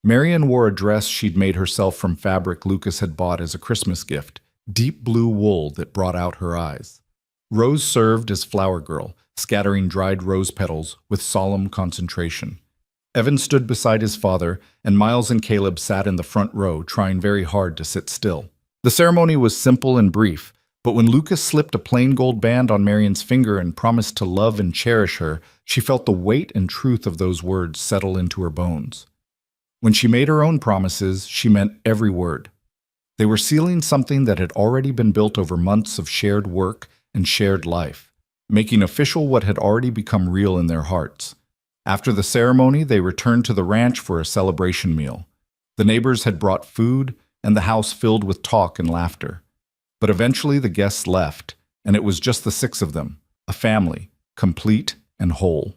Marian wore a dress she'd made herself from fabric Lucas had bought as a Christmas gift, deep blue wool that brought out her eyes. Rose served as flower girl, scattering dried rose petals with solemn concentration. Evan stood beside his father, and Miles and Caleb sat in the front row, trying very hard to sit still. The ceremony was simple and brief, but when Lucas slipped a plain gold band on Marian's finger and promised to love and cherish her, she felt the weight and truth of those words settle into her bones. When she made her own promises, she meant every word. They were sealing something that had already been built over months of shared work and shared life, making official what had already become real in their hearts. After the ceremony, they returned to the ranch for a celebration meal. The neighbors had brought food, and the house filled with talk and laughter. But eventually the guests left, and it was just the 6 of them, a family, complete and whole.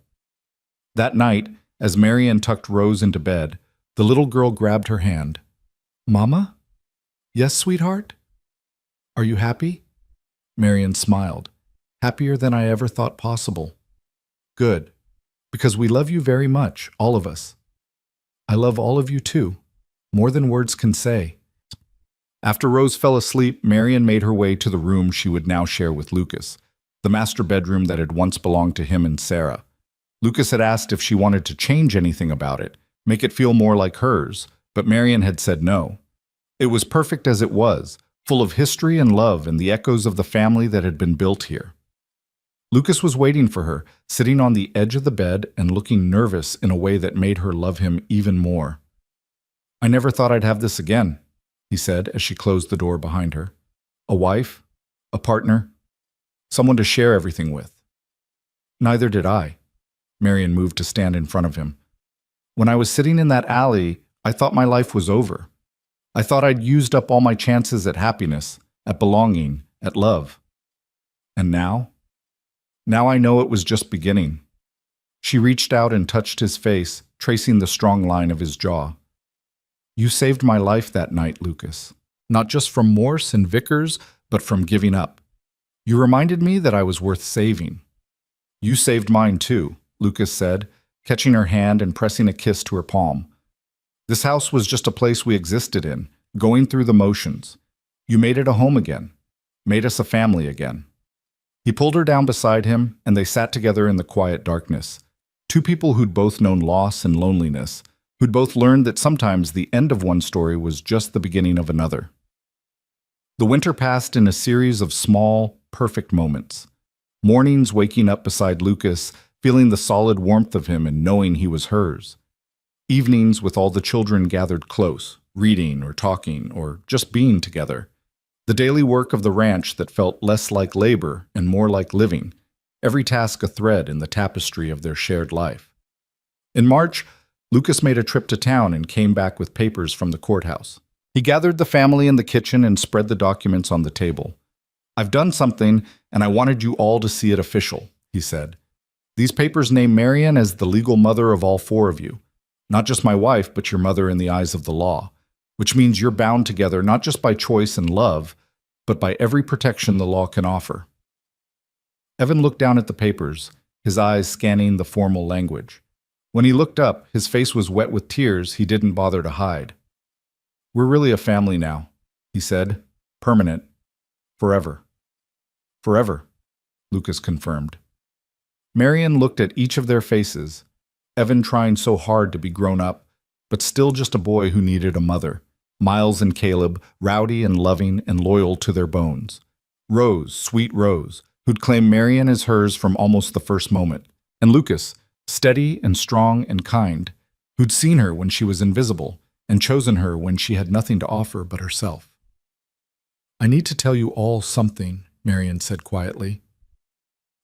That night, as Marian tucked Rose into bed, the little girl grabbed her hand. "Mama? Yes, sweetheart? Are you happy?" Marian smiled. Happier than I ever thought possible. Good. Because we love you very much, all of us. I love all of you too, more than words can say. After Rose fell asleep, Marian made her way to the room she would now share with Lucas, the master bedroom that had once belonged to him and Sarah. Lucas had asked if she wanted to change anything about it, make it feel more like hers, but Marian had said no. It was perfect as it was, full of history and love and the echoes of the family that had been built here. Lucas was waiting for her, sitting on the edge of the bed and looking nervous in a way that made her love him even more. I never thought I'd have this again, he said as she closed the door behind her. A wife, a partner, someone to share everything with. Neither did I. Marian moved to stand in front of him. When I was sitting in that alley, I thought my life was over. I thought I'd used up all my chances at happiness, at belonging, at love. And now? Now I know it was just beginning. She reached out and touched his face, tracing the strong line of his jaw. You saved my life that night, Lucas. Not just from Morse and Vickers, but from giving up. You reminded me that I was worth saving. You saved mine too, Lucas said, catching her hand and pressing a kiss to her palm. This house was just a place we existed in, going through the motions. You made it a home again, made us a family again. He pulled her down beside him, and they sat together in the quiet darkness. Two people who'd both known loss and loneliness, who'd both learned that sometimes the end of one story was just the beginning of another. The winter passed in a series of small, perfect moments. Mornings waking up beside Lucas, feeling the solid warmth of him and knowing he was hers. Evenings with all the children gathered close, reading or talking or just being together. The daily work of the ranch that felt less like labor and more like living, every task a thread in the tapestry of their shared life. In March, Lucas made a trip to town and came back with papers from the courthouse. He gathered the family in the kitchen and spread the documents on the table. I've done something, and I wanted you all to see it official, he said. These papers name Marian as the legal mother of all four of you. Not just my wife, but your mother in the eyes of the law, which means you're bound together not just by choice and love, but by every protection the law can offer. Evan looked down at the papers, his eyes scanning the formal language. When he looked up, his face was wet with tears he didn't bother to hide. We're really a family now, he said. Permanent. Forever. Forever, Lucas confirmed. Marian looked at each of their faces, Evan trying so hard to be grown up, but still just a boy who needed a mother. Miles and Caleb, rowdy and loving and loyal to their bones. Rose, sweet Rose, who'd claimed Marian as hers from almost the first moment. And Lucas, steady and strong and kind, who'd seen her when she was invisible and chosen her when she had nothing to offer but herself. I need to tell you all something, Marian said quietly.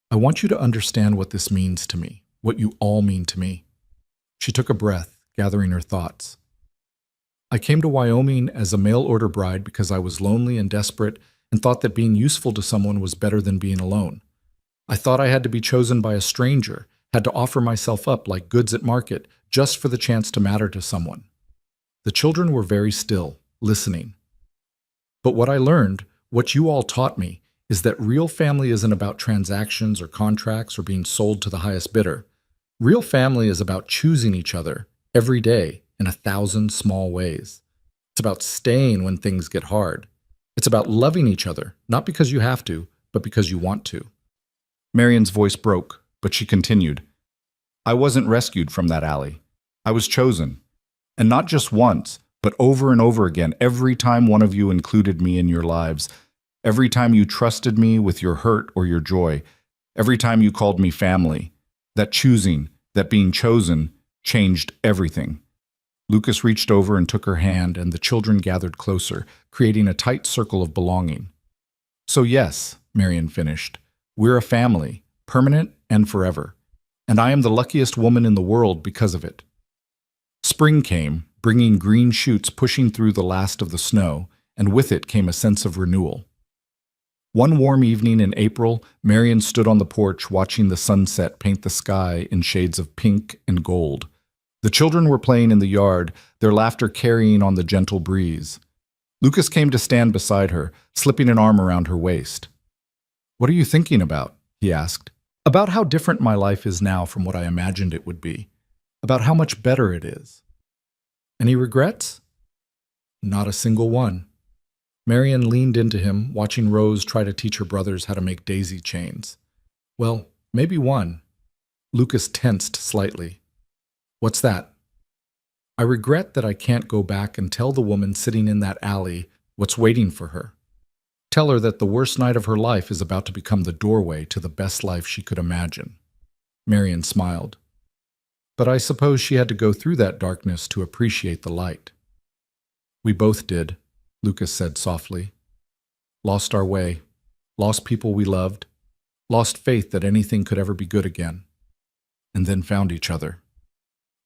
I want you to understand what this means to me, what you all mean to me. She took a breath, gathering her thoughts. I came to Wyoming as a mail-order bride because I was lonely and desperate and thought that being useful to someone was better than being alone. I thought I had to be chosen by a stranger, had to offer myself up like goods at market just for the chance to matter to someone. The children were very still, listening. But what I learned, what you all taught me, is that real family isn't about transactions or contracts or being sold to the highest bidder. Real family is about choosing each other every day in 1,000 small ways. It's about staying when things get hard. It's about loving each other, not because you have to, but because you want to. Marian's voice broke, but she continued. I wasn't rescued from that alley. I was chosen. And not just once, but over and over again, every time one of you included me in your lives, every time you trusted me with your hurt or your joy, every time you called me family, that choosing, that being chosen, changed everything. Lucas reached over and took her hand, and the children gathered closer, creating a tight circle of belonging. So yes, Marian finished, we're a family, permanent and forever, and I am the luckiest woman in the world because of it. Spring came, bringing green shoots pushing through the last of the snow, and with it came a sense of renewal. One warm evening in April, Marian stood on the porch watching the sunset paint the sky in shades of pink and gold. The children were playing in the yard, their laughter carrying on the gentle breeze. Lucas came to stand beside her, slipping an arm around her waist. "What are you thinking about?" he asked. "About how different my life is now from what I imagined it would be. About how much better it is." "Any regrets?" "Not a single one." Marion leaned into him, watching Rose try to teach her brothers how to make daisy chains. "Well, maybe one." Lucas tensed slightly. "What's that?" "I regret that I can't go back and tell the woman sitting in that alley what's waiting for her. Tell her that the worst night of her life is about to become the doorway to the best life she could imagine." Marion smiled. "But I suppose she had to go through that darkness to appreciate the light." "We both did," Lucas said softly. "Lost our way, lost people we loved, lost faith that anything could ever be good again, and then found each other."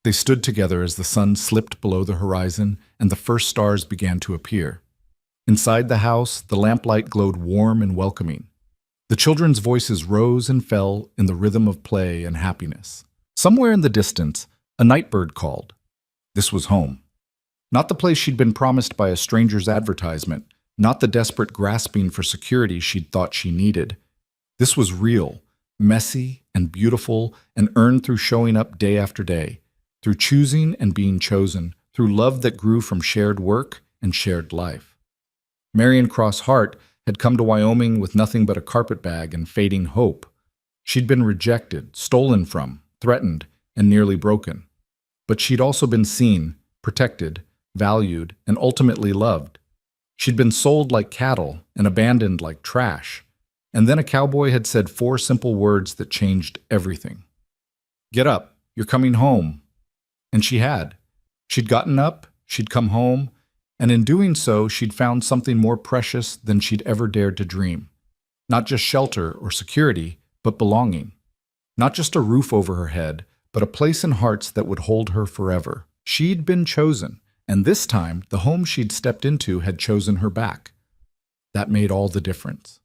They stood together as the sun slipped below the horizon and the first stars began to appear. Inside the house, the lamplight glowed warm and welcoming. The children's voices rose and fell in the rhythm of play and happiness. Somewhere in the distance, a nightbird called. This was home. Not the place she'd been promised by a stranger's advertisement, not the desperate grasping for security she'd thought she needed. This was real, messy and beautiful, and earned through showing up day after day, through choosing and being chosen, through love that grew from shared work and shared life. Marion Cross Hart had come to Wyoming with nothing but a carpetbag and fading hope. She'd been rejected, stolen from, threatened, and nearly broken. But she'd also been seen, protected, valued, and ultimately loved. She'd been sold like cattle and abandoned like trash. And then a cowboy had said 4 simple words that changed everything. "Get up, you're coming home." And she had. She'd gotten up, she'd come home, and in doing so, she'd found something more precious than she'd ever dared to dream. Not just shelter or security, but belonging. Not just a roof over her head, but a place in hearts that would hold her forever. She'd been chosen, and this time, the home she'd stepped into had chosen her back. That made all the difference.